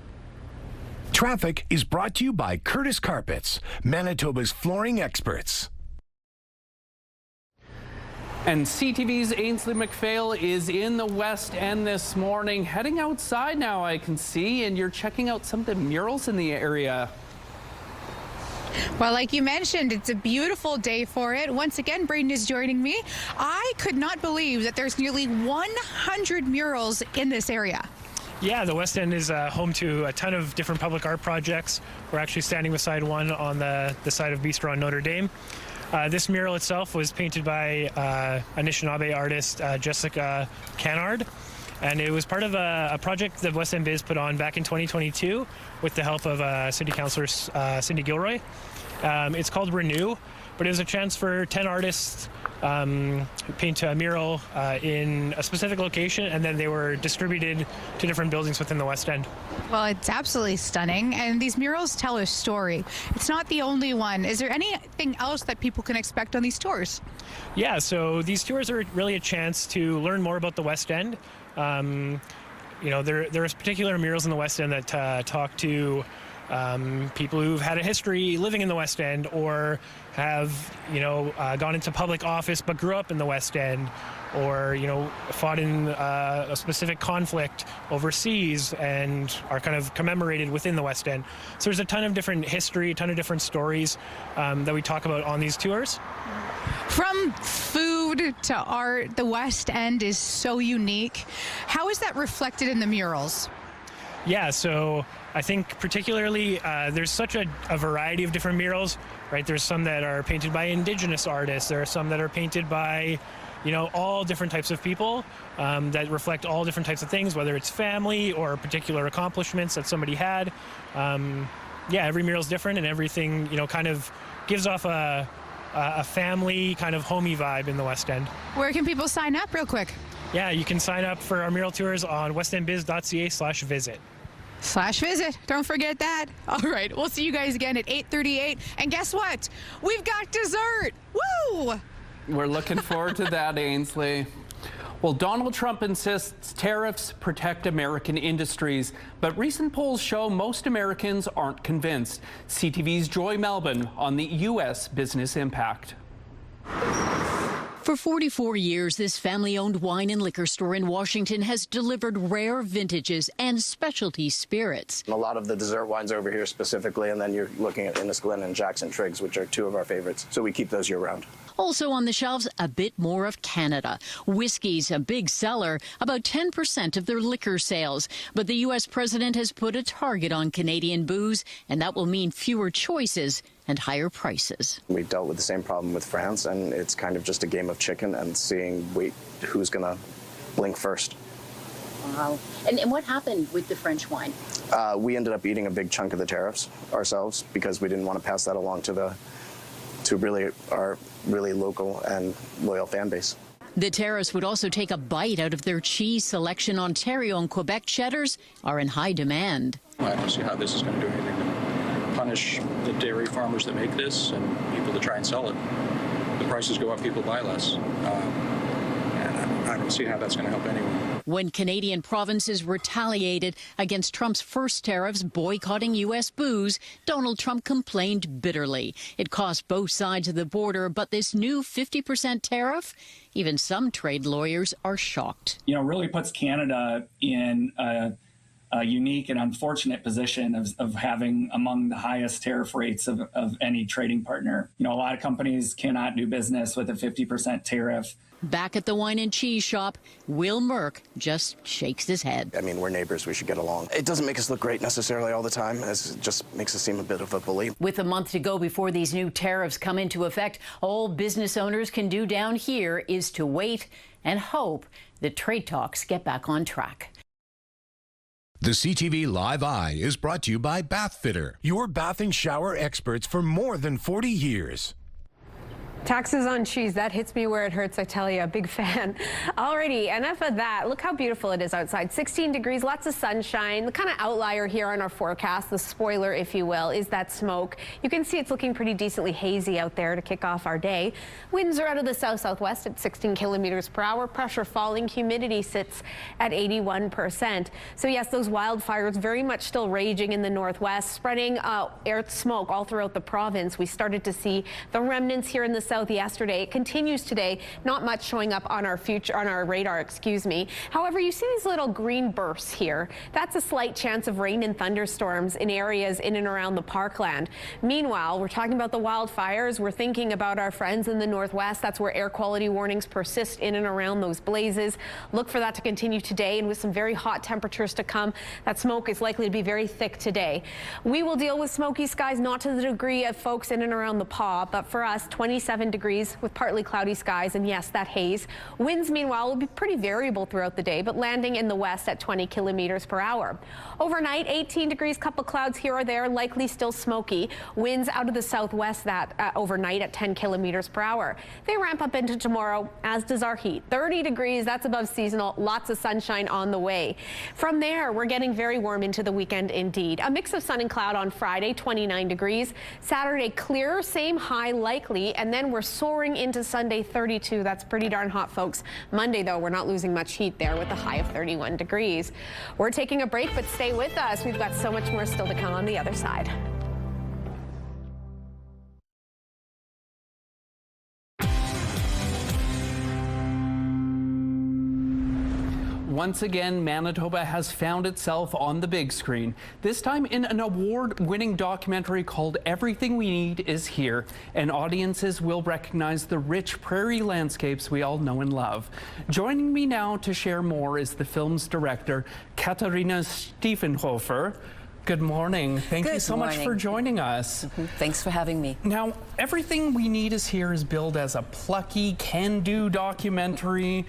[SPEAKER 9] Traffic is brought to you by Curtis Carpets, Manitoba's flooring experts.
[SPEAKER 1] And CTV's Ainsley McPhail is in the West End this morning. Heading outside now, I can see, and you're checking out some of the murals in the area.
[SPEAKER 8] Well, like you mentioned, it's a beautiful day for it. Once again, Braden is joining me. I could not believe that there's nearly 100 murals in this area.
[SPEAKER 23] Yeah, the West End is home to a ton of different public art projects. We're actually standing beside one on the side of Bistro on Notre Dame. This mural itself was painted by Anishinaabe artist Jessica Canard, and it was part of a project that West End Biz put on back in 2022 with the help of City Councillor Cindy Gilroy. It's called Renew, but it was a chance for 10 artists paint a mural in a specific location, and then they were distributed to different buildings within the West End.
[SPEAKER 8] Well, it's absolutely stunning, and these murals tell a story. It's not the only one. Is there anything else that people can expect on these tours?
[SPEAKER 23] Yeah, so these tours are really a chance to learn more about the West End. You know, there's particular murals in the West End that talk to people who've had a history living in the West End, or have, you know, gone into public office but grew up in the West End, or, you know, fought in a specific conflict overseas and are kind of commemorated within the West End. So there's a ton of different history, a ton of different stories that we talk about on these tours.
[SPEAKER 8] From food to art, the West End is so unique. How is that reflected in the murals?
[SPEAKER 23] Yeah, so I think particularly there's such a variety of different murals, right? There's some that are painted by Indigenous artists. There are some that are painted by, you know, all different types of people that reflect all different types of things, whether it's family or particular accomplishments that somebody had. Yeah, every mural is different, and everything, you know, kind of gives off a family kind of homey vibe in the West End.
[SPEAKER 8] Where can people sign up real quick?
[SPEAKER 23] Yeah, you can sign up for our mural tours on westendbiz.ca/visit.
[SPEAKER 8] /visit. Don't forget that. All right, we'll see you guys again at 8:38. And guess what? We've got dessert. Woo!
[SPEAKER 1] We're looking forward to that, Ainsley. Well, Donald Trump insists tariffs protect American industries, but recent polls show most Americans aren't convinced. CTV's Joy Melvin on the U.S. business impact.
[SPEAKER 5] For 44 years, this family-owned wine and liquor store in Washington has delivered rare vintages and specialty spirits.
[SPEAKER 17] A lot of the dessert wines over here specifically, and then you're looking at Inniskillin and Jackson Triggs, which are two of our favorites. So we keep those year-round.
[SPEAKER 5] Also on the shelves, a bit more of Canada. Whiskey's a big seller, about 10% of their liquor sales. But the U.S. president has put a target on Canadian booze, and that will mean fewer choices and higher prices.
[SPEAKER 17] We've dealt with the same problem with France, and it's kind of just a game of chicken and seeing who's going to blink first.
[SPEAKER 5] Wow. And what happened with the French wine?
[SPEAKER 17] We ended up eating a big chunk of the tariffs ourselves because we didn't want to pass that along to really our really local and loyal fan base.
[SPEAKER 5] The tariffs would also take a bite out of their cheese selection. Ontario and Quebec cheddars are in high demand.
[SPEAKER 18] I don't see how this is going to do anything to punish the dairy farmers that make this and people that try and sell it. The prices go up, people buy less. And I don't see how that's going to help anyone.
[SPEAKER 5] When Canadian provinces retaliated against Trump's first tariffs boycotting U.S. booze, Donald Trump complained bitterly. It cost both sides of the border, but this new 50% tariff, even some trade lawyers are shocked.
[SPEAKER 19] You know, really puts Canada in a unique and unfortunate position of having among the highest tariff rates of any trading partner. You know, a lot of companies cannot do business with a 50% tariff.
[SPEAKER 5] Back at the wine and cheese shop, Will Merck just shakes his head.
[SPEAKER 17] I mean, we're neighbors. We should get along. It doesn't make us look great necessarily all the time, as it just makes us seem a bit of a bully.
[SPEAKER 5] With a month to go before these new tariffs come into effect, all business owners can do down here is to wait and hope that trade talks get back on track.
[SPEAKER 9] The CTV Live Eye is brought to you by Bath Fitter, your bath and shower experts for more than 40 years.
[SPEAKER 2] Taxes on cheese, that hits me where it hurts, I tell you, a big fan. Alrighty, enough of that. Look how beautiful it is outside. 16 degrees, lots of sunshine. The kind of outlier here on our forecast, the spoiler, if you will, is that smoke. You can see it's looking pretty decently hazy out there to kick off our day. Winds are out of the south-southwest at 16 kilometers per hour. Pressure falling, humidity sits at 81%. So yes, those wildfires very much still raging in the northwest, spreading air smoke all throughout the province. We started to see the remnants here in the south south yesterday. It continues today. Not much showing up on our radar, excuse me. However, you see these little green bursts here. That's a slight chance of rain and thunderstorms in areas in and around the parkland. Meanwhile, we're talking about the wildfires. We're thinking about our friends in the northwest. That's where air quality warnings persist in and around those blazes. Look for that to continue today, and with some very hot temperatures to come, that smoke is likely to be very thick today. We will deal with smoky skies, not to the degree of folks in and around the Paw, but for us, 27 degrees with partly cloudy skies, and yes, that haze. Winds, meanwhile, will be pretty variable throughout the day, but landing in the west at 20 kilometers per hour. Overnight, 18 degrees, couple clouds here or there, likely still smoky. Winds out of the southwest overnight at 10 kilometers per hour. They ramp up into tomorrow, as does our heat. 30 degrees, that's above seasonal, lots of sunshine on the way. From there, we're getting very warm into the weekend indeed. A mix of sun and cloud on Friday, 29 degrees. Saturday, clear, same high likely, and then we're soaring into Sunday, 32. That's pretty darn hot, folks. Monday, though, we're not losing much heat there with a high of 31 degrees. We're taking a break, but stay with us. We've got so much more still to come on the other side.
[SPEAKER 1] Once again, Manitoba has found itself on the big screen, this time in an award-winning documentary called Everything We Need Is Here, and audiences will recognize the rich prairie landscapes we all know and love. Joining me now to share more is the film's director, Katharina Stiefenhofer. Good morning. Thank you so much for joining us.
[SPEAKER 3] Thanks for having me.
[SPEAKER 1] Now, Everything We Need Is Here is billed as a plucky, can-do documentary.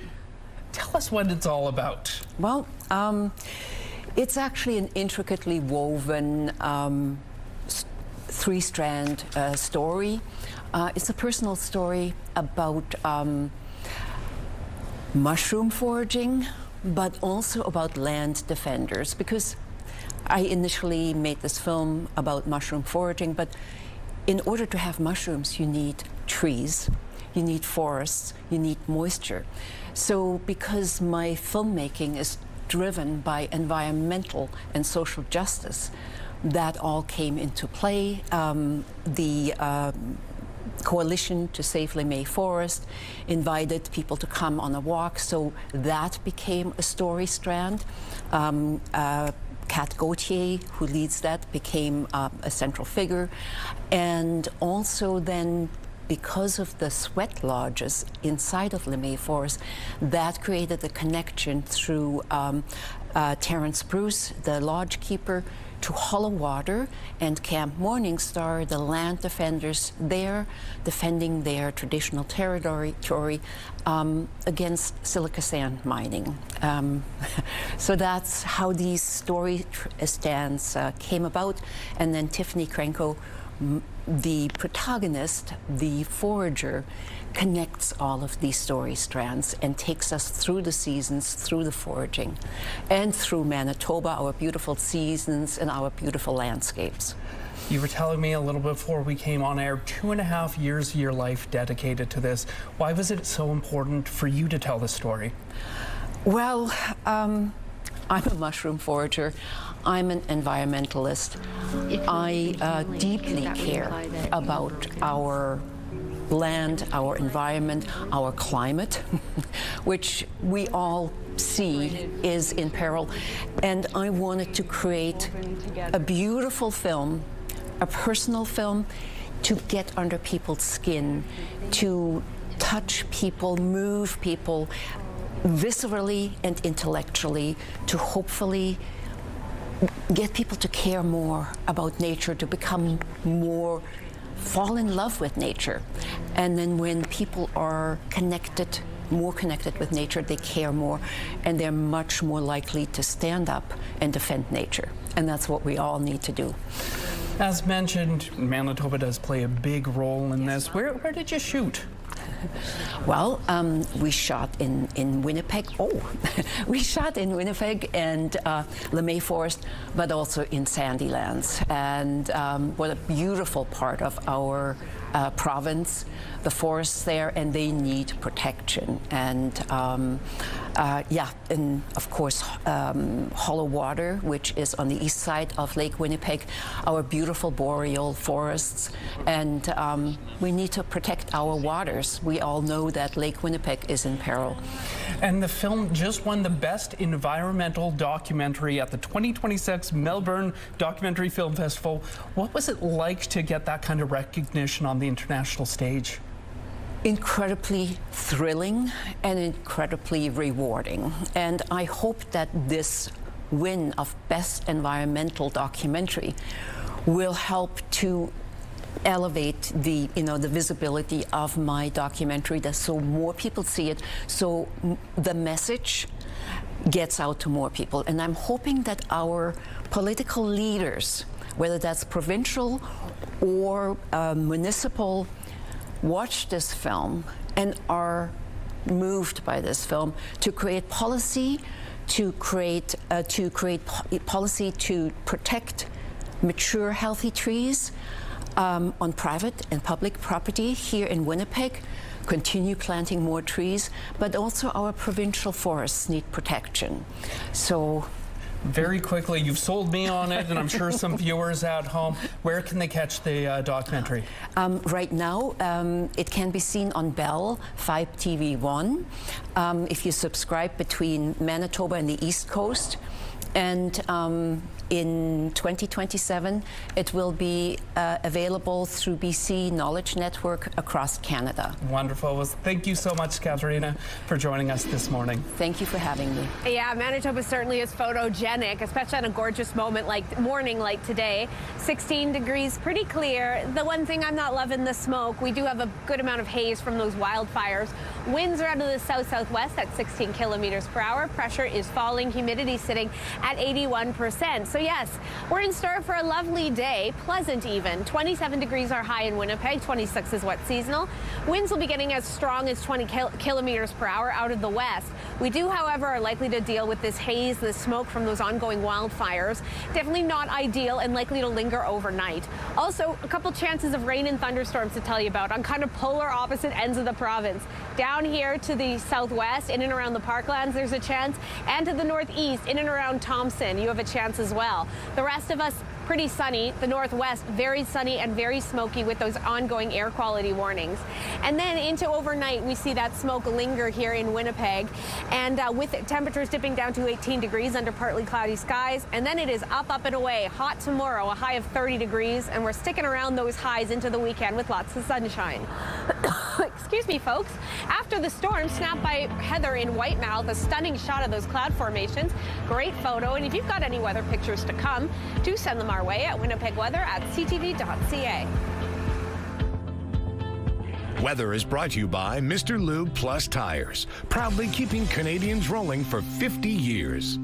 [SPEAKER 1] Tell us what it's all about.
[SPEAKER 3] Well, it's actually an intricately woven three-strand story. It's a personal story about mushroom foraging, but also about land defenders, because I initially made this film about mushroom foraging, but in order to have mushrooms, you need trees, you need forests, you need moisture. So because my filmmaking is driven by environmental and social justice, that all came into play. The Coalition to Save LeMay Forest invited people to come on a walk, so that became a story strand. Kat Gauthier, who leads that, became a central figure. And also then, because of the sweat lodges inside of LeMay Forest, that created a connection through Terrence Bruce, the lodge keeper, to Hollow Water and Camp Morningstar, the land defenders there, defending their traditional territory against silica sand mining. So that's how these story stands came about. And then Tiffany Krenko, the protagonist, the forager, connects all of these story strands and takes us through the seasons, through the foraging, and through Manitoba, our beautiful seasons and our beautiful landscapes.
[SPEAKER 1] You were telling me a little before we came on air, 2.5 years of your life dedicated to this. Why was it so important for you to tell the story?
[SPEAKER 3] Well, I'm a mushroom forager. I'm an environmentalist. I deeply care about our land, our environment, our climate, which we all see is in peril. And I wanted to create a beautiful film, a personal film, to get under people's skin, to touch people, move people, viscerally and intellectually, to hopefully get people to care more about nature, to become more, fall in love with nature. And then when people are connected, more connected with nature, they care more, and they're much more likely to stand up and defend nature. And that's what we all need to do.
[SPEAKER 1] As mentioned, Manitoba does play a big role in this. Where did you shoot?
[SPEAKER 3] Well, we shot in Winnipeg. Oh, we shot in Winnipeg and LeMay Forest, but also in Sandylands. And what a beautiful part of our province, the forests there, and they need protection. And yeah, and of course, Hollow Water, which is on the east side of Lake Winnipeg, our beautiful boreal forests. And we need to protect our waters. We all know that Lake Winnipeg is in peril.
[SPEAKER 1] And the film just won the Best Environmental Documentary at the 2026 Melbourne Documentary Film Festival. What was it like to get that kind of recognition on the international stage?
[SPEAKER 3] Incredibly thrilling and incredibly rewarding. And I hope that this win of Best Environmental Documentary will help to elevate the visibility of my documentary, so more people see it, so the message gets out to more people. And I'm hoping that our political leaders, whether that's provincial or municipal, watch this film and are moved by this film to create policy, to create policy to protect mature, healthy trees on private and public property here in Winnipeg, continue planting more trees, but also our provincial forests need protection. So
[SPEAKER 1] very quickly, you've sold me on it, and I'm sure some viewers at home. Where can they catch the documentary?
[SPEAKER 3] Right now, it can be seen on Bell 5 TV1 if you subscribe between Manitoba and the East Coast. And in 2027, it will be available through BC Knowledge Network across Canada.
[SPEAKER 1] Wonderful. Well, thank you so much, Katharina, for joining us this morning.
[SPEAKER 3] Thank you for having me.
[SPEAKER 2] Yeah, Manitoba certainly is photogenic, especially on a gorgeous morning like today. 16 degrees, pretty clear. The one thing I'm not loving, the smoke. We do have a good amount of haze from those wildfires. Winds are out of the south-southwest at 16 kilometers per hour. Pressure is falling. Humidity sitting at 81%. So yes, we're in store for a lovely day, pleasant even. 27 degrees are high in Winnipeg, 26 is what's seasonal. Winds will be getting as strong as 20 kilometers per hour out of the west. We do, however, are likely to deal with this haze, this smoke from those ongoing wildfires. Definitely not ideal and likely to linger overnight. Also, a couple chances of rain and thunderstorms to tell you about on kind of polar opposite ends of the province. Down here to the southwest, in and around the Parklands, there's a chance, and to the northeast, in and around Thompson, you have a chance as well. The rest of us, pretty sunny. The northwest, very sunny and very smoky with those ongoing air quality warnings. And then into overnight, we see that smoke linger here in Winnipeg, and with temperatures dipping down to 18 degrees under partly cloudy skies. And then it is up and away. Hot tomorrow, a high of 30 degrees, and we're sticking around those highs into the weekend with lots of sunshine. Excuse me, folks. After the storm, snapped by Heather in Whitemouth, a stunning shot of those cloud formations. Great photo. And if you've got any weather pictures to come, do send them our way at winnipegweather@ctv.ca.
[SPEAKER 9] Weather is brought to you by Mr. Lube Plus Tires, proudly keeping Canadians rolling for 50 years.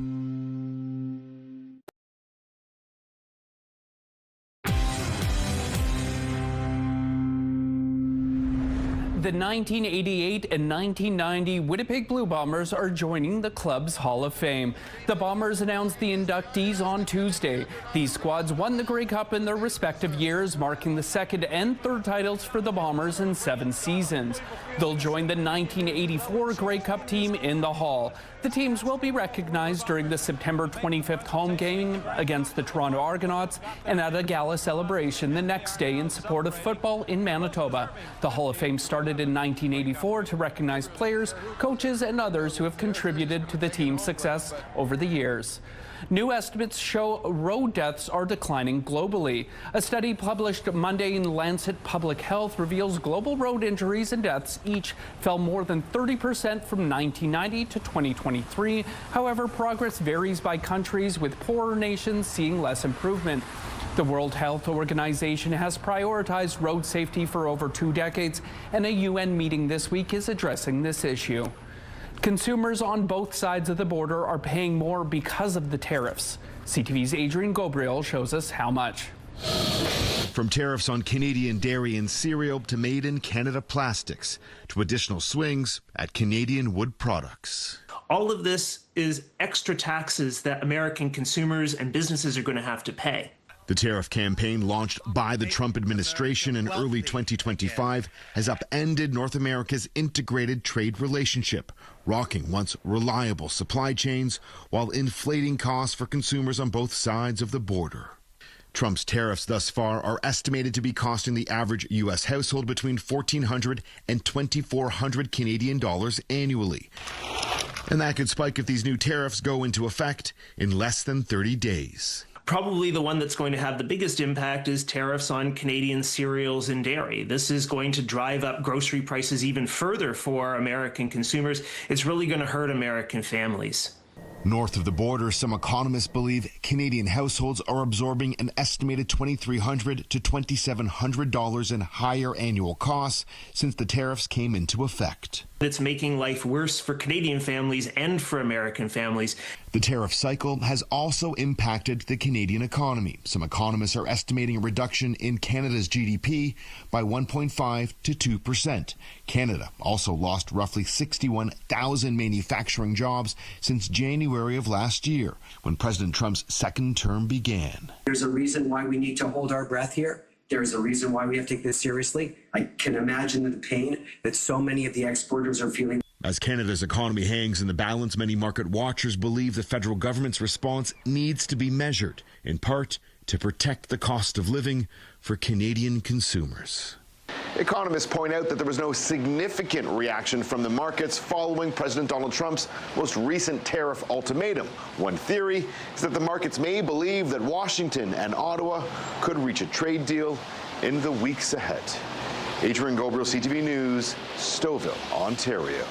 [SPEAKER 1] The 1988 and 1990 Winnipeg Blue Bombers are joining the club's Hall of Fame. The Bombers announced the inductees on Tuesday. These squads won the Grey Cup in their respective years, marking the second and third titles for the Bombers in 7 seasons. They'll join the 1984 Grey Cup team in the Hall. The teams will be recognized during the September 25th home game against the Toronto Argonauts and at a gala celebration the next day in support of football in Manitoba. The Hall of Fame started in 1984 to recognize players, coaches, and others who have contributed to the team's success over the years. New estimates show road deaths are declining globally. A study published Monday in Lancet Public Health reveals global road injuries and deaths each fell more than 30% from 1990 to 2023. However, progress varies by countries, with poorer nations seeing less improvement. The World Health Organization has prioritized road safety for over 2 decades, and a UN meeting this week is addressing this issue. Consumers on both sides of the border are paying more because of the tariffs. CTV's Adrian Gobriel shows us how much.
[SPEAKER 4] From tariffs on Canadian dairy and cereal to made in Canada plastics to additional swings at Canadian wood products.
[SPEAKER 20] All of this is extra taxes that American consumers and businesses are going to have to pay.
[SPEAKER 4] The tariff campaign launched by the Trump administration in early 2025 has upended North America's integrated trade relationship, rocking once reliable supply chains while inflating costs for consumers on both sides of the border. Trump's tariffs thus far are estimated to be costing the average U.S. household between $1,400 and $2,400 Canadian dollars annually. And that could spike if these new tariffs go into effect in less than 30 days.
[SPEAKER 20] Probably the one that's going to have the biggest impact is tariffs on Canadian cereals and dairy. This is going to drive up grocery prices even further for American consumers. It's really going to hurt American families.
[SPEAKER 4] North of the border, some economists believe Canadian households are absorbing an estimated $2,300 to $2,700 in higher annual costs since the tariffs came into effect.
[SPEAKER 20] It's making life worse for Canadian families and for American families.
[SPEAKER 4] The tariff cycle has also impacted the Canadian economy. Some economists are estimating a reduction in Canada's GDP by 1.5 to 2%. Canada also lost roughly 61,000 manufacturing jobs since January of last year, when President Trump's second term began.
[SPEAKER 21] There's a reason why we need to hold our breath here. There's a reason why we have to take this seriously. I can imagine the pain that so many of the exporters are feeling.
[SPEAKER 4] As Canada's economy hangs in the balance, many market watchers believe the federal government's response needs to be measured, in part to protect the cost of living for Canadian consumers.
[SPEAKER 22] Economists point out that there was no significant reaction from the markets following President Donald Trump's most recent tariff ultimatum. One theory is that the markets may believe that Washington and Ottawa could reach a trade deal in the weeks ahead. Adrian Gobriel, CTV News, Stouffville, Ontario.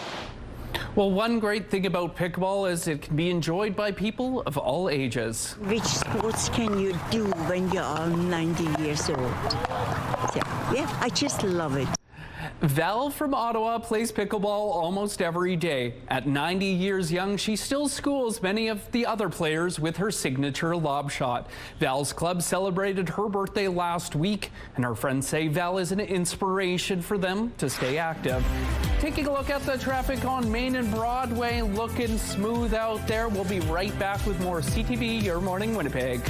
[SPEAKER 1] Well, one great thing about pickleball is it can be enjoyed by people of all ages.
[SPEAKER 25] Which sports can you do when you are 90 years old? Yeah, I just love it.
[SPEAKER 1] Val from Ottawa plays pickleball almost every day. At 90 years young, she still schools many of the other players with her signature lob shot. Val's club celebrated her birthday last week, and her friends say Val is an inspiration for them to stay active. Taking a look at the traffic on Main and Broadway, looking smooth out there. We'll be right back with more CTV Your Morning Winnipeg.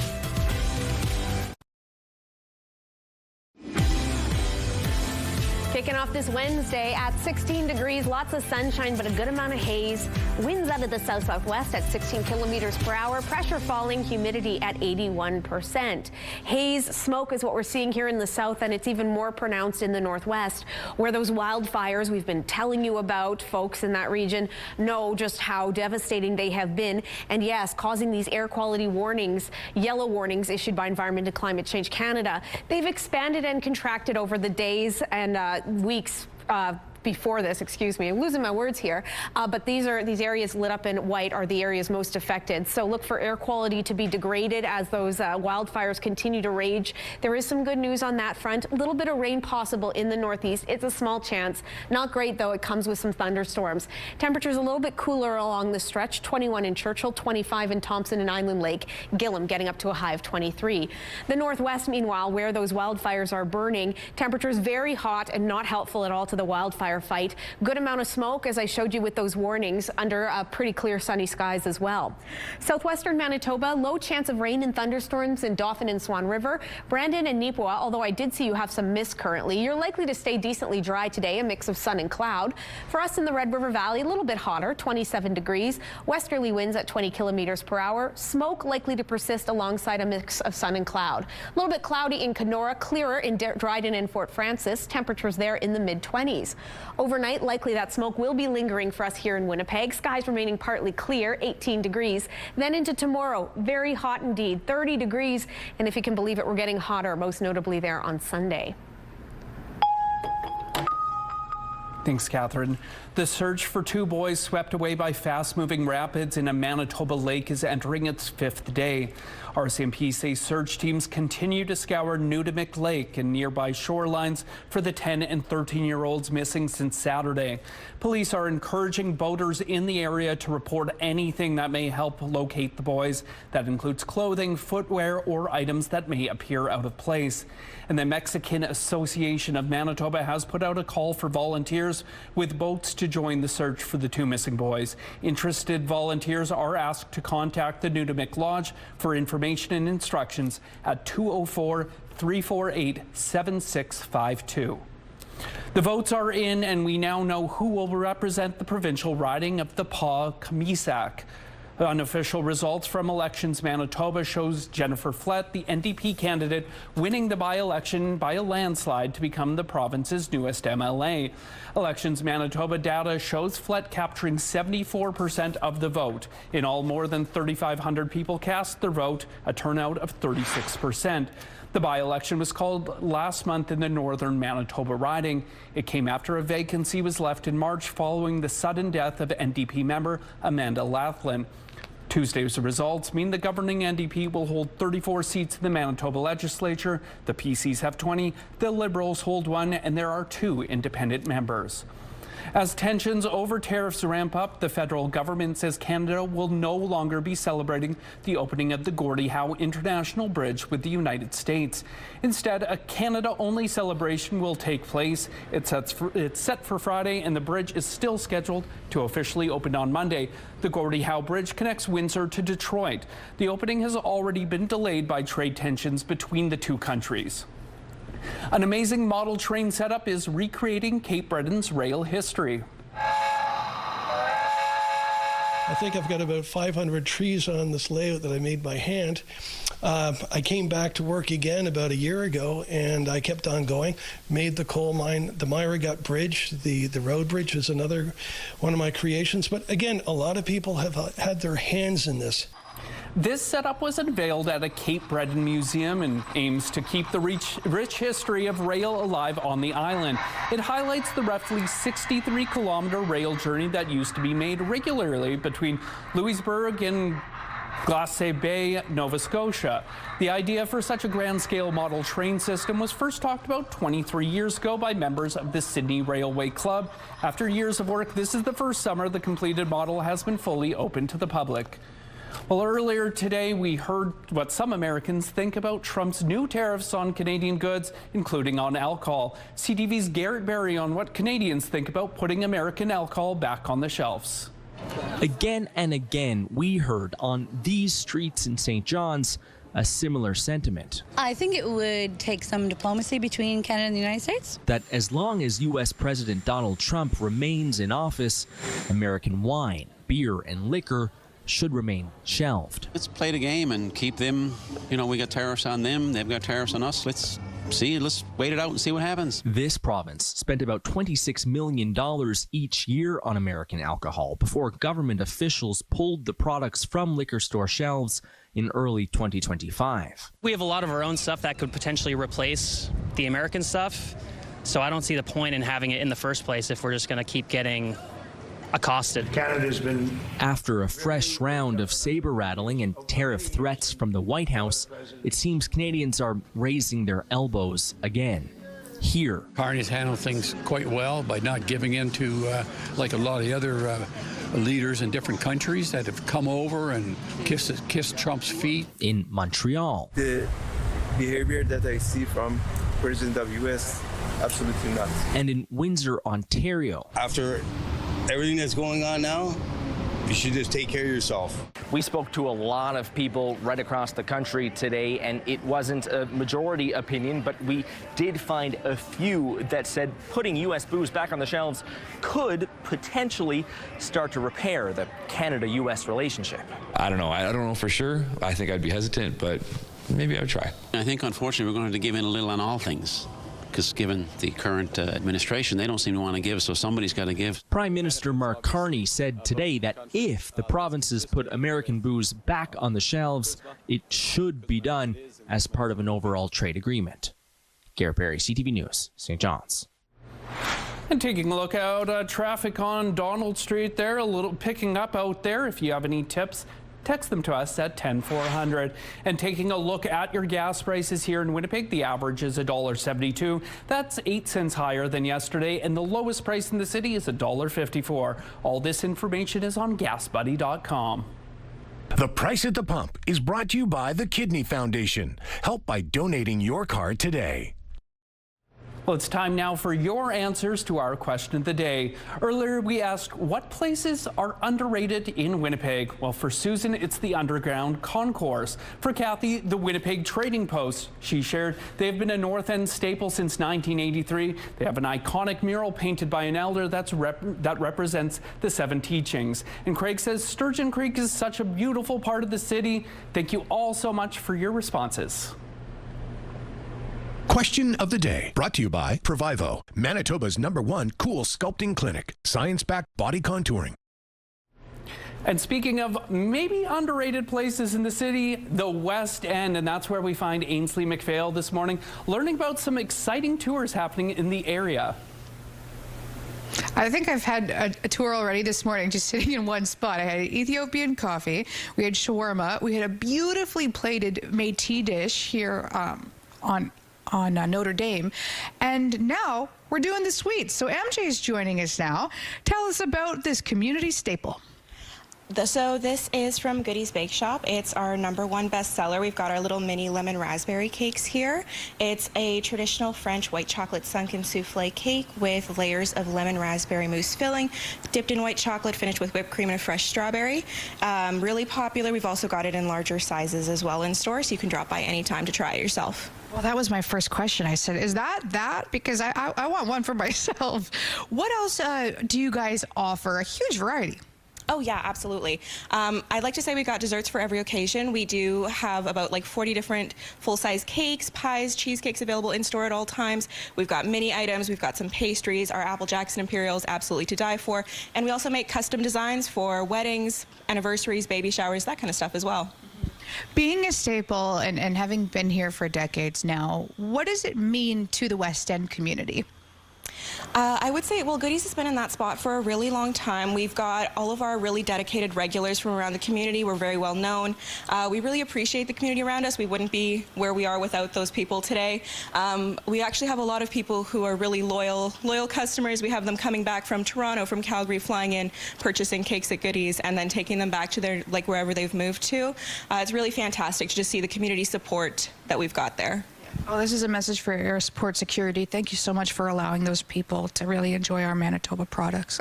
[SPEAKER 2] Kicking off this Wednesday at 16 degrees, lots of sunshine, but a good amount of haze. Winds out of the south-southwest at 16 kilometers per hour. Pressure falling, humidity at 81%. Haze, smoke is what we're seeing here in the south, and it's even more pronounced in the northwest, where those wildfires we've been telling you about, folks in that region know just how devastating they have been. And yes, causing these air quality warnings, yellow warnings issued by Environment and Climate Change Canada. They've expanded and contracted over the days and weeks before this, excuse me, I'm losing my words here, but these areas lit up in white are the areas most affected. So look for air quality to be degraded as those wildfires continue to rage. There is some good news on that front. A little bit of rain possible in the northeast. It's a small chance. Not great, though. It comes with some thunderstorms. Temperatures a little bit cooler along the stretch. 21 in Churchill, 25 in Thompson and Island Lake. Gillam getting up to a high of 23. The northwest, meanwhile, where those wildfires are burning, temperatures very hot and not helpful at all to the wildfire fight. Good amount of smoke, as I showed you with those warnings, under pretty clear sunny skies as well. Southwestern Manitoba, low chance of rain and thunderstorms in Dauphin and Swan River. Brandon and Nipawin, although I did see you have some mist currently, you're likely to stay decently dry today, a mix of sun and cloud. For us in the Red River Valley, a little bit hotter, 27 degrees. Westerly winds at 20 kilometers per hour. Smoke likely to persist alongside a mix of sun and cloud. A little bit cloudy in Kenora, clearer in Dryden and Fort Francis. Temperatures there in the mid-20s. Overnight, likely that smoke will be lingering for us here in Winnipeg. Skies remaining partly clear, 18 degrees. Then into tomorrow, very hot indeed, 30 degrees. And if you can believe it, we're getting hotter, most notably there on Sunday.
[SPEAKER 1] Thanks, Catherine. The search for two boys swept away by fast-moving rapids in a Manitoba lake is entering its 5th day. RCMP say search teams continue to scour Nudimick Lake and nearby shorelines for the 10 and 13-year-olds missing since Saturday. Police are encouraging boaters in the area to report anything that may help locate the boys. That includes clothing, footwear, or items that may appear out of place. And the Mexican Association of Manitoba has put out a call for volunteers with boats to join the search for the two missing boys. Interested volunteers are asked to contact the Nudimick Lodge for information and instructions at 204-348-7652. The votes are in, and we now know who will represent the provincial riding of the Pas-Kamisak. Unofficial results from Elections Manitoba shows Jennifer Flett, the NDP candidate, winning the by-election by a landslide to become the province's newest MLA. Elections Manitoba data shows Flett capturing 74% of the vote. In all, more than 3,500 people cast their vote, a turnout of 36%. The by-election was called last month in the northern Manitoba riding. It came after a vacancy was left in March following the sudden death of NDP member Amanda Laughlin. Tuesday's results mean the governing NDP will hold 34 seats in the Manitoba legislature. The PCs have 20, the Liberals hold 1, and there are 2 independent members. As tensions over tariffs ramp up, the federal government says Canada will no longer be celebrating the opening of the Gordie Howe International Bridge with the United States. Instead, a Canada-only celebration will take place. It's set for Friday, and the bridge is still scheduled to officially open on Monday. The Gordie Howe Bridge connects Windsor to Detroit. The opening has already been delayed by trade tensions between the two countries. An amazing model train setup is recreating Cape Breton's rail history.
[SPEAKER 6] I think I've got about 500 trees on this layout that I made by hand. I came back to work again about a year ago, and I kept on going. Made the coal mine, the Myra Gut Bridge, the road bridge is another one of my creations. But again, a lot of people have had their hands in this.
[SPEAKER 1] This setup was unveiled at a Cape Breton museum and aims to keep the rich history of rail alive on the island. It highlights the roughly 63-kilometer rail journey that used to be made regularly between Louisbourg and Glace Bay, Nova Scotia. The idea for such a grand-scale model train system was first talked about 23 years ago by members of the Sydney Railway Club. After years of work, this is the first summer the completed model has been fully open to the public. Well, earlier today, we heard what some Americans think about Trump's new tariffs on Canadian goods, including on alcohol. CTV's Garrett Berry on what Canadians think about putting American alcohol back on the shelves.
[SPEAKER 7] Again and again, we heard on these streets in St. John's a similar sentiment.
[SPEAKER 10] I think it would take some diplomacy between Canada and the United States.
[SPEAKER 7] That as long as U.S. President Donald Trump remains in office, American wine, beer, and liquor should remain shelved.
[SPEAKER 14] Let's play the game and keep them, we got tariffs on them, they've got tariffs on us. Let's wait it out and see what happens.
[SPEAKER 7] This province spent about $26 million each year on American alcohol before government officials pulled the products from liquor store shelves in early 2025.
[SPEAKER 24] We have a lot of our own stuff that could potentially replace the American stuff, so I don't see the point in having it in the first place if we're just going to keep getting accosted.
[SPEAKER 7] Canada's been... After a fresh round of saber rattling and tariff threats from the White House, it seems Canadians are raising their elbows again. Here,
[SPEAKER 26] Carney's handled things quite well by not giving in to, like a lot of the other leaders in different countries that have come over and kissed Trump's feet.
[SPEAKER 7] In Montreal,
[SPEAKER 27] the behavior that I see from President of U.S., absolutely not.
[SPEAKER 7] And in Windsor, Ontario.
[SPEAKER 28] After everything that's going on now, you should just take care of yourself.
[SPEAKER 29] We spoke to a lot of people right across the country today, and it wasn't a majority opinion, but we did find a few that said putting U.S. booze back on the shelves could potentially start to repair the Canada-U.S. relationship.
[SPEAKER 30] I don't know. I don't know for sure. I think I'd be hesitant, but maybe I would try.
[SPEAKER 14] I think, unfortunately, we're going to have to give in a little on all things, because given the current administration, they don't seem to want to give, so somebody's got to give.
[SPEAKER 7] Prime Minister Mark Carney said today that if the provinces put American booze back on the shelves, it should be done as part of an overall trade agreement. Garrett Berry, CTV News, St. John's.
[SPEAKER 1] And taking a look out, traffic on Donald Street there, a little picking up out there. If you have any tips, text them to us at 10400. And taking a look at your gas prices here in Winnipeg, the average is $1.72. That's 8 cents higher than yesterday, and the lowest price in the city is $1.54. All this information is on GasBuddy.com.
[SPEAKER 9] The Price at the Pump is brought to you by the Kidney Foundation. Help by donating your card today.
[SPEAKER 1] Well, it's time now for your answers to our question of the day. Earlier, we asked what places are underrated in Winnipeg. Well, for Susan, it's the Underground Concourse. For Kathy, the Winnipeg Trading Post. She shared they've been a North End staple since 1983. They have an iconic mural painted by an elder that represents the 7 teachings. And Craig says Sturgeon Creek is such a beautiful part of the city. Thank you all so much for your responses.
[SPEAKER 9] Question of the day, brought to you by Provivo, Manitoba's #1 cool sculpting clinic, science-backed body contouring.
[SPEAKER 1] And speaking of maybe underrated places in the city, the West End, and that's where we find Ainsley McPhail this morning, learning about some exciting tours happening in the area.
[SPEAKER 8] I think I've had a tour already this morning, just sitting in one spot. I had Ethiopian coffee, we had shawarma, we had a beautifully plated Métis dish here on Notre Dame, and now we're doing the sweets. So MJ is joining us now. Tell us about this community staple.
[SPEAKER 11] So this is from Goodies Bake Shop. It's our #1 bestseller. We've got our little mini lemon raspberry cakes here. It's a traditional French white chocolate sunken souffle cake with layers of lemon raspberry mousse filling, dipped in white chocolate, finished with whipped cream and fresh strawberry. Really popular. We've also got it in larger sizes as well in store, so you can drop by anytime to try it yourself.
[SPEAKER 8] Well, that was my first question. I said, is that? Because I want one for myself. What else do you guys offer? A huge variety.
[SPEAKER 11] Oh, yeah, absolutely. I'd like to say we've got desserts for every occasion. We do have about 40 different full-size cakes, pies, cheesecakes available in store at all times. We've got mini items. We've got some pastries. Our Apple Jacks and Imperials, absolutely to die for. And we also make custom designs for weddings, anniversaries, baby showers, that kind of stuff as well.
[SPEAKER 8] Being a staple and having been here for decades now, what does it mean to the West End community?
[SPEAKER 11] I would say, well, Goodies has been in that spot for a really long time. We've got all of our really dedicated regulars from around the community. We're very well known. We really appreciate the community around us. We wouldn't be where we are without those people today. We actually have a lot of people who are really loyal customers. We have them coming back from Toronto, from Calgary, flying in, purchasing cakes at Goodies, and then taking them back to their, wherever they've moved to. It's really fantastic to just see the community support that we've got there.
[SPEAKER 8] Well, this is a message for airport security. Thank you so much for allowing those people to really enjoy our Manitoba products.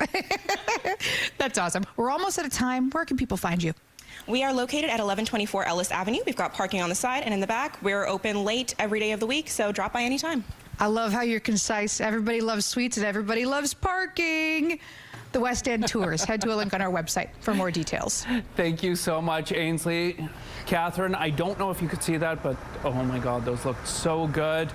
[SPEAKER 8] That's awesome. We're almost out of time. Where can people find you?
[SPEAKER 11] We are located at 1124 Ellis Avenue. We've got parking on the side and in the back. We're open late every day of the week, so drop by anytime.
[SPEAKER 8] I love how you're concise. Everybody loves sweets and everybody loves parking. The West End Tours. Head to a link on our website for more details.
[SPEAKER 1] Thank you so much, Ainsley. Catherine, I don't know if you could see that, but oh my God, those look so good.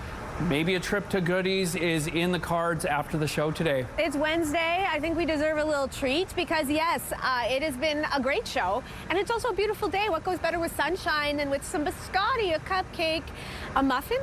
[SPEAKER 1] Maybe a trip to Goodies is in the cards after the show today.
[SPEAKER 2] It's Wednesday. I think we deserve a little treat because, yes, it has been a great show. And it's also a beautiful day. What goes better with sunshine than with some biscotti, a cupcake, a muffin?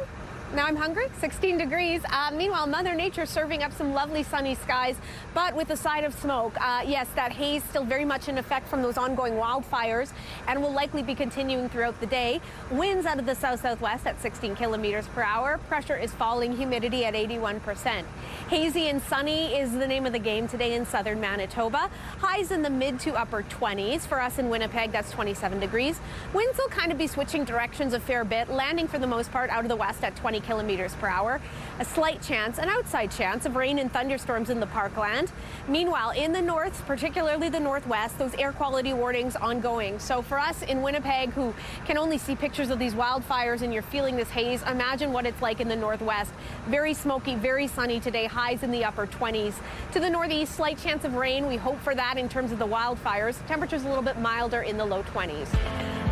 [SPEAKER 2] Now I'm hungry, 16 degrees. Meanwhile, Mother Nature serving up some lovely sunny skies, but with a side of smoke. Yes, that haze still very much in effect from those ongoing wildfires and will likely be continuing throughout the day. Winds out of the south-southwest at 16 kilometers per hour. Pressure is falling, humidity at 81%. Hazy and sunny is the name of the game today in southern Manitoba. Highs in the mid to upper 20s. For us in Winnipeg, that's 27 degrees. Winds will kind of be switching directions a fair bit, landing for the most part out of the west at 20 kilometers per hour. A slight chance, an outside chance of rain and thunderstorms in the parkland. Meanwhile, in the north, particularly the northwest, those air quality warnings ongoing. So for us in Winnipeg, who can only see pictures of these wildfires and you're feeling this haze, imagine what it's like in the northwest. Very smoky, very sunny today, highs in the upper 20s. To the northeast, slight chance of rain. We hope for that in terms of the wildfires. Temperatures a little bit milder in the low 20s.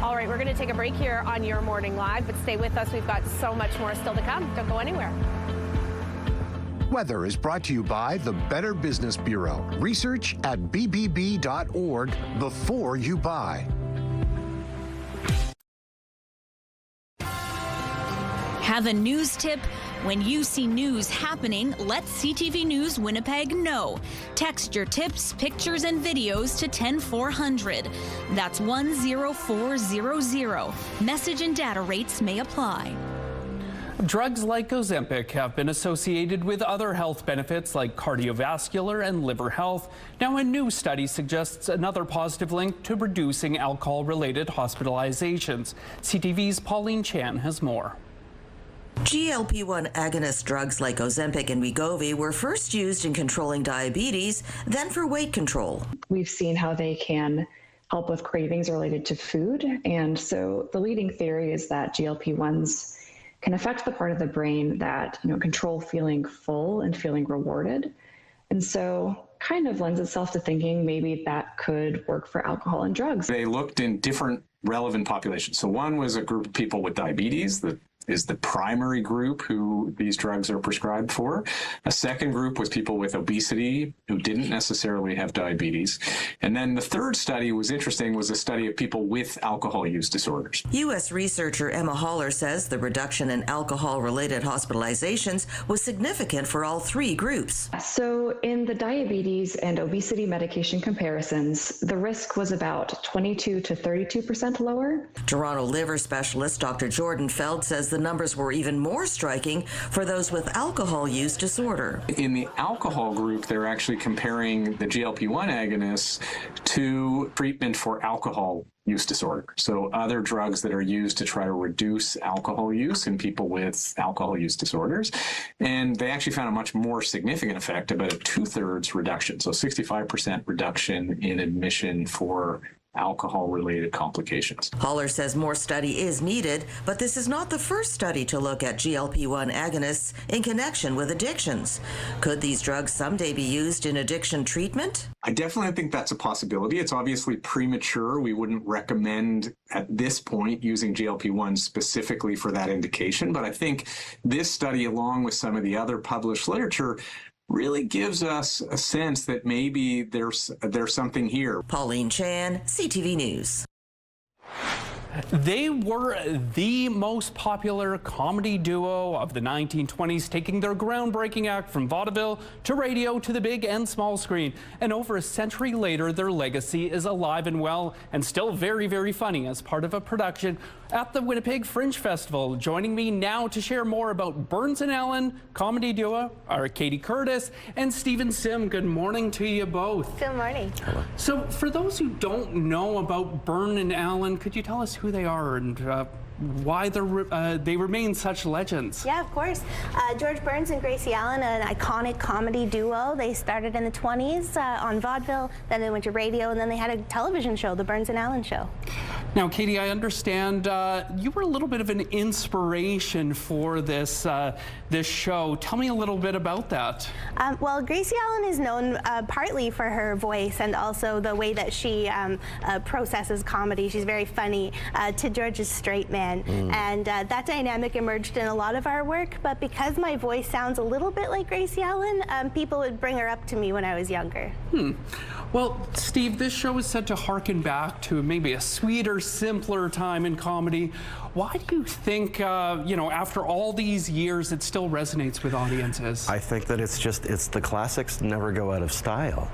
[SPEAKER 2] All right, we're going to take a break here on Your Morning Live, but stay with us. We've got so much more still to come. Don't go anywhere.
[SPEAKER 9] Weather is brought to you by the Better Business Bureau. Research at bbb.org before you buy.
[SPEAKER 5] Have a news tip?
[SPEAKER 3] When you see news happening, let CTV News Winnipeg know. Text your tips, pictures, and videos to 10400. That's 10400. Message and data rates may apply.
[SPEAKER 1] Drugs like Ozempic have been associated with other health benefits like cardiovascular and liver health. Now, a new study suggests another positive link to reducing alcohol-related hospitalizations. CTV's Pauline Chan has more.
[SPEAKER 12] GLP-1 agonist drugs like Ozempic and Wegovy were first used in controlling diabetes, then for weight control.
[SPEAKER 13] We've seen how they can help with cravings related to food, and so the leading theory is that GLP-1s can affect the part of the brain that control feeling full and feeling rewarded. And so kind of lends itself to thinking maybe that could work for alcohol and drugs.
[SPEAKER 15] They looked in different relevant populations. So one was a group of people with diabetes that is the primary group who these drugs are prescribed for. A second group was people with obesity who didn't necessarily have diabetes. And then the third study was interesting, was a study of people with alcohol use disorders.
[SPEAKER 12] U.S. researcher Emma Haller says the reduction in alcohol-related hospitalizations was significant for all three groups.
[SPEAKER 13] So in the diabetes and obesity medication comparisons, the risk was about 22 to 32% lower.
[SPEAKER 12] Toronto liver specialist Dr. Jordan Feld says the numbers were even more striking for those with alcohol use disorder.
[SPEAKER 15] In the alcohol group, they're actually comparing the GLP-1 agonists to treatment for alcohol use disorder. So other drugs that are used to try to reduce alcohol use in people with alcohol use disorders. And they actually found a much more significant effect, about a 2/3 reduction. So 65% reduction in admission for alcohol-related complications.
[SPEAKER 12] Haller says more study is needed, but this is not the first study to look at GLP-1 agonists in connection with addictions. Could these drugs someday be used in addiction treatment?
[SPEAKER 15] I definitely think that's a possibility. It's obviously premature. We wouldn't recommend at this point using GLP-1 specifically for that indication, but I think this study, along with some of the other published literature, really gives us a sense that maybe there's something here.
[SPEAKER 12] Pauline Chan, CTV News.
[SPEAKER 1] They were the most popular comedy duo of the 1920s, taking their groundbreaking act from vaudeville to radio to the big and small screen. And over a century later, their legacy is alive and well and still very, very funny as part of a production at the Winnipeg Fringe Festival. Joining me now to share more about Burns and Allen comedy duo are Katie Curtis and Stephen Sim. Good morning to you both.
[SPEAKER 16] Good morning.
[SPEAKER 15] Hello.
[SPEAKER 1] So for those who don't know about Burns and Allen, could you tell us who they are and why they remain such legends?
[SPEAKER 16] Yeah, of course. George Burns and Gracie Allen, an iconic comedy duo. They started in the 20s on vaudeville, then they went to radio, and then they had a television show, The Burns and Allen Show.
[SPEAKER 1] Now, Katie, I understand you were a little bit of an inspiration for this show. Tell me a little bit about that.
[SPEAKER 16] Well, Gracie Allen is known partly for her voice and also the way that she processes comedy. She's very funny. To George's straight man. And that dynamic emerged in a lot of our work, but because my voice sounds a little bit like Gracie Allen, people would bring her up to me when I was younger.
[SPEAKER 1] Well, Steve, this show is set to harken back to maybe a sweeter, simpler time in comedy. Why do you think, after all these years, it still resonates with audiences?
[SPEAKER 17] I think that it's the classics never go out of style.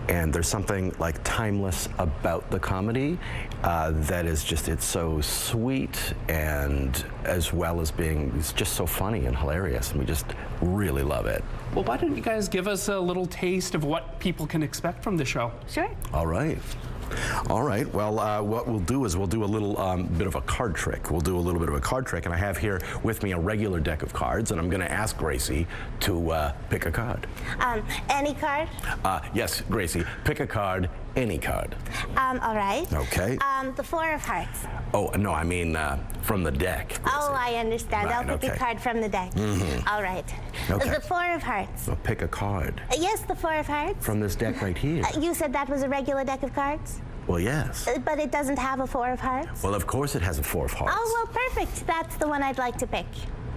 [SPEAKER 17] And there's something like timeless about the comedy that is it's so sweet, and as well as it's just so funny and hilarious, and we just really love it.
[SPEAKER 1] Well, why don't you guys give us a little taste of what people can expect from the show?
[SPEAKER 16] Sure.
[SPEAKER 17] All right. Well, what we'll do is we'll do a little bit of a card trick. And I have here with me a regular deck of cards, and I'm going to ask Gracie to pick a card.
[SPEAKER 16] Any card?
[SPEAKER 17] Yes, Gracie, pick a card, any card.
[SPEAKER 16] All right.
[SPEAKER 17] Okay.
[SPEAKER 16] The Four of Hearts.
[SPEAKER 17] Oh, no, I mean from the deck. Gracie.
[SPEAKER 16] Oh, I understand.
[SPEAKER 17] Right,
[SPEAKER 16] I'll pick a card from the deck. All right.
[SPEAKER 17] Okay.
[SPEAKER 16] The Four of Hearts.
[SPEAKER 17] So pick a card.
[SPEAKER 16] Yes, the Four of Hearts.
[SPEAKER 17] From this deck right here.
[SPEAKER 16] You said that was a regular deck of cards?
[SPEAKER 17] Well, yes.
[SPEAKER 16] But it doesn't have a Four of Hearts?
[SPEAKER 17] Well, of course it has a Four of Hearts.
[SPEAKER 16] Oh, well, perfect. That's the one I'd like to pick.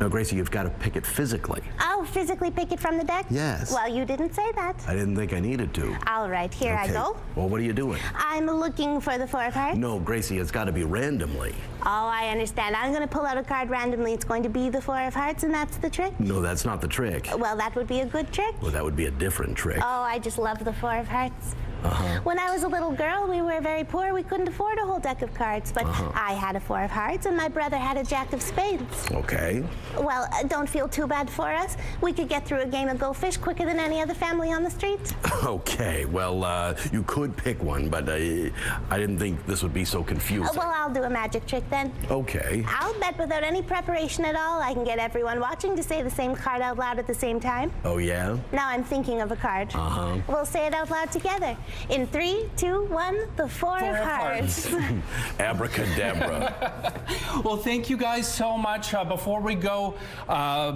[SPEAKER 17] No, Gracie, you've got to pick it physically.
[SPEAKER 16] Oh, physically pick it from the deck?
[SPEAKER 17] Yes.
[SPEAKER 16] Well, you didn't say that.
[SPEAKER 17] I didn't think I needed to.
[SPEAKER 16] All right, here I go.
[SPEAKER 17] Well, what are you doing?
[SPEAKER 16] I'm looking for the 4 of hearts.
[SPEAKER 17] No, Gracie, it's got to be randomly.
[SPEAKER 16] Oh, I understand. I'm going to pull out a card randomly. It's going to be the 4 of hearts, and that's the trick?
[SPEAKER 17] No, that's not the trick.
[SPEAKER 16] Well, that would be a good trick.
[SPEAKER 17] Well, that would be a different trick.
[SPEAKER 16] Oh, I just love the 4 of hearts.
[SPEAKER 17] Uh-huh.
[SPEAKER 16] When I was a little girl, we were very poor. We couldn't afford a whole deck of cards, but I had a 4 of hearts, and my brother had a jack of spades.
[SPEAKER 17] Okay.
[SPEAKER 16] Well, don't feel too bad for us. We could get through a game of Go Fish quicker than any other family on the street.
[SPEAKER 17] Okay, well, you could pick one, but I didn't think this would be so confusing.
[SPEAKER 16] Well, I'll do a magic trick then.
[SPEAKER 17] Okay.
[SPEAKER 16] I'll bet without any preparation at all, I can get everyone watching to say the same card out loud at the same time.
[SPEAKER 17] Oh, yeah?
[SPEAKER 16] Now I'm thinking of a card.
[SPEAKER 17] Uh-huh.
[SPEAKER 16] We'll say it out loud together. In 3, 2, 1, the 4 of hearts.
[SPEAKER 17] Abracadabra.
[SPEAKER 1] Well, thank you guys so much. Before we go,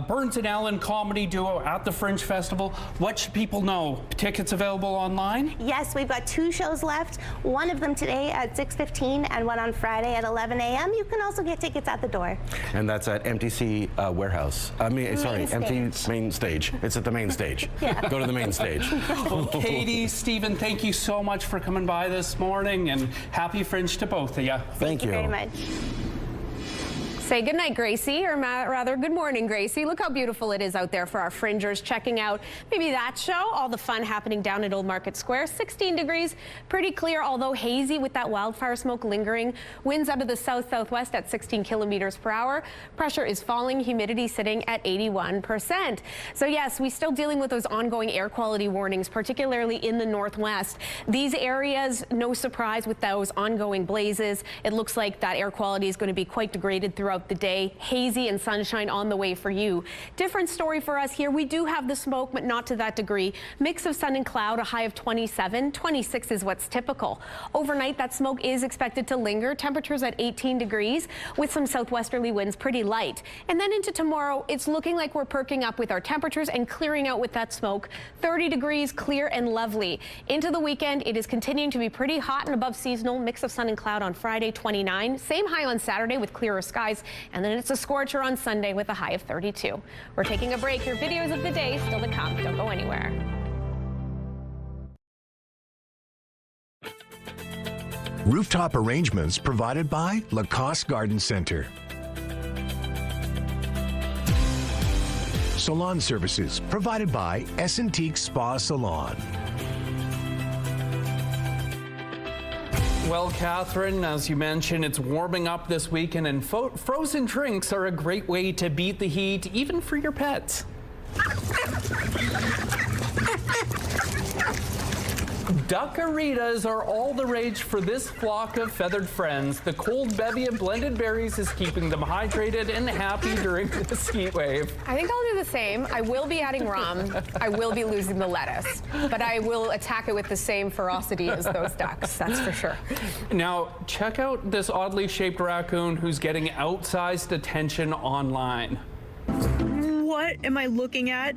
[SPEAKER 1] Burns and Allen comedy duo at the Fringe Festival. What should people know? Tickets available online?
[SPEAKER 16] Yes, we've got 2 shows left. One of them today at 6:15 and one on Friday at 11 a.m. You can also get tickets at the door.
[SPEAKER 17] And that's at MTC Warehouse. Main stage. It's at the main stage.
[SPEAKER 16] Yeah.
[SPEAKER 17] Go to the main stage.
[SPEAKER 1] Well, Katie, Stephen, thank you so much for coming by this morning, and happy Fringe to both of you.
[SPEAKER 16] Thank you very much.
[SPEAKER 2] Say goodnight, Gracie, or rather, good morning, Gracie. Look how beautiful it is out there for our fringers checking out maybe that show. All the fun happening down at Old Market Square. 16 degrees, pretty clear, although hazy with that wildfire smoke lingering. Winds out of the south-southwest at 16 kilometers per hour. Pressure is falling, humidity sitting at 81%. So yes, we're still dealing with those ongoing air quality warnings, particularly in the northwest. These areas, no surprise with those ongoing blazes. It looks like that air quality is going to be quite degraded throughout the day. Hazy and sunshine on the way for you. Different story for us here. We do have the smoke, but not to that degree. Mix of sun and cloud, a high of 27. 26 is what's typical. Overnight, that smoke is expected to linger. Temperatures at 18 degrees with some southwesterly winds, pretty light. And then into tomorrow, it's looking like we're perking up with our temperatures and clearing out with that smoke. 30 degrees, clear and lovely. Into the weekend, it is continuing to be pretty hot and above seasonal. Mix of sun and cloud on Friday, 29. Same high on Saturday with clearer skies. And then it's a scorcher on Sunday with a high of 32. We're taking a break. Your videos of the day still to come. Don't go anywhere.
[SPEAKER 9] Rooftop arrangements provided by Lacoste Garden Center. Salon services provided by Essentique Spa Salon.
[SPEAKER 1] Well, Catherine, as you mentioned, it's warming up this weekend, and frozen drinks are a great way to beat the heat, even for your pets. Duckaritas are all the rage for this flock of feathered friends. The cold bevy of blended berries is keeping them hydrated and happy during this heat wave.
[SPEAKER 2] I think I'll do the same. I will be adding rum. I will be losing the lettuce, but I will attack it with the same ferocity as those ducks, that's for sure.
[SPEAKER 1] Now, check out this oddly shaped raccoon who's getting outsized attention online.
[SPEAKER 4] What am I looking at?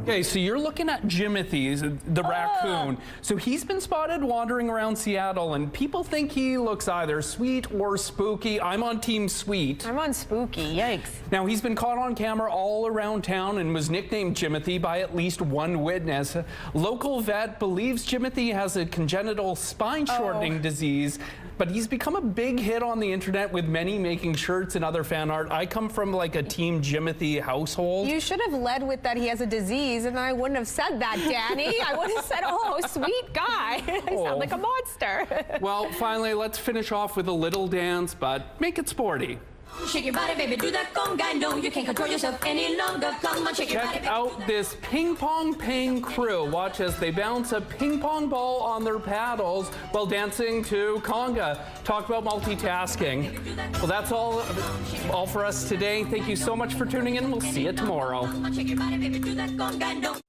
[SPEAKER 1] Okay, so you're looking at Jimothy, the raccoon. So he's been spotted wandering around Seattle, and people think he looks either sweet or spooky. I'm on team sweet.
[SPEAKER 2] I'm on spooky, yikes.
[SPEAKER 1] Now, he's been caught on camera all around town and was nicknamed Jimothy by at least one witness. A local vet believes Jimothy has a congenital spine-shortening disease, but he's become a big hit on the internet with many making shirts and other fan art. I come from like a Team Jimothy household.
[SPEAKER 2] You should have led with that he has a disease, and I wouldn't have said that, Danny. I would have said, oh, sweet guy. I sound like a monster.
[SPEAKER 1] Well, finally, let's finish off with a little dance, but make it sporty.
[SPEAKER 6] Shake your body, baby, do that conga. No, you can't control yourself any longer. Come on, shake your body,
[SPEAKER 1] Check out this ping pong pang crew. Watch as they bounce a ping pong ball on their paddles while dancing to conga. Talk about multitasking. Well, that's all for us today. Thank you so much for tuning in. We'll see you tomorrow.